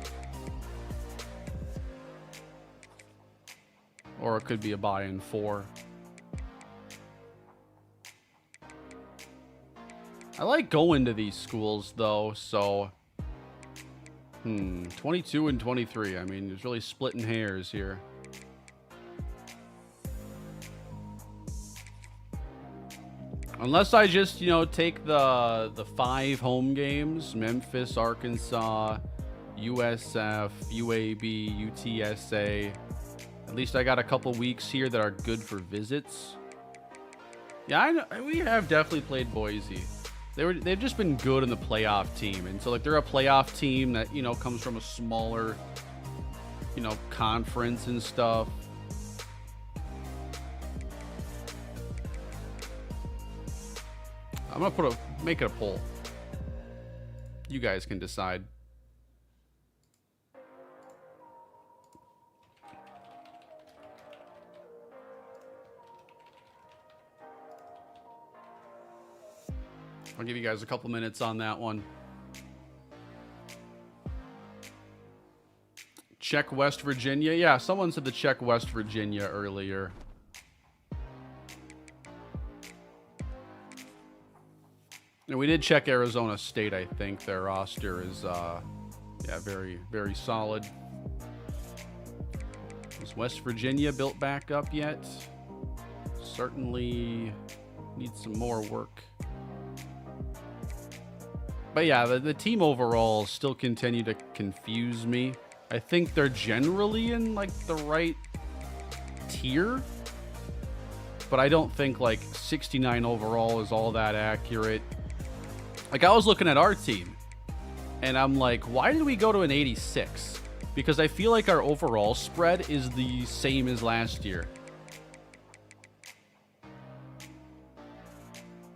Or it could be a bye in 4. I like going to these schools, though, so... 22 and 23. I mean, there's really splitting hairs here. Unless I just, take the 5 home games. Memphis, Arkansas, USF, UAB, UTSA. At least I got a couple weeks here that are good for visits. Yeah, I know, we have definitely played Boise. They've just been good in the playoff team. And so, like, they're a playoff team that, comes from a smaller, conference and stuff. I'm going to make it a poll. You guys can decide. I'll give you guys a couple minutes on that one. Check West Virginia. Yeah, someone said to check West Virginia earlier. And we did check Arizona State, I think. Their roster is, very, very solid. Is West Virginia built back up yet? Certainly needs some more work. But yeah, the team overall still continue to confuse me. I think they're generally in, like, the right tier. But I don't think, like, 69 overall is all that accurate. Like, I was looking at our team, and I'm like, why did we go to an 86? Because I feel like our overall spread is the same as last year.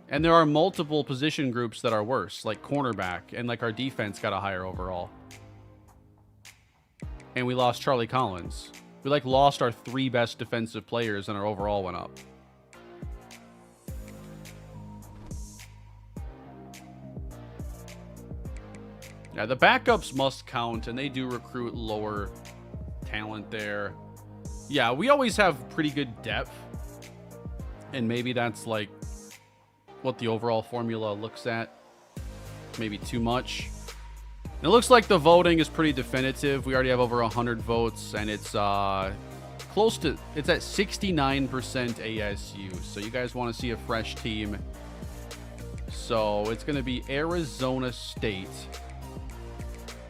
And there are multiple position groups that are worse, like cornerback, and like our defense got a higher overall. And we lost Charlie Collins. We like lost our 3 best defensive players and our overall went up. Yeah, the backups must count, and they do recruit lower talent there. Yeah, we always have pretty good depth. And maybe that's like what the overall formula looks at. Maybe too much. It looks like the voting is pretty definitive. We already have over 100 votes, and it's close to, it's at 69% ASU. So you guys want to see a fresh team. So it's going to be Arizona State.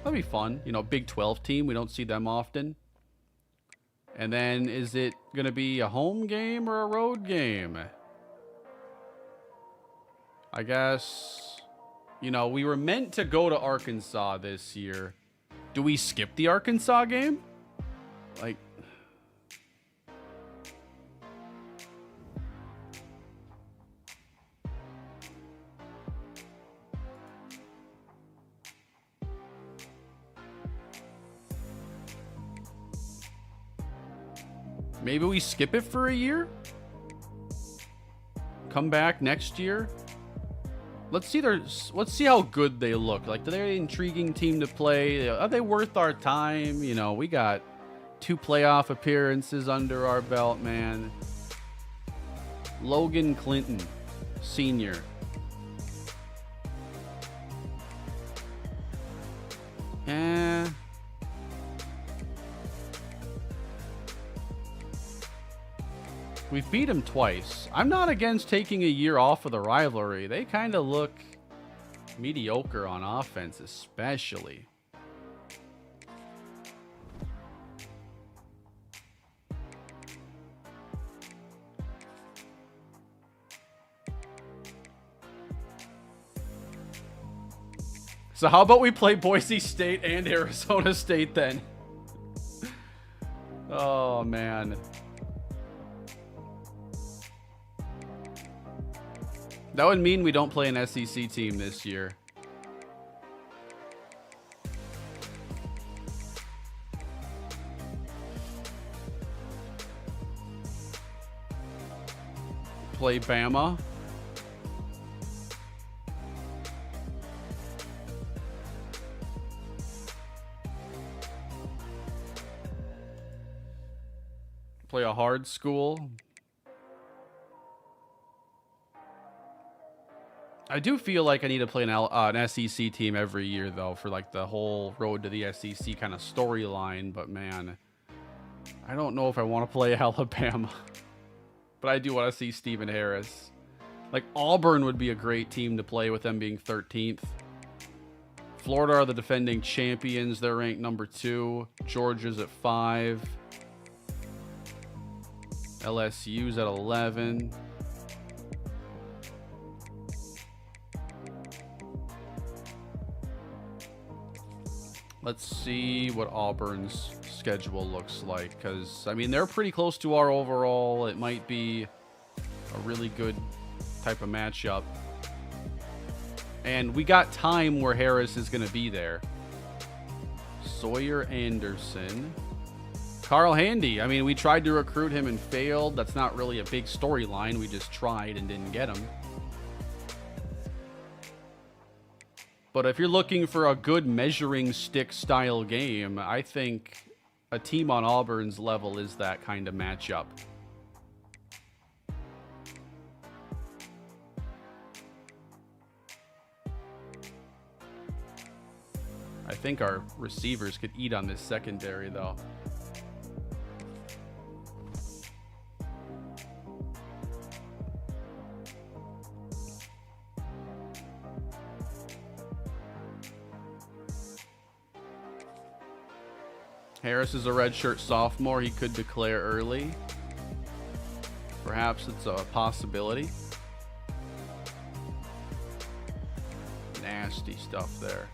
That'll be fun. You know, Big 12 team. We don't see them often. And then is it going to be a home game or a road game? I guess, you know, we were meant to go to Arkansas this year. Do we skip the Arkansas game? Like, maybe we skip it for a year? Come back next year? Let's see how good they look. Like, are they an intriguing team to play? Are they worth our time? You know, we got 2 playoff appearances under our belt, man. Logan Clinton, senior. We've beat him twice. I'm not against taking a year off of the rivalry. They kind of look mediocre on offense, especially. So how about we play Boise State and Arizona State then? Oh, man. That would mean we don't play an SEC team this year. Play Bama. Play a hard school. I do feel like I need to play an SEC team every year, though, for like the whole road to the SEC kind of storyline. But man, I don't know if I want to play Alabama. But I do want to see Stephen Harris. Like, Auburn would be a great team to play with them being 13th. Florida are the defending champions. They're ranked number 2. Georgia's at 5. LSU's at 11. Let's see what Auburn's schedule looks like, because, I mean, they're pretty close to our overall. It might be a really good type of matchup. And we got time where Harris is going to be there. Sawyer Anderson. Carl Handy. I mean, we tried to recruit him and failed. That's not really a big storyline. We just tried and didn't get him. But if you're looking for a good measuring stick style game, I think a team on Auburn's level is that kind of matchup. I think our receivers could eat on this secondary, though. Harris is a redshirt sophomore. He could declare early. Perhaps it's a possibility. Nasty stuff there.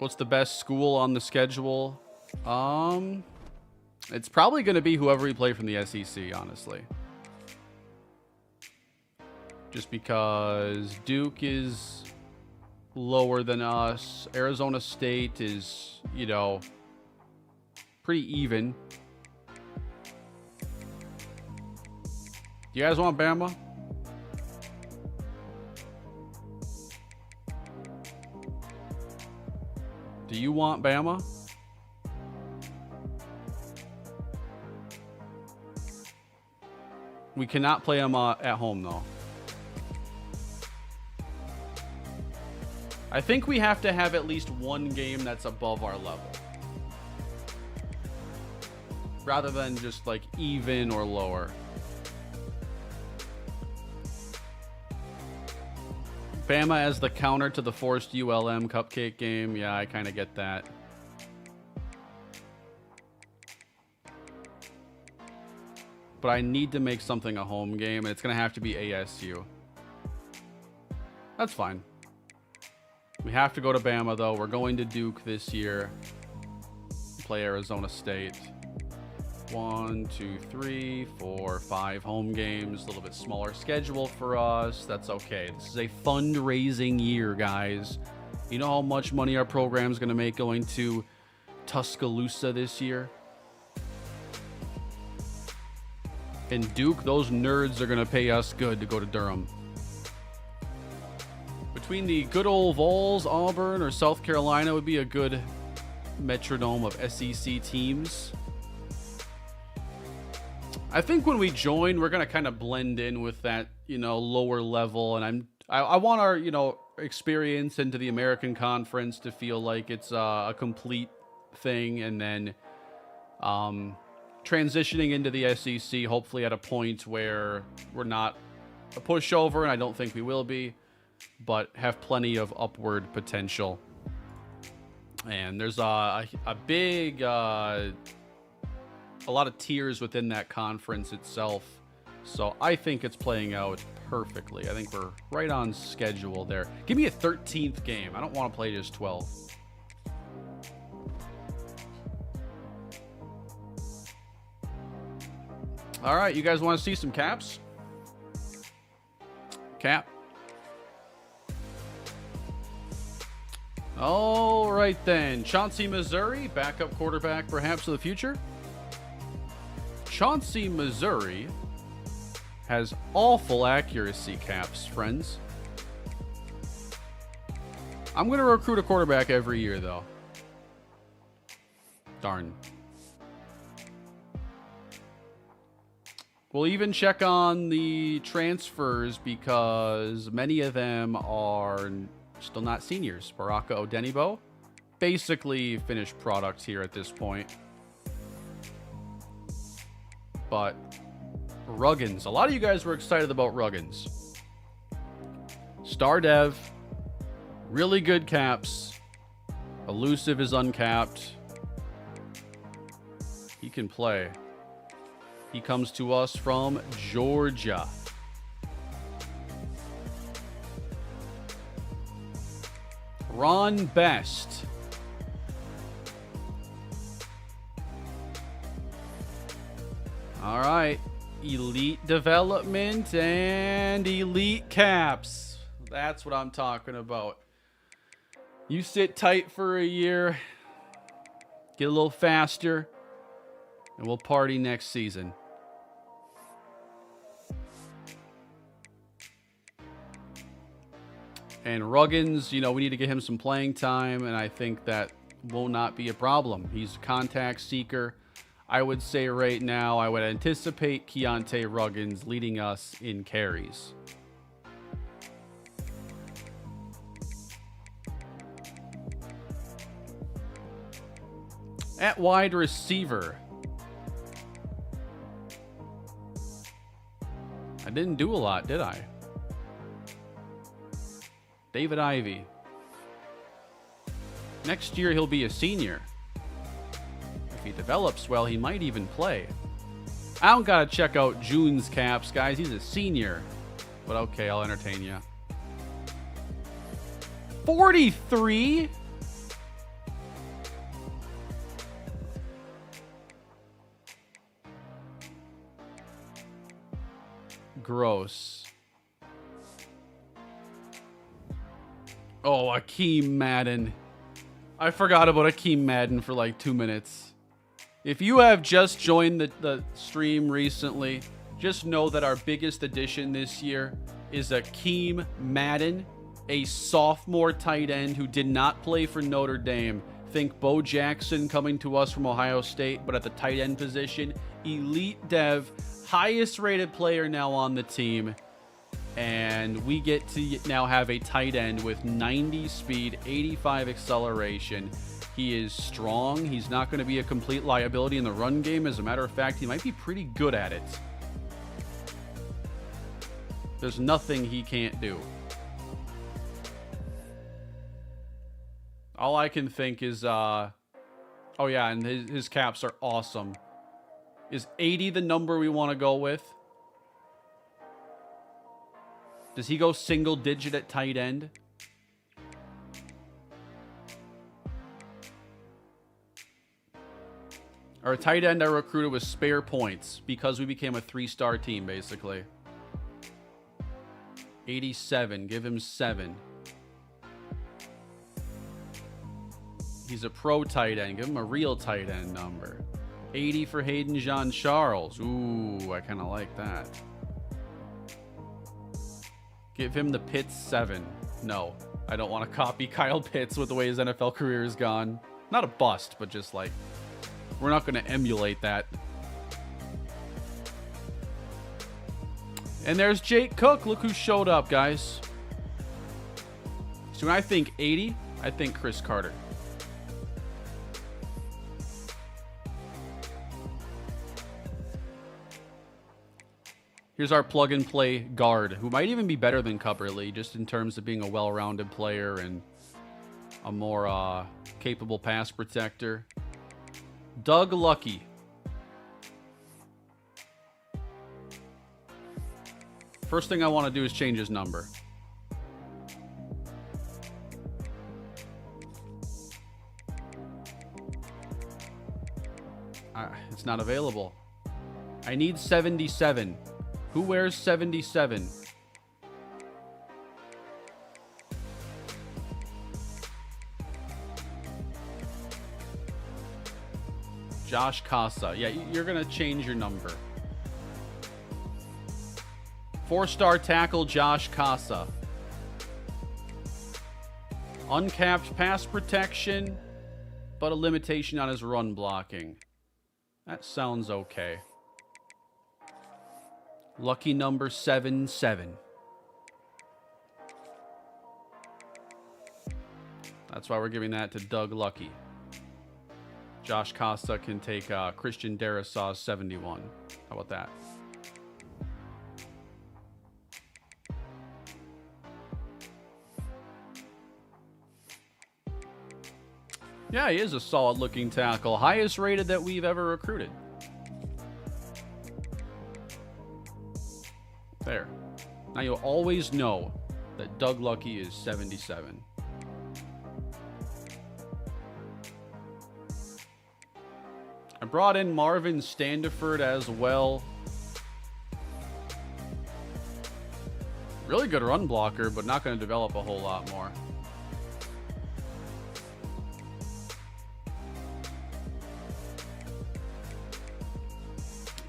What's the best school on the schedule? It's probably going to be whoever we play from the SEC, honestly. Just because Duke is lower than us. Arizona State is, you know, pretty even. Do you guys want Bama? Do you want Bama? We cannot play them at home, though. I think we have to have at least one game that's above our level, rather than just like even or lower. Bama as the counter to the forced ULM cupcake game. Yeah, I kind of get that. But I need to make something a home game, and it's going to have to be ASU. That's fine. We have to go to Bama, though. We're going to Duke this year. Play Arizona State. 1, 2, 3, 4, 5 home games. A little bit smaller schedule for us. That's okay. This is a fundraising year, guys. You know how much money our program is going to make going to Tuscaloosa this year? And Duke, those nerds are going to pay us good to go to Durham. Between the good old Vols, Auburn, or South Carolina would be a good metronome of SEC teams. I think when we join, we're going to kind of blend in with that, you know, lower level. And I want our, you know, experience into the American Conference to feel like it's a complete thing. And then transitioning into the SEC, hopefully at a point where we're not a pushover, and I don't think we will be, but have plenty of upward potential. And there's a big, a lot of tiers within that conference itself. So I think it's playing out perfectly. I think we're right on schedule there. Give me a 13th game. I don't want to play just 12. All right, you guys want to see some caps? Cap. All right then. Chauncey, Missouri, backup quarterback perhaps of the future. Chauncey, Missouri has awful accuracy, caps, friends. I'm going to recruit a quarterback every year, though. Darn. We'll even check on the transfers because many of them are still not seniors. Baraka Odenibo, basically finished product here at this point. But Ruggins, a lot of you guys were excited about Ruggins. Star Dev, really good caps. Elusive is uncapped. He can play. He comes to us from Georgia. Ron Best. All right. Elite development and elite caps. That's what I'm talking about. You sit tight for a year, get a little faster, and we'll party next season. And Ruggins, you know, we need to get him some playing time, and I think that will not be a problem. He's a contact seeker. I would say right now, I would anticipate Keontae Ruggins leading us in carries. At wide receiver, I didn't do a lot, did I? David Ivey. Next year, he'll be a senior. If he develops well, he might even play. I don't got to check out June's caps, guys. He's a senior. But okay, I'll entertain you. 43? gross. Oh, Akeem Madden. I forgot about Akeem Madden for like 2 minutes. If you have just joined the stream recently, just know that our biggest addition this year is Akeem Madden, a sophomore tight end who did not play for Notre Dame. Think Bo Jackson coming to us from Ohio State, but at the tight end position. Elite dev, highest rated player now on the team. And we get to now have a tight end with 90 speed, 85 acceleration. He is strong. He's not going to be a complete liability in the run game. As a matter of fact, he might be pretty good at it. There's nothing he can't do. All I can think is, oh yeah, and his caps are awesome. Is 80 the number we want to go with? Does he go single digit at tight end? Our tight end I recruited with spare points because we became a 3-star team, basically. 87. Give him 7. He's a pro tight end. Give him a real tight end number. 80 for Hayden Jean-Charles. Ooh, I kind of like that. Give him the Pitts 7. No, I don't want to copy Kyle Pitts with the way his NFL career is gone. Not a bust, but just like, we're not going to emulate that. And there's Jake Cook. Look who showed up, guys. So when I think 80, I think Chris Carter. Here's our plug-and-play guard, who might even be better than Cupperly, just in terms of being a well-rounded player and a more capable pass protector. Doug Lucky. First thing I want to do is change his number. It's not available. I need 77. Who wears 77? Josh Casa. Yeah, you're going to change your number. 4-star tackle Josh Casa. Uncapped pass protection, but a limitation on his run blocking. That sounds okay. Lucky number 77. That's why we're giving that to Doug Lucky. Josh Costa can take Christian Darrisaw's 71. How about that? Yeah, he is a solid looking tackle. Highest rated that we've ever recruited. There. Now you'll always know that Doug Lucky is 77. I brought in Marvin Standiford as well. Really good run blocker, but not going to develop a whole lot more.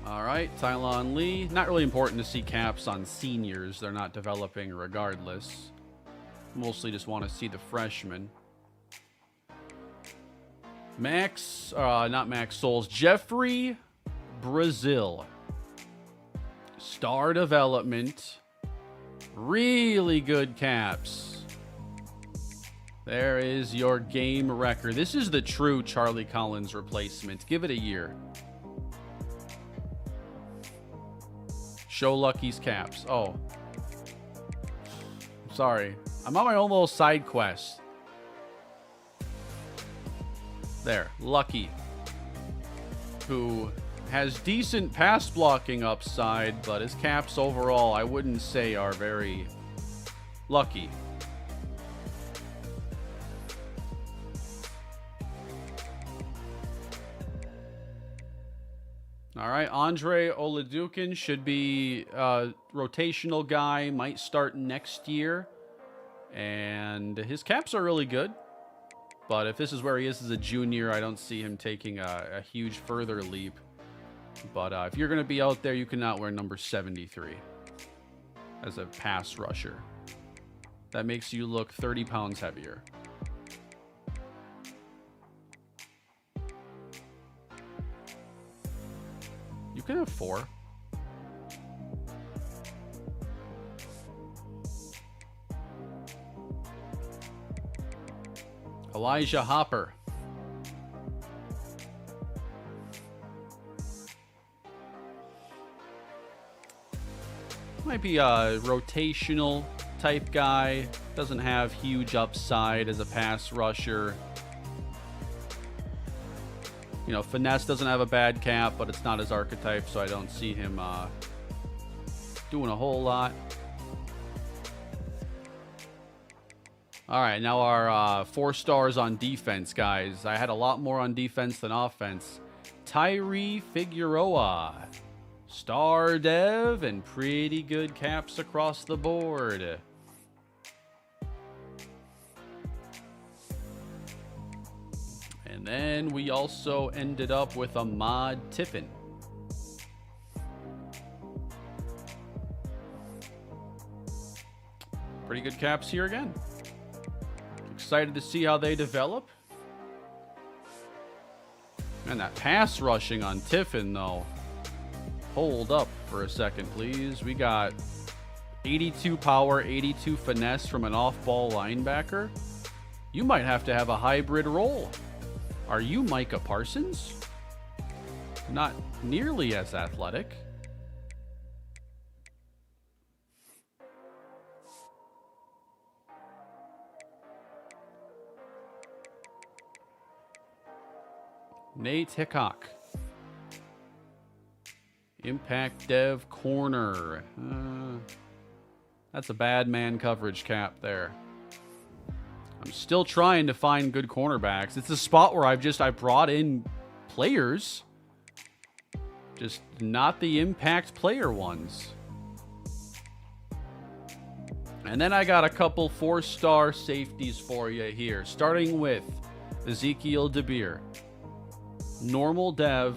All right, Tylon Lee. Not really important to see caps on seniors. They're not developing regardless. Mostly just want to see the freshmen. Not Max Souls. Jeffrey Brazil. Star development. Really good caps. There is your game record. This is the true Charlie Collins replacement. Give it a year. Show Lucky's caps. Oh. Sorry. I'm on my own little side quest. There. Lucky. Who has decent pass blocking upside, but his caps overall, I wouldn't say are very lucky. All right, Andre Oladukin should be a rotational guy, might start next year. And his caps are really good. But if this is where he is as a junior, I don't see him taking a huge further leap. But if you're going to be out there, you cannot wear number 73 as a pass rusher. That makes you look 30 pounds heavier. You can have 4. Elijah Hopper. Might be a rotational type guy. Doesn't have huge upside as a pass rusher. You know, finesse doesn't have a bad cap, but it's not his archetype, so I don't see him doing a whole lot. All right, now our 4 stars on defense, guys. I had a lot more on defense than offense. Tyree Figueroa. Star dev and pretty good caps across the board. And then we also ended up with Ahmad Tiffin. Pretty good caps here again. Excited to see how they develop. And that pass rushing on Tiffin, though. Hold up for a second, please. We got 82 power, 82 finesse from an off-ball linebacker. You might have to have a hybrid role. Are you Micah Parsons? Not nearly as athletic. Nate Hickok. Impact Dev corner. That's a bad man coverage cap there. I'm still trying to find good cornerbacks. It's a spot where I brought in players, just not the impact player ones. And then I got a couple 4-star safeties for you here, starting with Ezekiel DeBeer. Normal dev,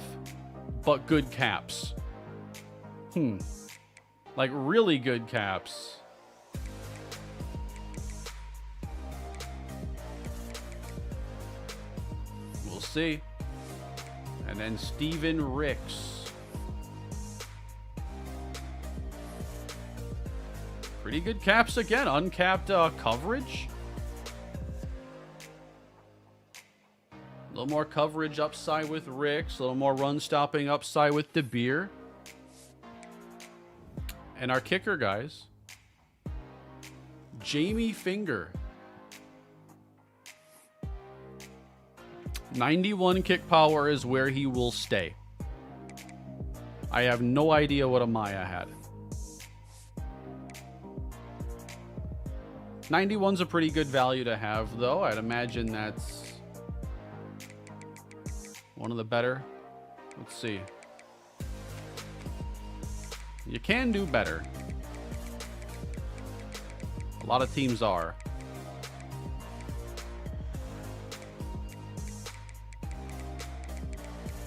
but good caps. Like really good caps. We'll see. And then Steven Ricks. Pretty good caps again. Uncapped coverage. A little more coverage upside with Ricks. A little more run stopping upside with DeBeer. And our kicker, guys. Jamie Finger. 91 kick power is where he will stay. I have no idea what Amaya had. 91's a pretty good value to have, though. I'd imagine that's one of the better. Let's see. You can do better. A lot of teams are.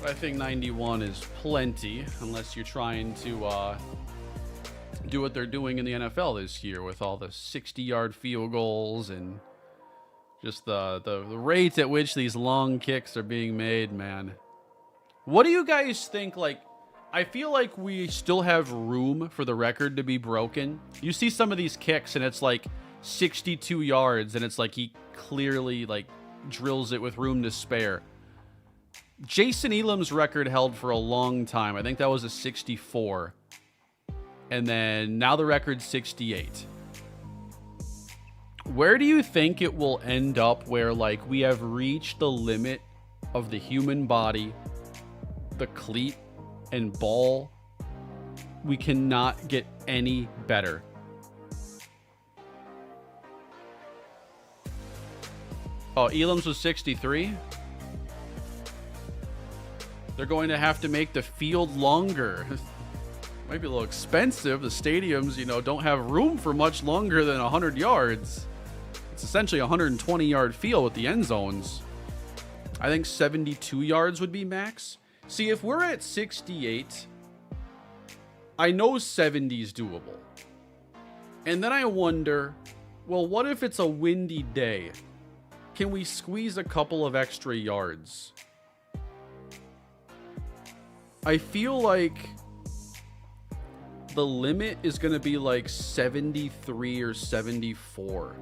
But I think 91 is plenty, unless you're trying to do what they're doing in the NFL this year with all the 60-yard field goals and just the rate at which these long kicks are being made, man. What do you guys think? Like, I feel like we still have room for the record to be broken. You see some of these kicks and it's like 62 yards and it's like he clearly like drills it with room to spare. Jason Elam's record held for a long time. I think that was a 64. And then now the record's 68. Where do you think it will end up where like we have reached the limit of the human body, the cleat, and ball? We cannot get any better. Oh, Elam's was 63. They're going to have to make the field longer. Might be a little expensive. The stadiums, don't have room for much longer than 100 yards. It's essentially a 120-yard field with the end zones. I think 72 yards would be max. See, if we're at 68, I know 70 is doable. And then I wonder, well, what if it's a windy day? Can we squeeze a couple of extra yards? I feel like the limit is going to be like 73 or 74.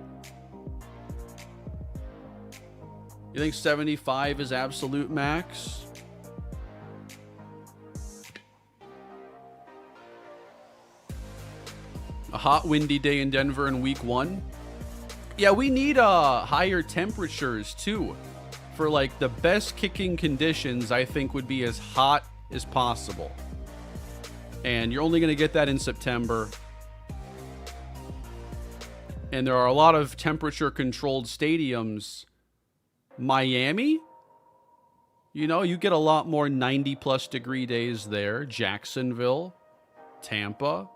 You think 75 is absolute max? A hot, windy day in Denver in week 1. Yeah, we need higher temperatures too. For like the best kicking conditions, I think would be as hot as possible. And you're only going to get that in September. And there are a lot of temperature controlled stadiums. Miami, you get a lot more 90 plus degree days there. Jacksonville, Tampa.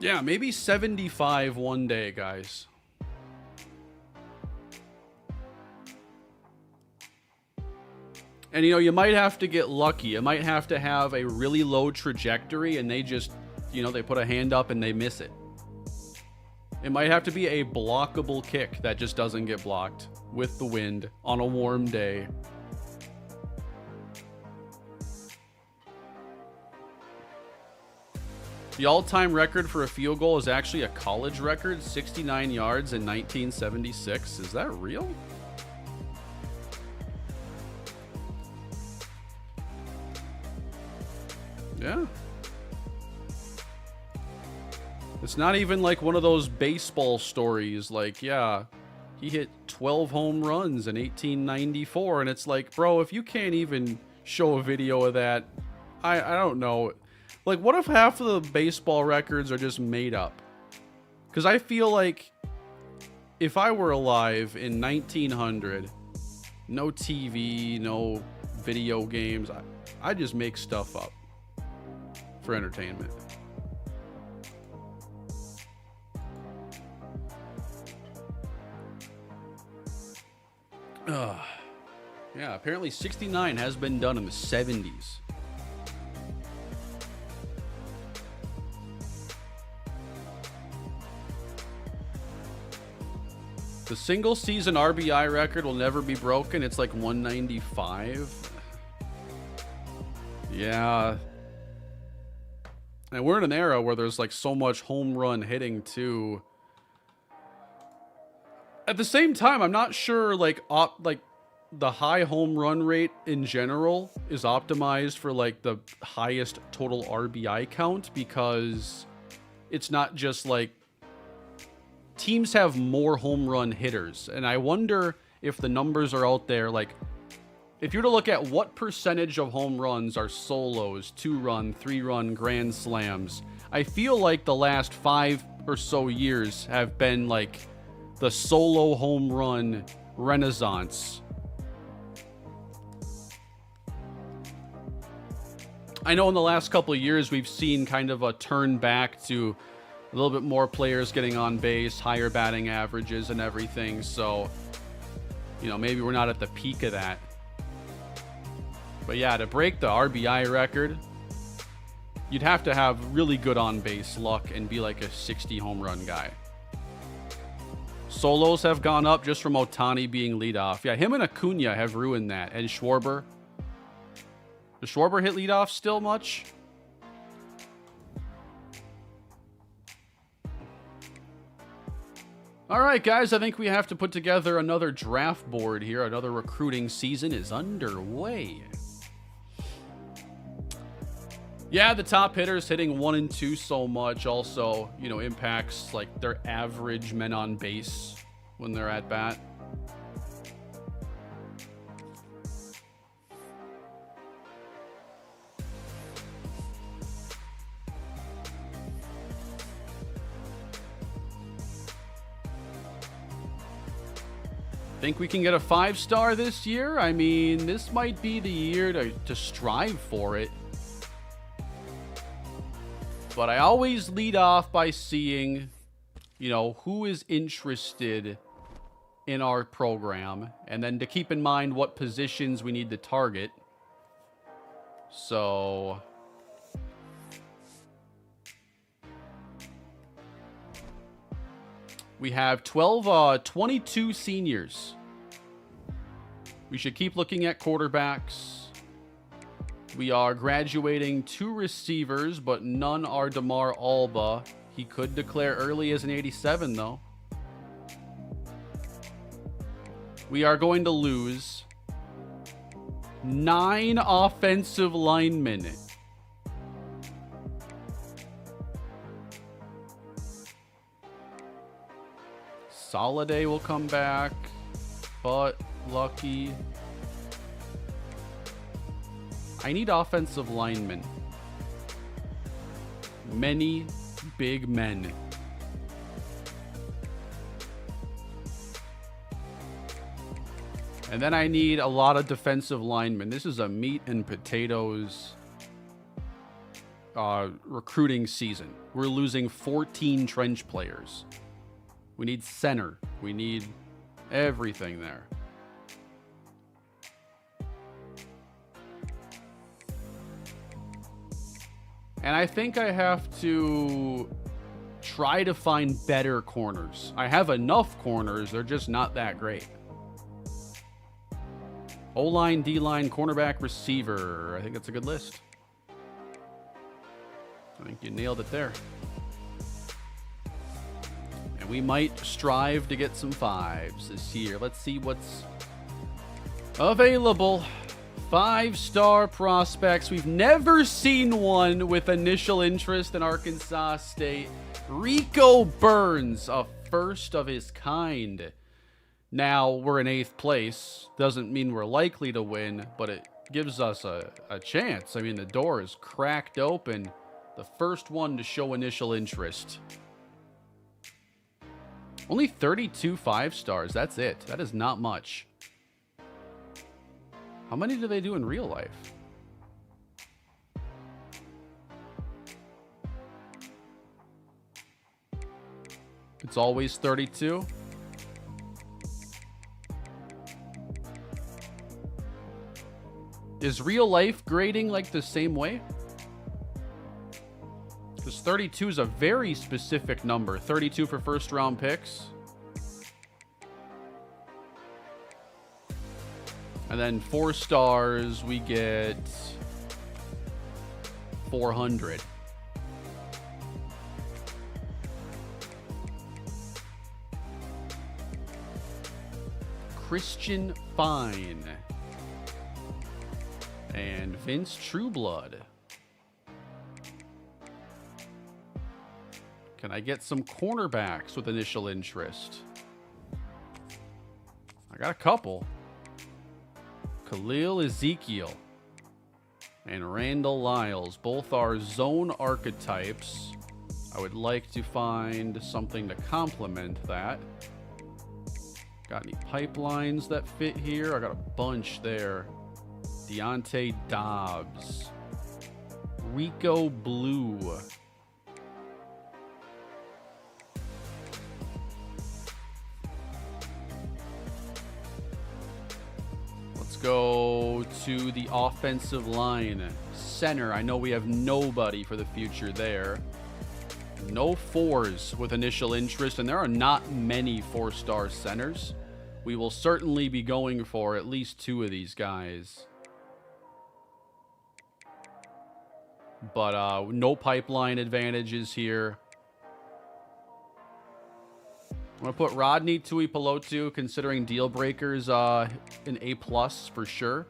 Yeah, maybe 75 one day, guys. And, you might have to get lucky. You might have to have a really low trajectory and they just, they put a hand up and they miss it. It might have to be a blockable kick that just doesn't get blocked with the wind on a warm day. The all-time record for a field goal is actually a college record, 69 yards in 1976. Is that real? Yeah. It's not even like one of those baseball stories like, yeah, he hit 12 home runs in 1894. And it's like, bro, if you can't even show a video of that, I don't know. Like, what if half of the baseball records are just made up? Because I feel like if I were alive in 1900, no TV, no video games, I'd just make stuff up for entertainment. Yeah, apparently 69 has been done in the 70s. The single season RBI record will never be broken. It's like 195. Yeah. And we're in an era where there's like so much home run hitting too. At the same time, I'm not sure like the high home run rate in general is optimized for like the highest total RBI count, because it's not just like teams have more home run hitters. And I wonder if the numbers are out there. Like, if you're to look at what percentage of home runs are solos, 2-run, 3-run grand slams, I feel like the last 5 or so years have been like the solo home run renaissance. I know in the last couple of years we've seen kind of a turn back to a little bit more players getting on base, higher batting averages and everything. So, maybe we're not at the peak of that. But yeah, to break the RBI record, you'd have to have really good on-base luck and be like a 60 home run guy. Solos have gone up just from Ohtani being leadoff. Yeah, him and Acuna have ruined that. And Schwarber. Does Schwarber hit leadoff still much? All right, guys, I think we have to put together another draft board here. Another recruiting season is underway. Yeah, the top hitters hitting 1 and 2 so much also, impacts like their average men on base when they're at bat. Think we can get a 5-star this year? I mean, this might be the year to strive for it. But I always lead off by seeing, you know, who is interested in our program, and then to keep in mind what positions we need to target. So we have 22 seniors. We should keep looking at quarterbacks. We are graduating 2 receivers, but none are DeMar Alba. He could declare early as an 87, though. We are going to lose 9 offensive linemen. Soliday will come back, but Lucky. I need offensive linemen. Many big men. And then I need a lot of defensive linemen. This is a meat and potatoes recruiting season. We're losing 14 trench players. We need center. We need everything there. And I think I have to try to find better corners. I have enough corners. They're just not that great. O-line, D-line, cornerback, receiver. I think that's a good list. I think you nailed it there. And we might strive to get some 5s this year. Let's see what's available. 5-star prospects. We've never seen one with initial interest in Arkansas State. Rico Burns, a first of his kind. Now, we're in 8th place. Doesn't mean we're likely to win, but it gives us a chance. I mean, the door is cracked open. The first one to show initial interest. Only 32 5-stars. That's it. That is not much. How many do they do in real life? It's always 32. Is real life grading like the same way? Because 32 is a very specific number. 32 for first round picks. And then 4 stars, we get 400. Christian Fine. And Vince Trueblood. Can I get some cornerbacks with initial interest? I got a couple. Khalil Ezekiel and Randall Lyles. Both are zone archetypes. I would like to find something to complement that. Got any pipelines that fit here? I got a bunch there. Deontay Dobbs. Rico Blue. Let's go to the offensive line. Center. I know we have nobody for the future there. No 4s with initial interest, and there are not many 4-star centers. We will certainly be going for at least 2 of these guys. But no pipeline advantages here. I'm going to put Rodney Tuipulotu, considering deal breakers, an A+ for sure.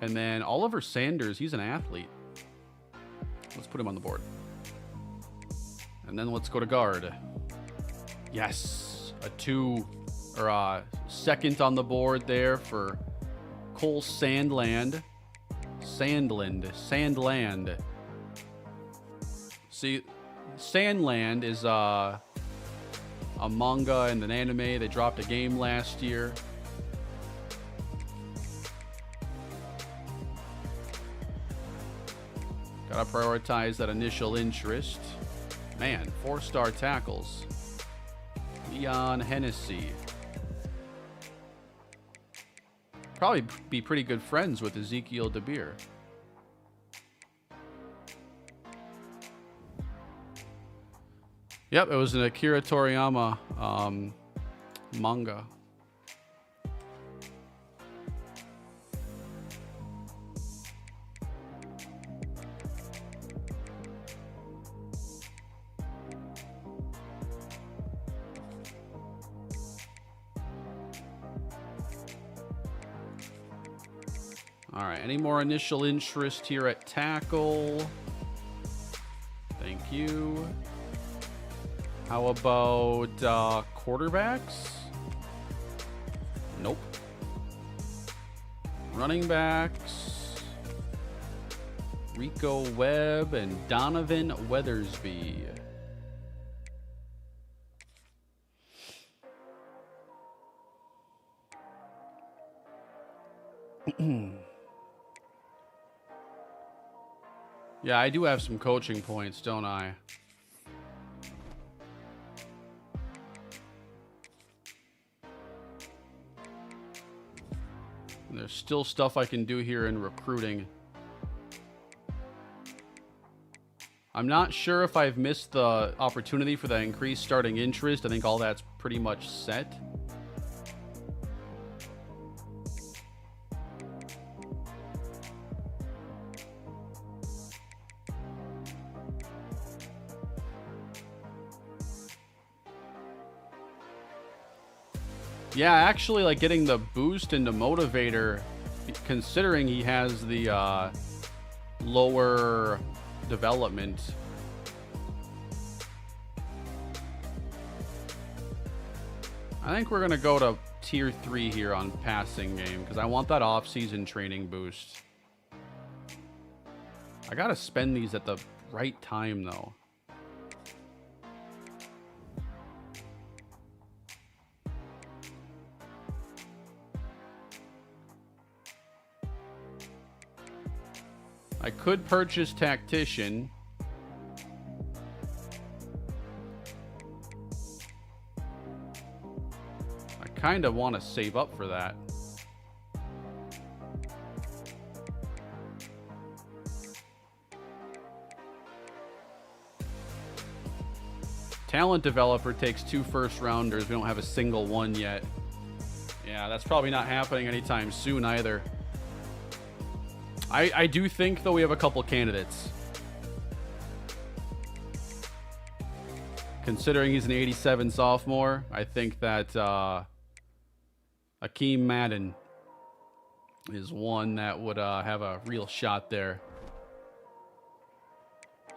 And then Oliver Sanders, he's an athlete. Let's put him on the board. And then let's go to guard. Yes, a 2 or a second on the board there for Cole Sandland. Sandland. See, Sandland is a manga and an anime. They dropped a game last year. Gotta prioritize that initial interest. Man, 4-star tackles. Leon Hennessy. Probably be pretty good friends with Ezekiel DeBeer. Yep, it was an Akira Toriyama manga. All right, any more initial interest here at tackle? Thank you. How about quarterbacks? Nope. Running backs. Rico Webb and Donovan Weathersby. Yeah, I do have some coaching points, don't I? And there's still stuff I can do here in recruiting. I'm not sure if I've missed the opportunity for the increased starting interest. I think all that's pretty much set. Yeah, actually, like getting the boost into motivator, considering he has the lower development. I think we're gonna go to tier 3 here on passing game because I want that off-season training boost. I gotta spend these at the right time though. I could purchase Tactician. I kind of want to save up for that. Talent developer takes 2 first-rounders. We don't have a single one yet. Yeah, that's probably not happening anytime soon either. I do think, though, we have a couple candidates. Considering he's an 87 sophomore, I think that Akeem Madden is one that would have a real shot there.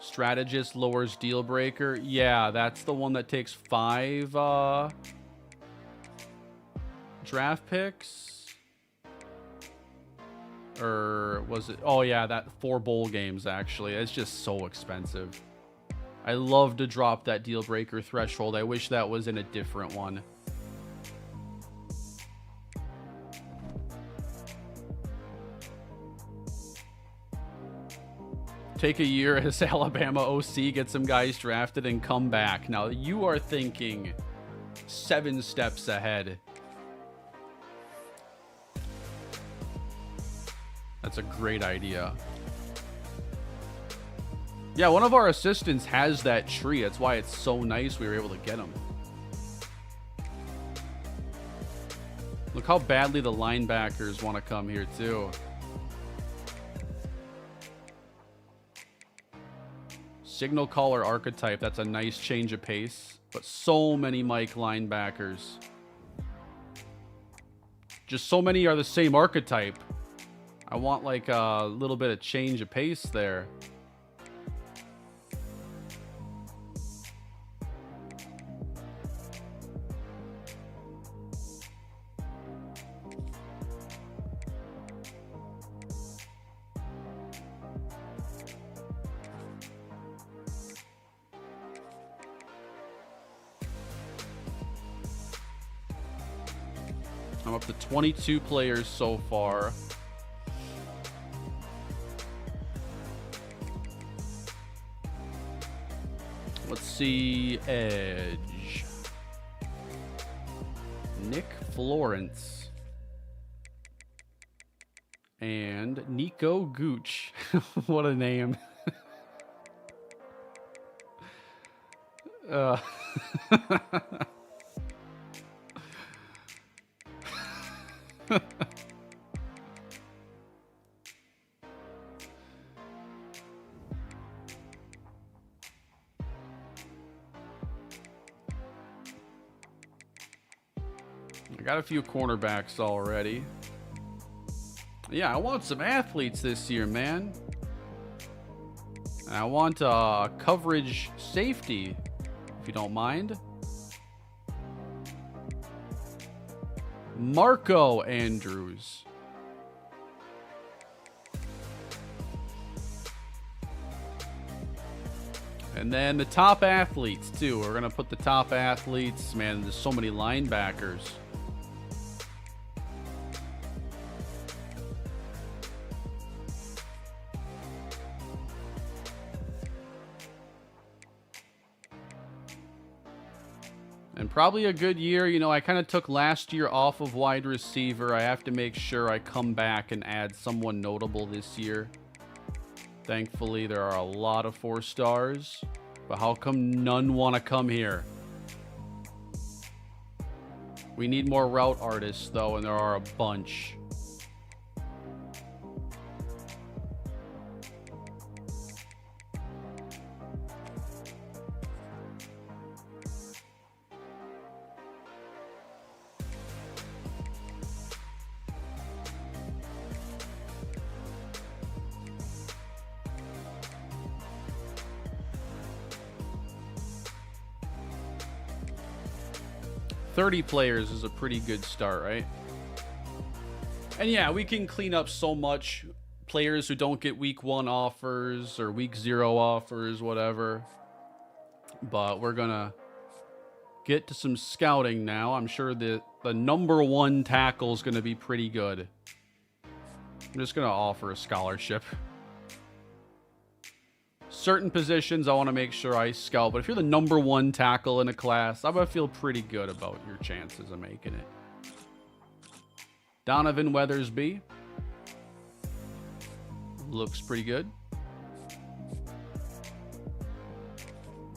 Strategist lowers deal breaker. Yeah, that's the one that takes 5 draft picks. Or was it? Oh, yeah, that 4 bowl games, actually. It's just so expensive. I love to drop that deal breaker threshold. I wish that was in a different one. Take a year as Alabama OC, get some guys drafted, and come back. Now, you are thinking 7 steps ahead. That's a great idea. Yeah, one of our assistants has that tree. That's why it's so nice we were able to get him. Look how badly the linebackers want to come here, too. Signal caller archetype. That's a nice change of pace. But so many Mike linebackers. Just so many are the same archetype. I want like a little bit of change of pace there. I'm up to 22 players so far. Let's see, edge. Nick Florence. And Nico Gooch. What a name. I got a few cornerbacks already. Yeah, I want some athletes this year, man. And I want coverage safety, if you don't mind. Marco Andrews. And then the top athletes, too. We're going to put the top athletes. Man, there's so many linebackers. And probably a good year. You know, I kind of took last year off of wide receiver. I have to make sure I come back and add someone notable this year. Thankfully, there are a lot of 4 stars. But how come none want to come here? We need more route artists, though, and there are a bunch. $30 players is a pretty good start, right? And yeah, we can clean up so much. Players who don't get week 1 offers or week 0 offers, whatever. But we're gonna get to some scouting now. I'm sure that the number 1 tackle is gonna be pretty good. I'm just gonna offer a scholarship. Certain positions I want to make sure I scout, but if you're the number 1 tackle in a class, I'm going to feel pretty good about your chances of making it. Donovan Weathersby. Looks pretty good.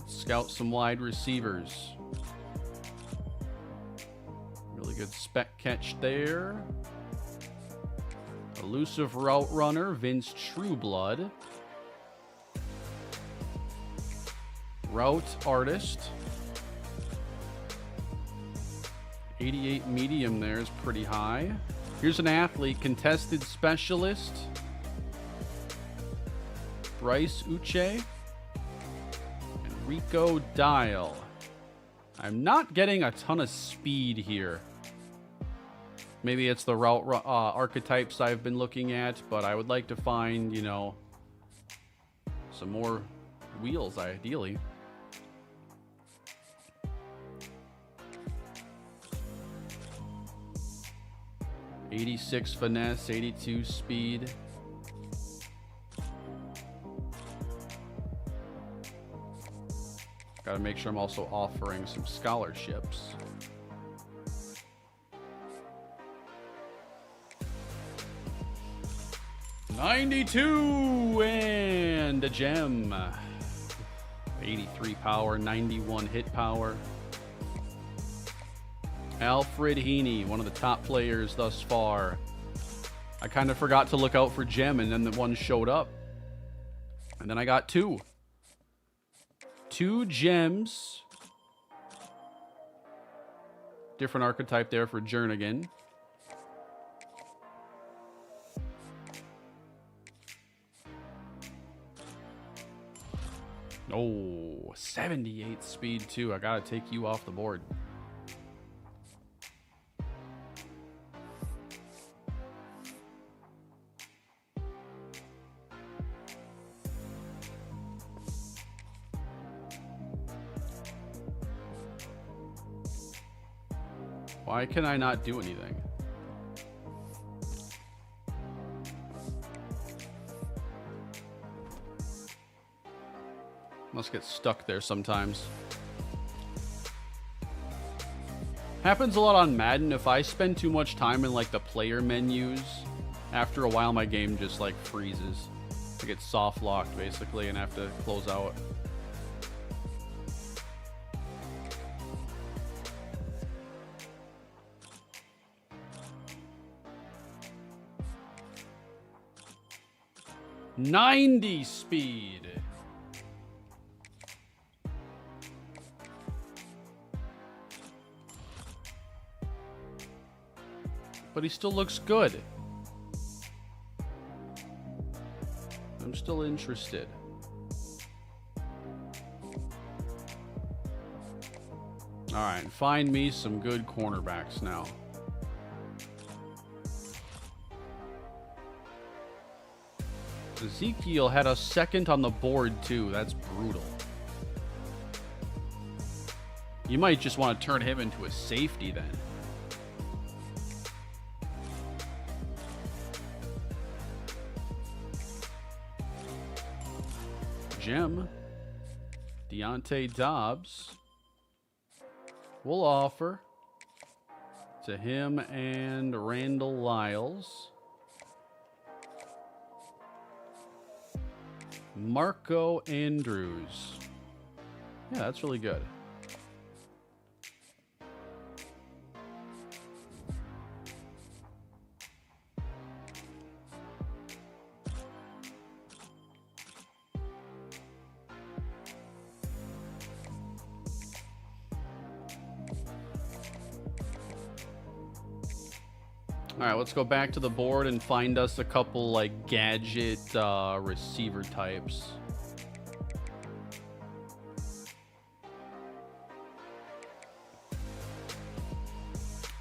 Scout some wide receivers. Really good spec catch there. Elusive route runner, Vince Trueblood. Route artist. 88 medium there is pretty high. Here's an athlete, contested specialist. Bryce Uche. And Rico Dial. I'm not getting a ton of speed here. Maybe it's the route archetypes I've been looking at, but I would like to find, you know, some more wheels, ideally. .86 finesse, 82 speed. Got to make sure I'm also offering some scholarships. .92 and a gem. 83 power, 91 hit power. Alfred Heaney, one of the top players thus far. I kind of forgot to look out for gem, and then the one showed up. And then I got 2. 2 gems. Different archetype there for Jernigan. Oh, 78 speed too. I gotta take you off the board. Why can I not do anything? Must get stuck there sometimes. Happens a lot on Madden. If I spend too much time in like the player menus, after a while my game just like freezes. I get soft locked basically and have to close out. .90 speed. But he still looks good. I'm still interested. All right, find me some good cornerbacks now. Ezekiel had a second on the board too. That's brutal. You might just want to turn him into a safety then. Jim, Deontay Dobbs, we'll offer to him and Randall Lyles. Marco Andrews. Yeah, that's really good. All right, let's go back to the board and find us a couple like gadget receiver types.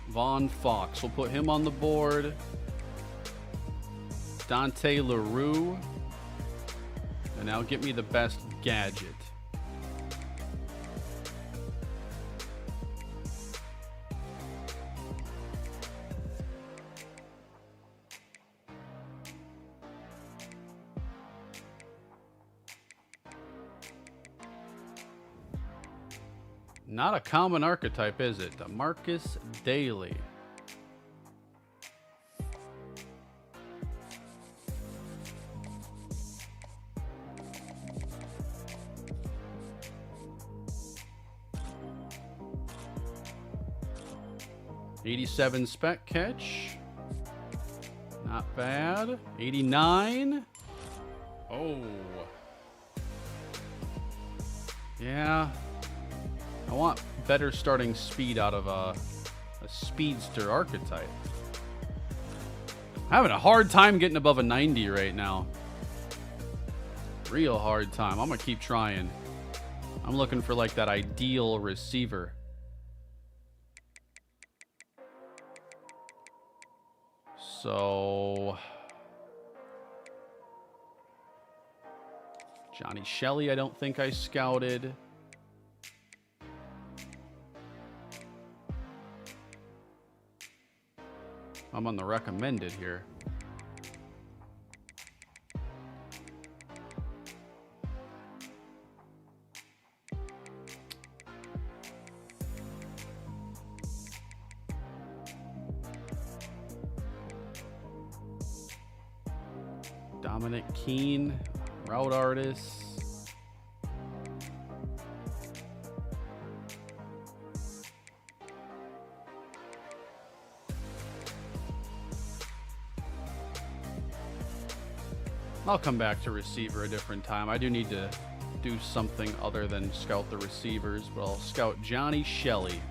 Vaughn Fox, we'll put him on the board. Dante LaRue. And now get me the best gadget. Not a common archetype, is it? DeMarcus Daly. '87 spec catch. Not bad. '89. Oh. Yeah. I want better starting speed out of a speedster archetype. I'm having a hard time getting above a 90 right now. Real hard time. I'm going to keep trying. I'm looking for like that ideal receiver. So Johnny Shelley, I don't think I scouted. I'm on the recommended here. Dominic Keene, route artist. I'll come back to receiver a different time. I do need to do something other than scout the receivers, but I'll scout Johnny Shelley.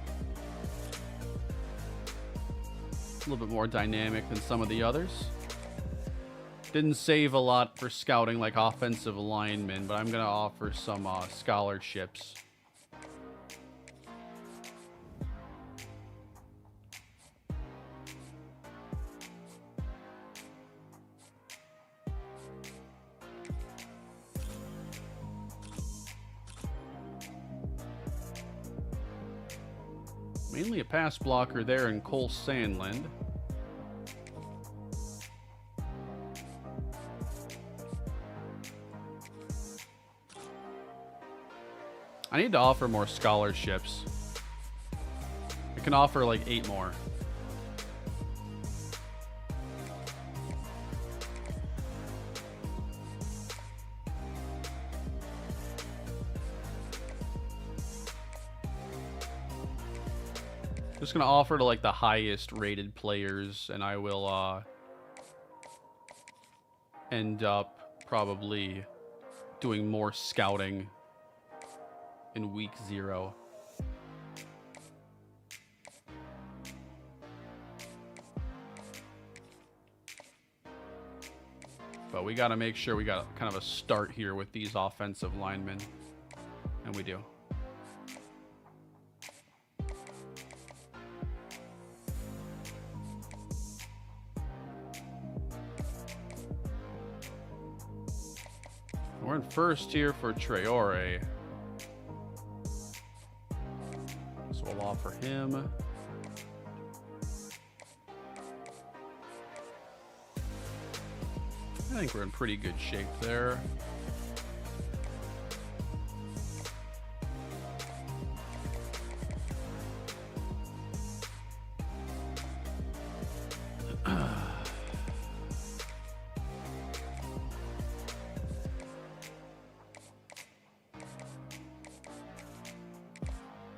A little bit more dynamic than some of the others. Didn't save a lot for scouting like offensive linemen, but I'm going to offer some scholarships. Mainly a pass blocker there in Cole Sandland. I need to offer more scholarships. I can offer like 8 more. Just gonna offer to like the highest rated players, and I will end up probably doing more scouting in week 0. But we got to make sure we got kind of a start here with these offensive linemen. And we do. We're in first here for Traore. So we'll offer him. I think we're in pretty good shape there.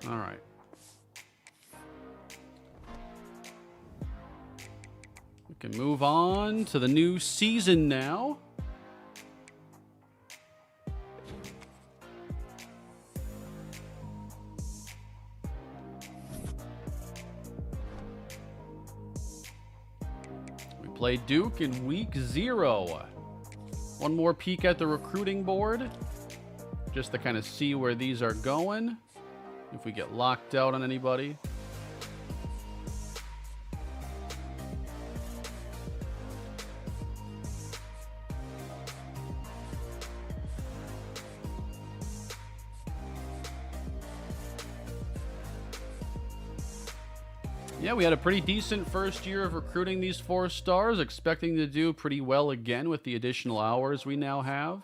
All right. We can move on to the new season now. We play Duke in week 0. One more peek at the recruiting board, just to kind of see where these are going. If we get locked out on anybody. Yeah, we had a pretty decent first year of recruiting these 4 stars, expecting to do pretty well again with the additional hours we now have.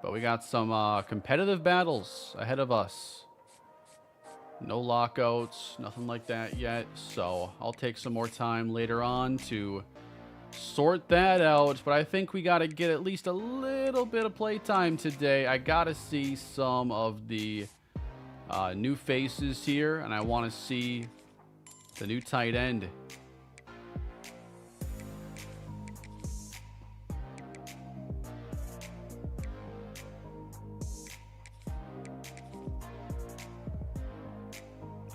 But we got some competitive battles ahead of us. No lockouts, nothing like that yet. So I'll take some more time later on to sort that out. But I think we got to get at least a little bit of play time today. I got to see some of the new faces here. And I want to see the new tight end.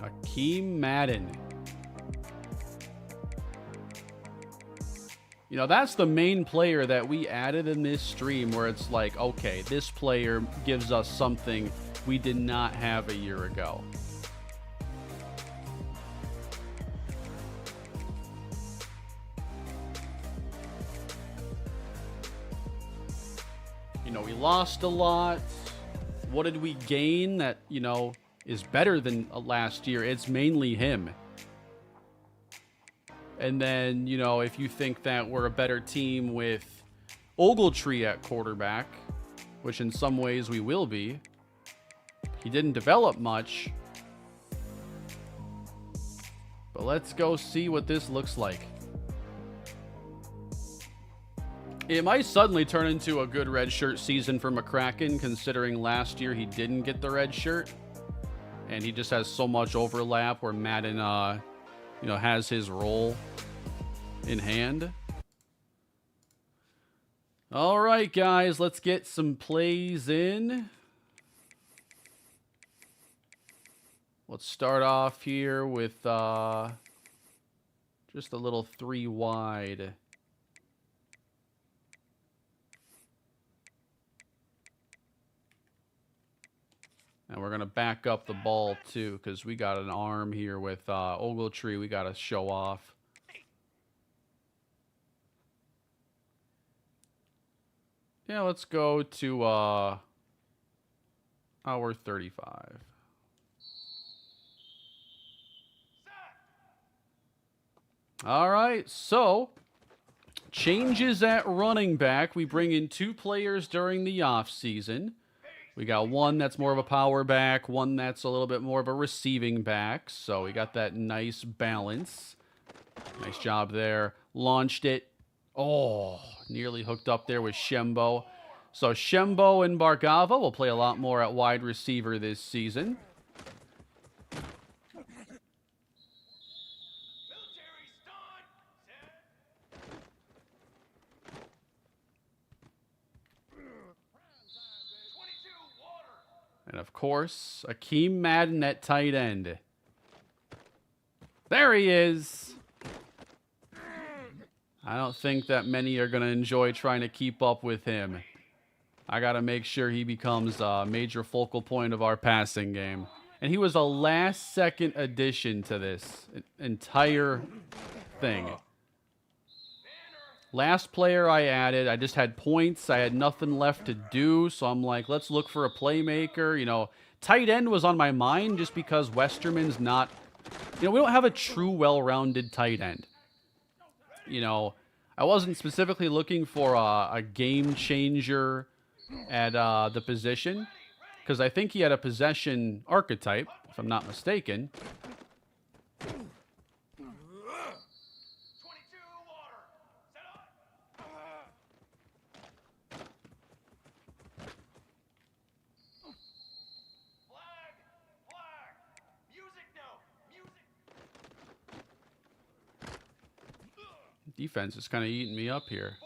Akeem Madden. You know, that's the main player that we added in this stream where it's like, okay, this player gives us something we did not have a year ago. You know, we lost a lot. What did we gain that, you know, is better than last year? It's mainly him. And then, you know, if you think that we're a better team with Ogletree at quarterback, which in some ways we will be, he didn't develop much. But let's go see what this looks like. It might suddenly turn into a good red shirt season for McCracken, considering last year he didn't get the red shirt. And he just has so much overlap where Madden, you know, has his role in hand. All right, guys, let's get some plays in. Let's start off here with just a little 3 wide. And we're going to back up the ball, too, because we got an arm here with Ogletree we got to show off. Yeah, let's go to hour 35. All right, so changes at running back. We bring in 2 players during the offseason. We got one that's more of a power back, one that's a little bit more of a receiving back. So we got that nice balance. Nice job there. Launched it. Oh, nearly hooked up there with Shembo. So Shembo and Bargava will play a lot more at wide receiver this season. And of course, Akeem Madden at tight end. There he is. I don't think that many are going to enjoy trying to keep up with him. I got to make sure he becomes a major focal point of our passing game. And he was a last-second addition to this entire thing. Last player I added, I just had points. I had nothing left to do, so I'm like, let's look for a playmaker. You know, tight end was on my mind just because Westerman's not... You know, we don't have a true well-rounded tight end. You know, I wasn't specifically looking for a game changer at the position, because I think he had a possession archetype, if I'm not mistaken. Defense is kind of eating me up here.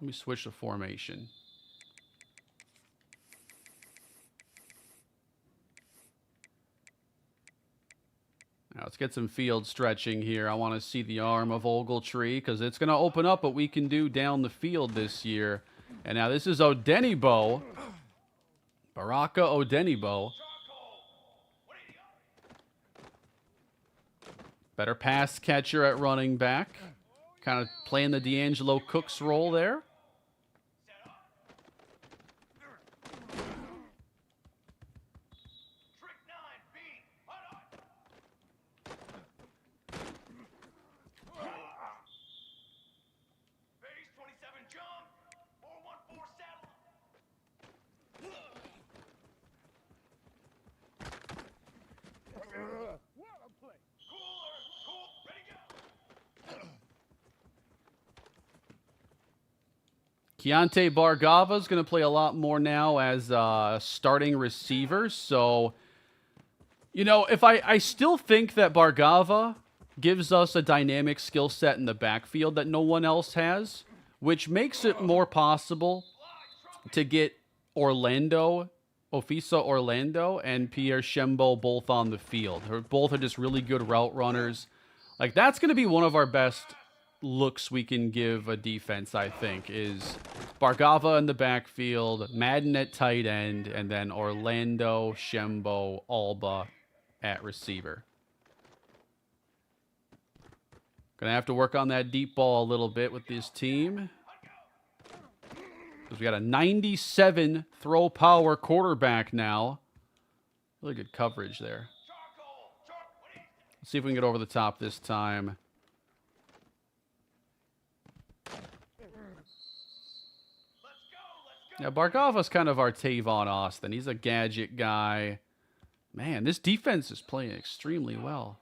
Let me switch the formation. Now let's get some field stretching here. I want to see the arm of Ogletree because it's going to open up what we can do down the field this year. And now this is Odenibo. Baraka Odenibo. Better pass catcher at running back. Kind of playing the D'Angelo Cooks role there. Keontae Bargava is going to play a lot more now as starting receiver. So, you know, if I still think that Bargava gives us a dynamic skill set in the backfield that no one else has, which makes it more possible to get Ofisa Orlando and Pierre Shembo both on the field. Both are just really good route runners. Like, that's going to be one of our best looks we can give a defense, I think, is Bargava in the backfield, Madden at tight end, and then Orlando, Shembo, Alba at receiver. Gonna have to work on that deep ball a little bit with this team, because we got a 97 throw power quarterback now. Really good coverage there. Let's see if we can get over the top this time. Yeah, Bargava's kind of our Tavon Austin. He's a gadget guy. Man, this defense is playing extremely well.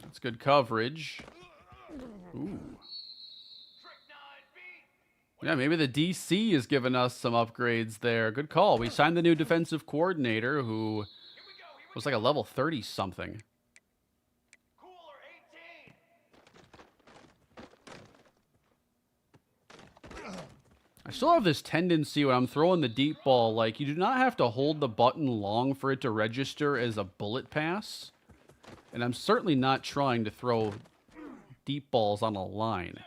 That's good coverage. Ooh. Yeah, maybe the DC is giving us some upgrades there. Good call. We signed the new defensive coordinator who was like a level 30-something. I still have this tendency when I'm throwing the deep ball, like, you do not have to hold the button long for it to register as a bullet pass. And I'm certainly not trying to throw deep balls on a line.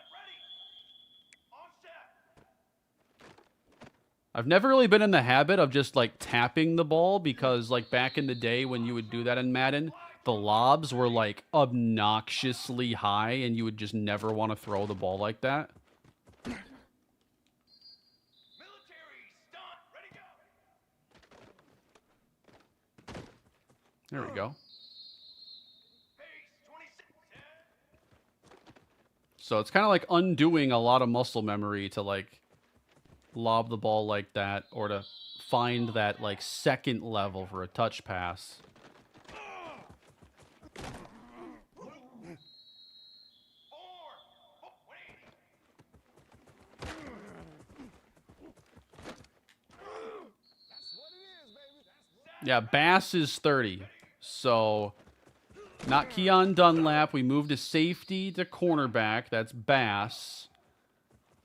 I've never really been in the habit of just, like, tapping the ball because, like, back in the day when you would do that in Madden, the lobs were, like, obnoxiously high and you would just never want to throw the ball like that. There we go. So it's kind of like undoing a lot of muscle memory to like lob the ball like that or to find that like second level for a touch pass. Yeah, Bass is 30. So not Keon Dunlap. We moved a safety to cornerback. That's Bass.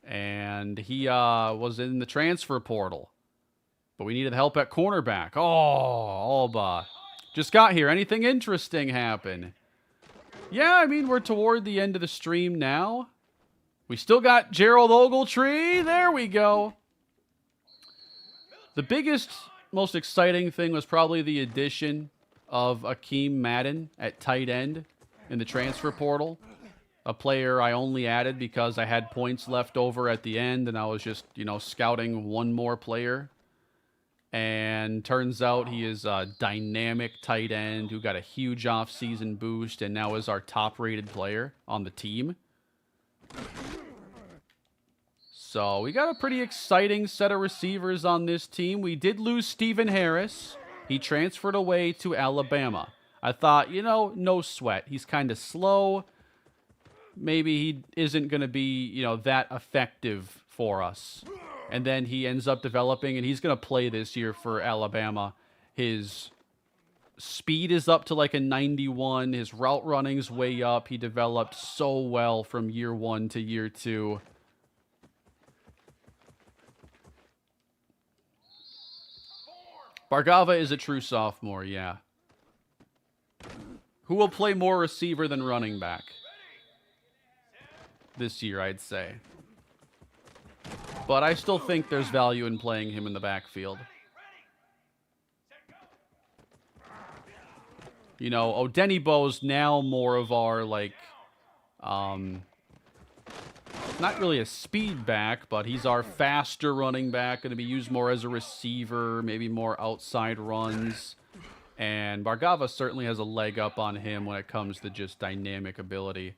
And he was in the transfer portal. But we needed help at cornerback. Oh, Alba. Just got here. Anything interesting happen? Yeah, I mean, we're toward the end of the stream now. We still got Gerald Ogletree. There we go. The biggest, most exciting thing was probably the addition of Akeem Madden at tight end in the transfer portal. A player I only added because I had points left over at the end and I was just, you know, scouting one more player. And turns out he is a dynamic tight end who got a huge offseason boost and now is our top-rated player on the team. So we got a pretty exciting set of receivers on this team. We did lose Stephen Harris. He transferred away to Alabama. I thought, you know, no sweat. He's kind of slow. Maybe he isn't going to be, you know, that effective for us. And then he ends up developing, and he's going to play this year for Alabama. His speed is up to like a 91. His route running's way up. He developed so well from year 1 to year 2. Bargava is a true sophomore, yeah. Who will play more receiver than running back this year, I'd say. But I still think there's value in playing him in the backfield. You know, Odenibo's now more of our, like, not really a speed back, but he's our faster running back, going to be used more as a receiver, maybe more outside runs. And Bargava certainly has a leg up on him when it comes to just dynamic ability.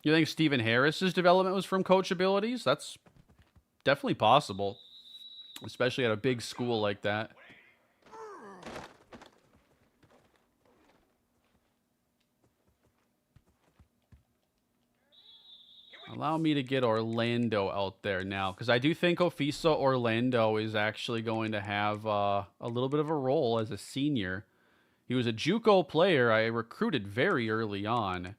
You think Stephen Harris's development was from coach abilities? That's definitely possible, especially at a big school like that. Allow me to get Orlando out there now, because I do think Ofisa Orlando is actually going to have a little bit of a role as a senior. He was a JUCO player I recruited very early on.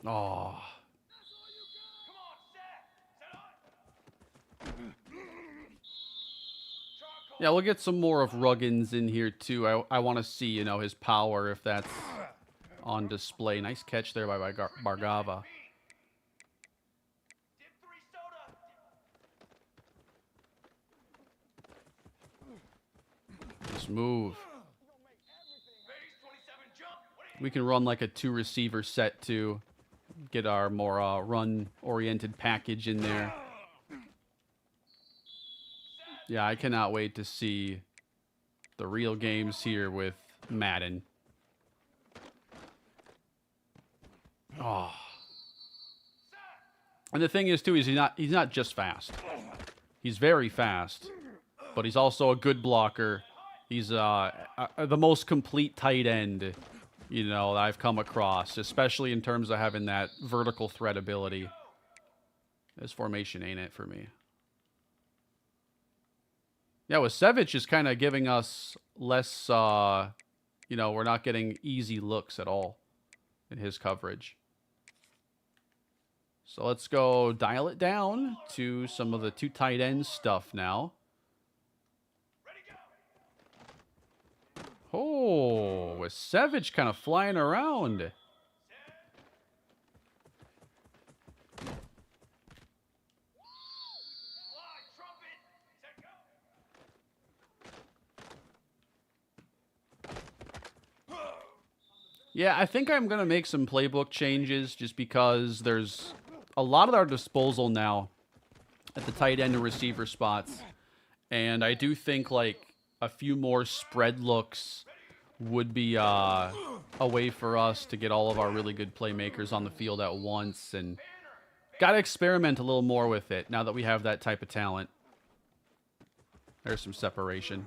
Oh. Yeah, we'll get some more of Ruggins in here, too. I want to see, you know, his power, if that's on display. Nice catch there by Bargava. Nice move. We can run like a 2-receiver set, too. Get our more run-oriented package in there. Yeah, I cannot wait to see the real games here with Madden. Oh. And the thing is, too, he's not just fast. He's very fast, but he's also a good blocker. He's the most complete tight end, you know, that I've come across, especially in terms of having that vertical threat ability. This formation ain't it for me. Yeah, Wasevich is kind of giving us less, you know, we're not getting easy looks at all in his coverage. So let's go dial it down to some of the 2 tight end stuff now. Oh, with Savage kind of flying around. Yeah, I think I'm going to make some playbook changes just because there's a lot at our disposal now at the tight end and receiver spots. And I do think, like, a few more spread looks would be a way for us to get all of our really good playmakers on the field at once. And got to experiment a little more with it now that we have that type of talent. There's some separation.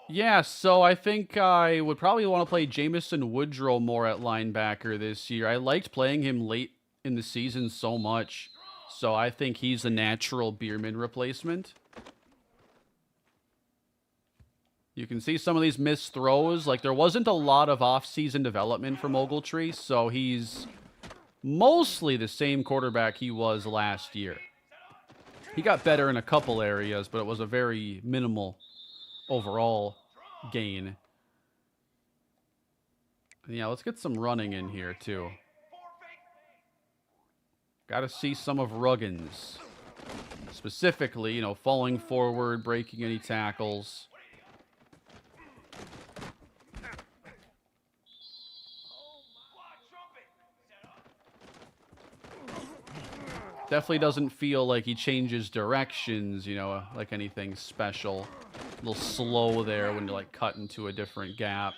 Yeah, so I think I would probably want to play Jamison Woodrow more at linebacker this year. I liked playing him late in the season so much, so I think he's a natural Bierman replacement. You can see some of these missed throws. Like, there wasn't a lot of off-season development from Ogletree, so he's mostly the same quarterback he was last year. He got better in a couple areas, but it was a very minimal overall gain. And yeah, let's get some running in here too. Got to see some of Ruggins. Specifically, you know, falling forward, breaking any tackles. Definitely doesn't feel like he changes directions, you know, like anything special. A little slow there when you like cut into a different gap.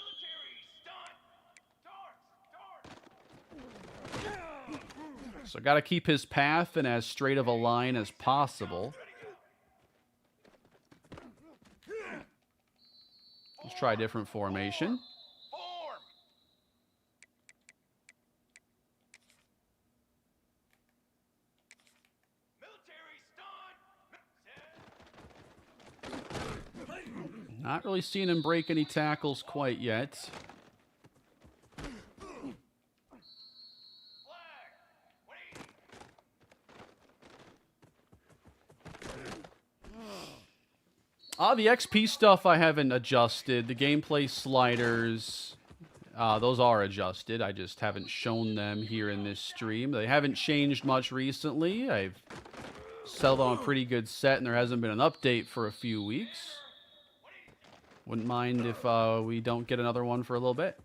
So got to keep his path in as straight of a line as possible. Let's try a different formation. Not really seeing him break any tackles quite yet. The XP stuff I haven't adjusted. The gameplay sliders, those are adjusted. I just haven't shown them here in this stream. They haven't changed much recently. I've settled on a pretty good set, and there hasn't been an update for a few weeks. Wouldn't mind if we don't get another one for a little bit.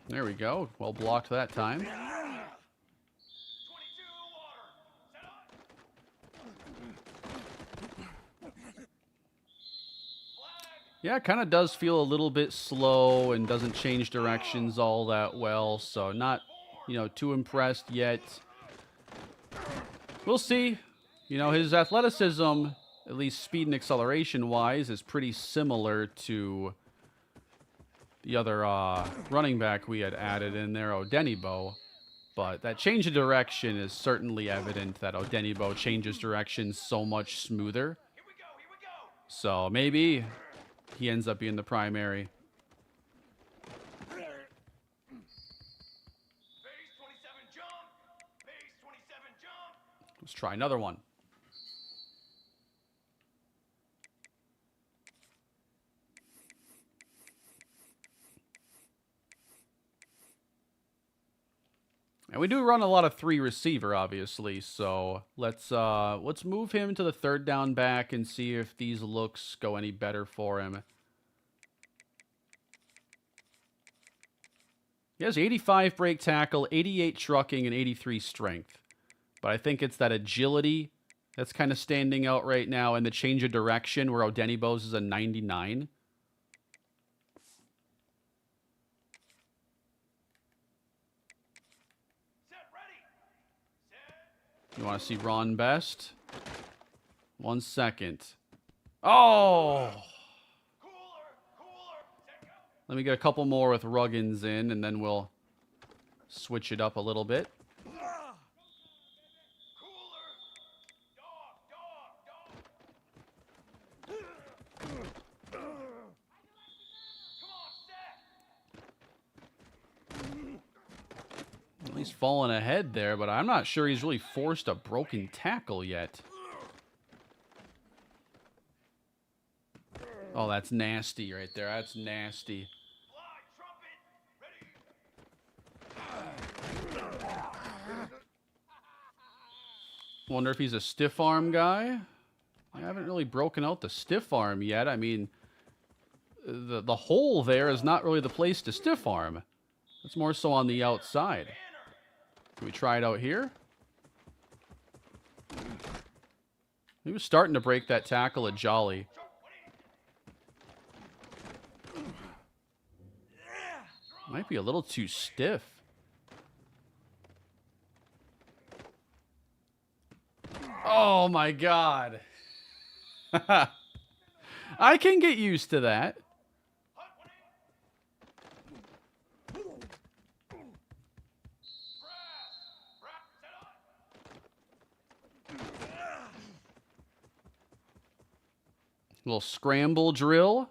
There we go. Well blocked that time. Yeah, it kind of does feel a little bit slow and doesn't change directions all that well. So not, you know, too impressed yet. We'll see. You know, his athleticism, at least speed and acceleration wise, is pretty similar to the other running back we had added in there, Odenibo. But that change of direction is certainly evident that Odenibo changes direction so much smoother. So maybe he ends up being the primary. Let's try another one. And we do run a lot of 3 receiver, obviously, so let's move him to the 3rd down back and see if these looks go any better for him. He has 85 break tackle, 88 trucking, and 83 strength. But I think it's that agility that's kind of standing out right now, and the change of direction where Odenibo's is a 99. You want to see Ron Best? 1 second. Oh! Let me get a couple more with Ruggins in, and then we'll switch it up a little bit. He's fallen ahead there, but I'm not sure he's really forced a broken tackle yet. Oh, that's nasty right there. That's nasty. Wonder if he's a stiff arm guy. I haven't really broken out the stiff arm yet. I mean, the hole there is not really the place to stiff arm. It's more so on the outside. Can we try it out here? He was starting to break that tackle at Jolly. Might be a little too stiff. Oh my God. I can get used to that. Little scramble drill.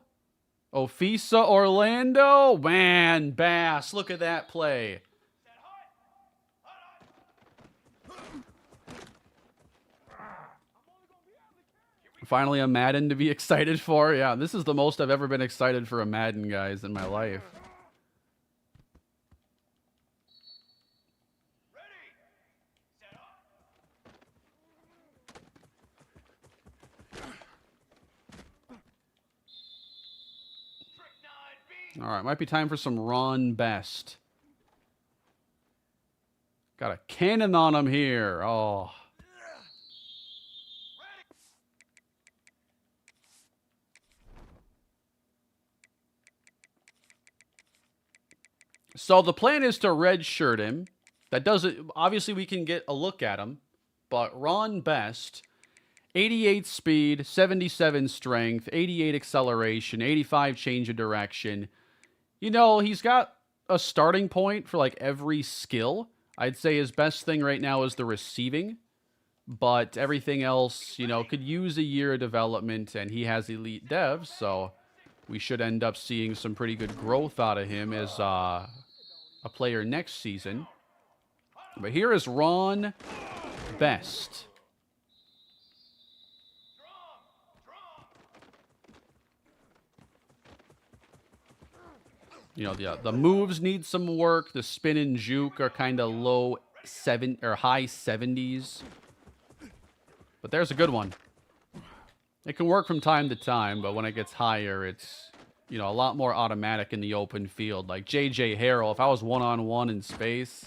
Offseason, Orlando. Man, Bass. Look at that play. Finally a Madden to be excited for. Yeah, this is the most I've ever been excited for a Madden, guys, in my life. All right, might be time for some Ron Best. Got a cannon on him here. Oh. So the plan is to redshirt him. That doesn't, obviously we can get a look at him, but Ron Best, 88 speed, 77 strength, 88 acceleration, 85 change of direction. You know, he's got a starting point for like every skill. I'd say his best thing right now is the receiving, but everything else, you know, could use a year of development, and he has elite devs, so we should end up seeing some pretty good growth out of him as a player next season. But here is Ron Best. You know, the moves need some work. The spin and juke are kind of high 70s. But there's a good one. It can work from time to time, but when it gets higher, it's, you know, a lot more automatic in the open field. Like J.J. Harrell, if I was one-on-one in space,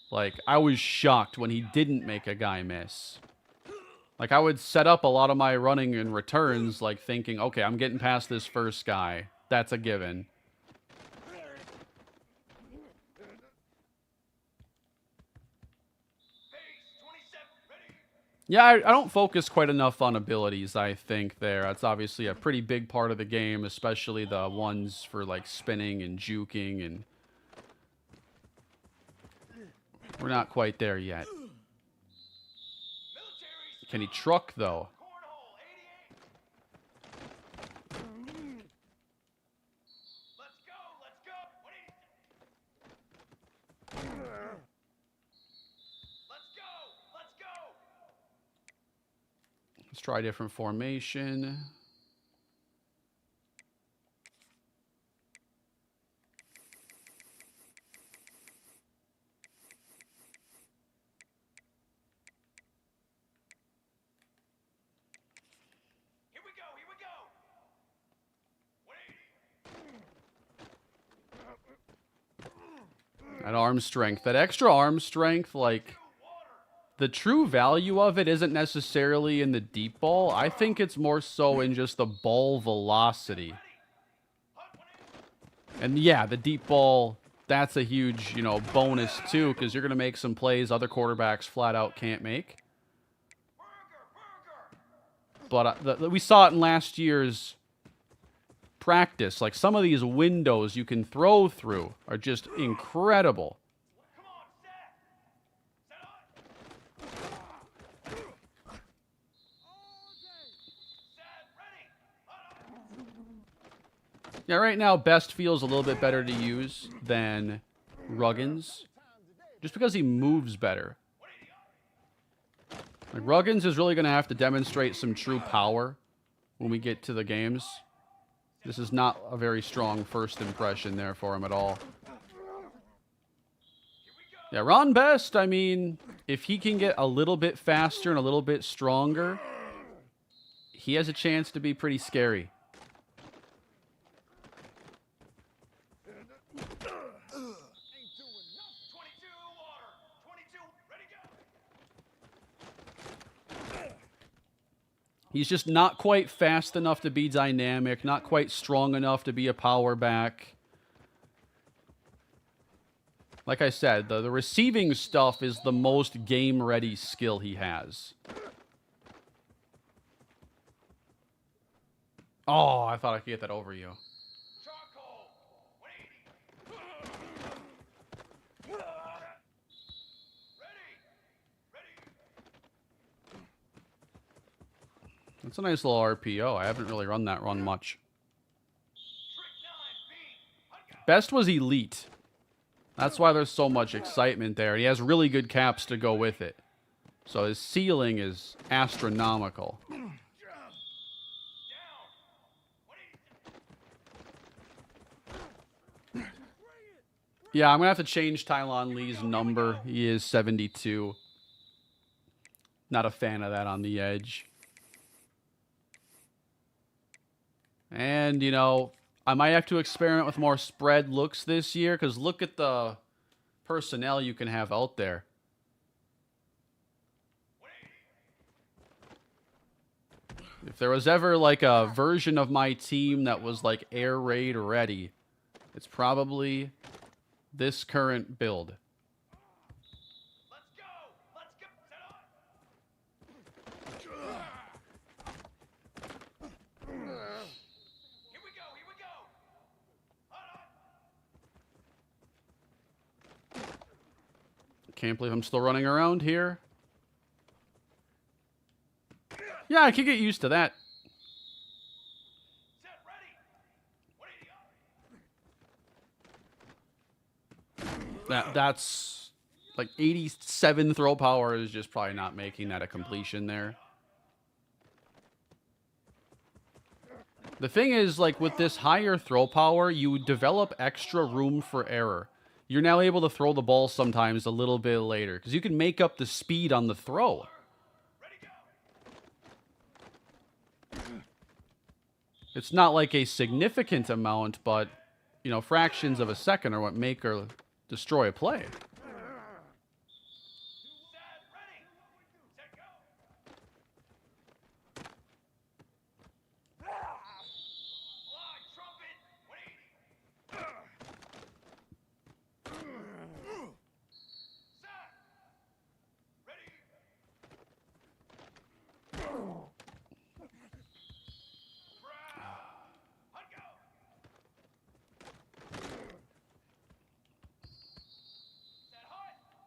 like, I was shocked when he didn't make a guy miss. Like, I would set up a lot of my running and returns, like, thinking, okay, I'm getting past this first guy. That's a given. Yeah, I don't focus quite enough on abilities, I think, there. That's obviously a pretty big part of the game, especially the ones for, like, spinning and juking, and we're not quite there yet. Can he truck, though? Let's try a different formation. Here we go. That arm strength, that extra arm strength, like, the true value of it isn't necessarily in the deep ball. I think it's more so in just the ball velocity. And yeah, the deep ball, that's a huge, you know, bonus too, because you're going to make some plays other quarterbacks flat out can't make. But we saw it in last year's practice. Like, some of these windows you can throw through are just incredible. Yeah, right now, Best feels a little bit better to use than Ruggins. just because he moves better. Like, Ruggins is really going to have to demonstrate some true power when we get to the games. This is not a very strong first impression there for him at all. Yeah, Ron Best, I mean, if he can get a little bit faster and a little bit stronger, he has a chance to be pretty scary. He's just not quite fast enough to be dynamic, not quite strong enough to be a power back. Like I said, the receiving stuff is the most game-ready skill he has. Oh, I thought I could get that over you. That's a nice little RPO. I haven't really run that run much. Best was elite. That's why there's so much excitement there. He has really good caps to go with it. So his ceiling is astronomical. Yeah, I'm going to have to change Tylon Lee's number. He is 72. Not a fan of that on the edge. And, you know, I might have to experiment with more spread looks this year, because look at the personnel you can have out there. If there was ever like a version of my team that was like air raid ready, it's probably this current build. Can't believe I'm still running around here. Yeah, I could get used to that. That's like 87 throw power is just probably not making that a completion there. The thing is, like, with this higher throw power, you develop extra room for error. You're now able to throw the ball sometimes a little bit later, because you can make up the speed on the throw. It's not like a significant amount, but, you know, fractions of a second are what make or destroy a play.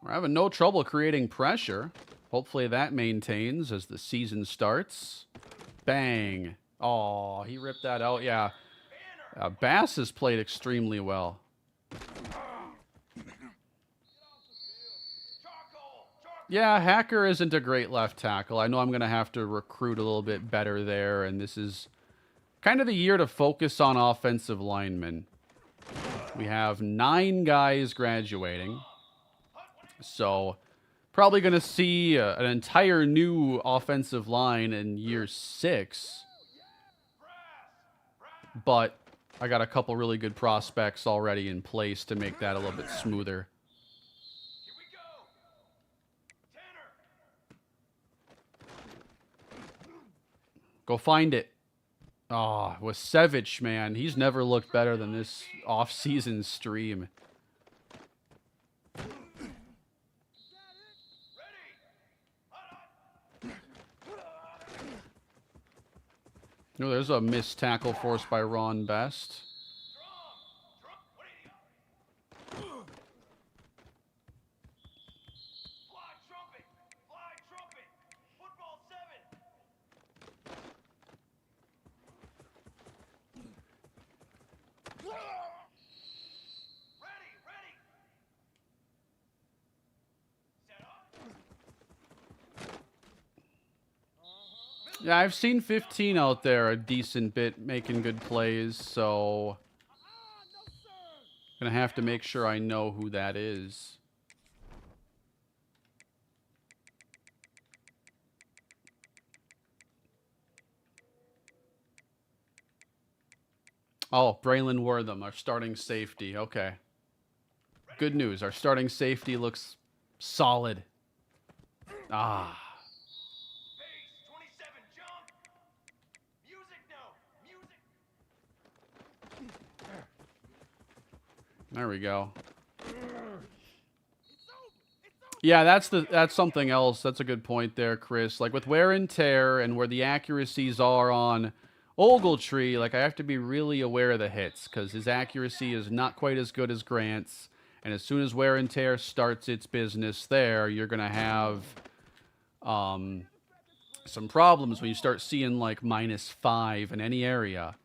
We're having no trouble creating pressure. Hopefully that maintains as the season starts. Bang. Oh, he ripped that out. Yeah. Bass has played extremely well. Yeah, Hacker isn't a great left tackle. I know I'm going to have to recruit a little bit better there, and this is kind of the year to focus on offensive linemen. We have 9 guys graduating. So, probably going to see an entire new offensive line in year 6. But I got a couple really good prospects already in place to make that a little bit smoother. Go find it. Oh, Wasevich, man. He's never looked better than this off-season stream. No, there's a missed tackle forced by Ron Best. Yeah, I've seen 15 out there a decent bit making good plays, so gonna have to make sure I know who that is. Oh, Braylon Wortham, our starting safety. Okay. Good news. Our starting safety looks solid. Ah. There we go. Yeah, that's something else. That's a good point there, Chris. Like with wear and tear and where the accuracies are on Ogletree, like I have to be really aware of the hits because his accuracy is not quite as good as Grant's. And as soon as wear and tear starts its business there, you're going to have some problems when you start seeing like -5 in any area.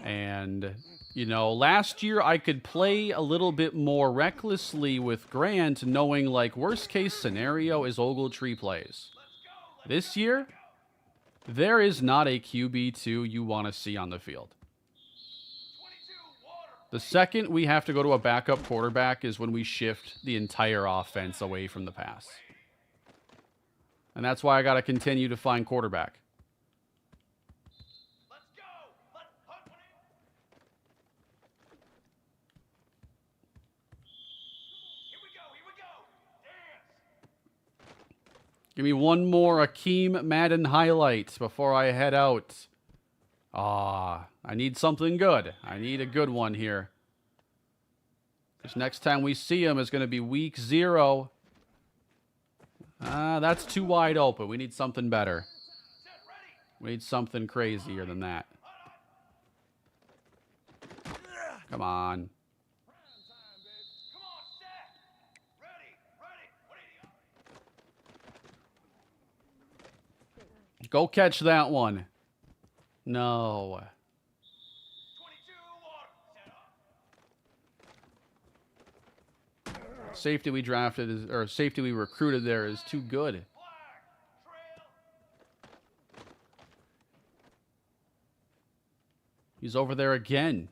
And, you know, last year I could play a little bit more recklessly with Grant, knowing like worst case scenario is Ogletree plays. This year, there is not a QB2 you want to see on the field. The second we have to go to a backup quarterback is when we shift the entire offense away from the pass. And that's why I got to continue to find quarterback. Give me one more Akeem Madden highlight before I head out. Ah, I need something good. I need a good one here. Because next time we see him is going to be week 0. That's too wide open. We need something better. We need something crazier than that. Come on. Go catch that one. No. Safety we drafted is, or safety we recruited there is too good. He's over there again.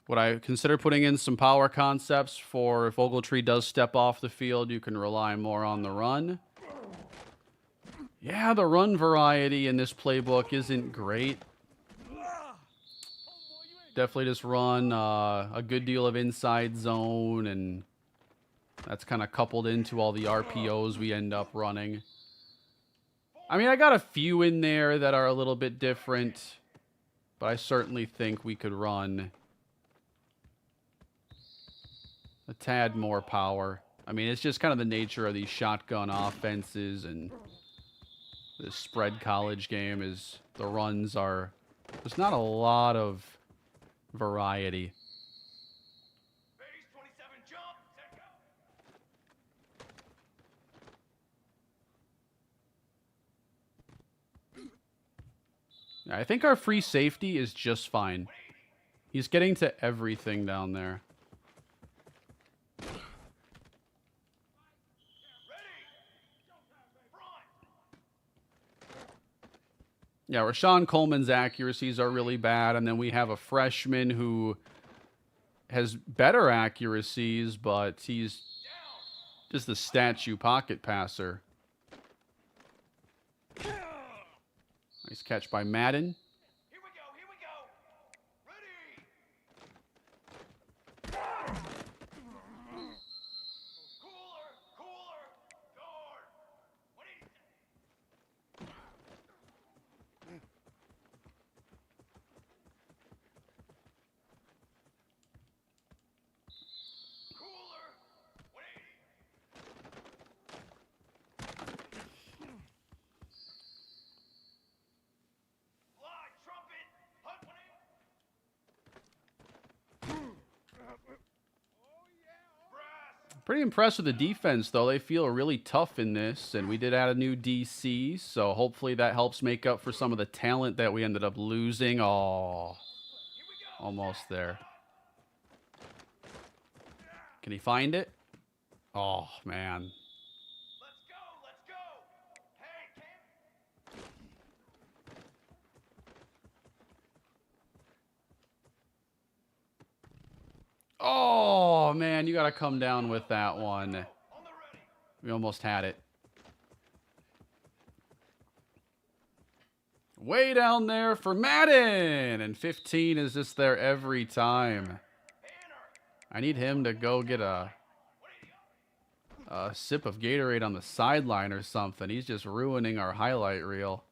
Would I consider putting in some power concepts for if Ogletree does step off the field, you can rely more on the run? Yeah, the run variety in this playbook isn't great. Definitely just run a good deal of inside zone, and that's kind of coupled into all the RPOs we end up running. I mean, I got a few in there that are a little bit different, but I certainly think we could run a tad more power. I mean, it's just kind of the nature of these shotgun offenses, and this spread college game is the runs are, there's not a lot of variety. I think our free safety is just fine. He's getting to everything down there. Yeah, Rashawn Coleman's accuracies are really bad, and then we have a freshman who has better accuracies, but he's just the statue pocket passer. Nice catch by Madden. Here we go. Ready. Cooler. Guard. What is it? Cooler. 180. Pretty impressed with the defense, though. They feel really tough in this, and we did add a new DC, so hopefully that helps make up for some of the talent that we ended up losing. Oh, Almost there. Can he find it? Oh, man. Let's go. Hey, Cam. Oh, man, you got to come down with that one. We almost had it. Way down there for Madden. And 15 is just there every time. I need him to go get a sip of Gatorade on the sideline or something. He's just ruining our highlight reel.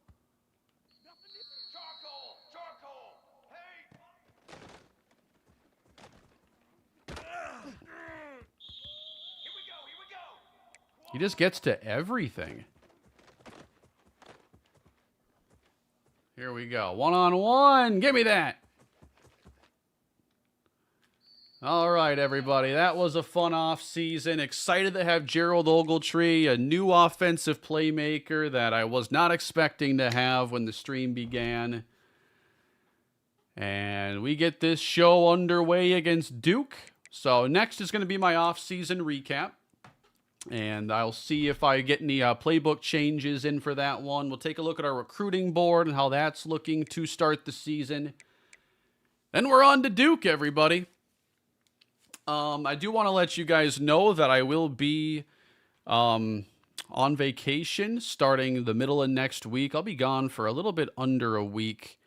He just gets to everything. Here we go. One-on-one. Give me that. All right, everybody. That was a fun off season. Excited to have Gerald Ogletree, a new offensive playmaker that I was not expecting to have when the stream began. And we get this show underway against Duke. So next is going to be my off-season recap. And I'll see if I get any playbook changes in for that one. We'll take a look at our recruiting board and how that's looking to start the season. Then we're on to Duke, everybody. I do want to let you guys know that I will be on vacation starting the middle of next week. I'll be gone for a little bit under a week,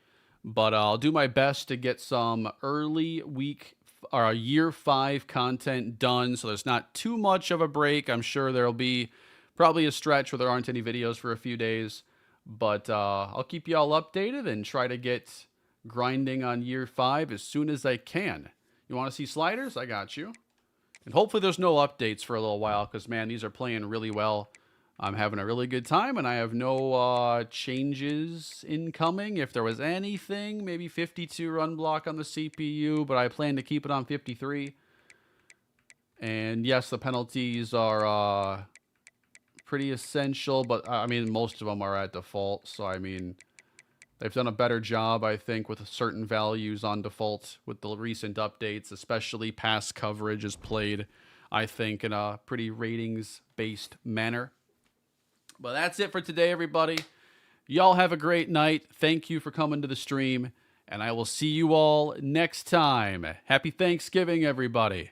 but I'll do my best to get some early week or year 5 content done, so there's not too much of a break. I'm sure there'll be probably a stretch where there aren't any videos for a few days, but I'll keep you all updated and try to get grinding on year 5 as soon as I can. You want to see sliders? I got you. And hopefully there's no updates for a little while because, man, these are playing really well. I'm having a really good time, and I have no changes incoming. If there was anything, maybe 52 run block on the CPU, but I plan to keep it on 53. And, yes, the penalties are pretty essential, but, I mean, most of them are at default. So, I mean, they've done a better job, I think, with certain values on default with the recent updates, especially pass coverage is played, I think, in a pretty ratings-based manner. But that's it for today, everybody. Y'all have a great night. Thank you for coming to the stream, and I will see you all next time. Happy Thanksgiving, everybody.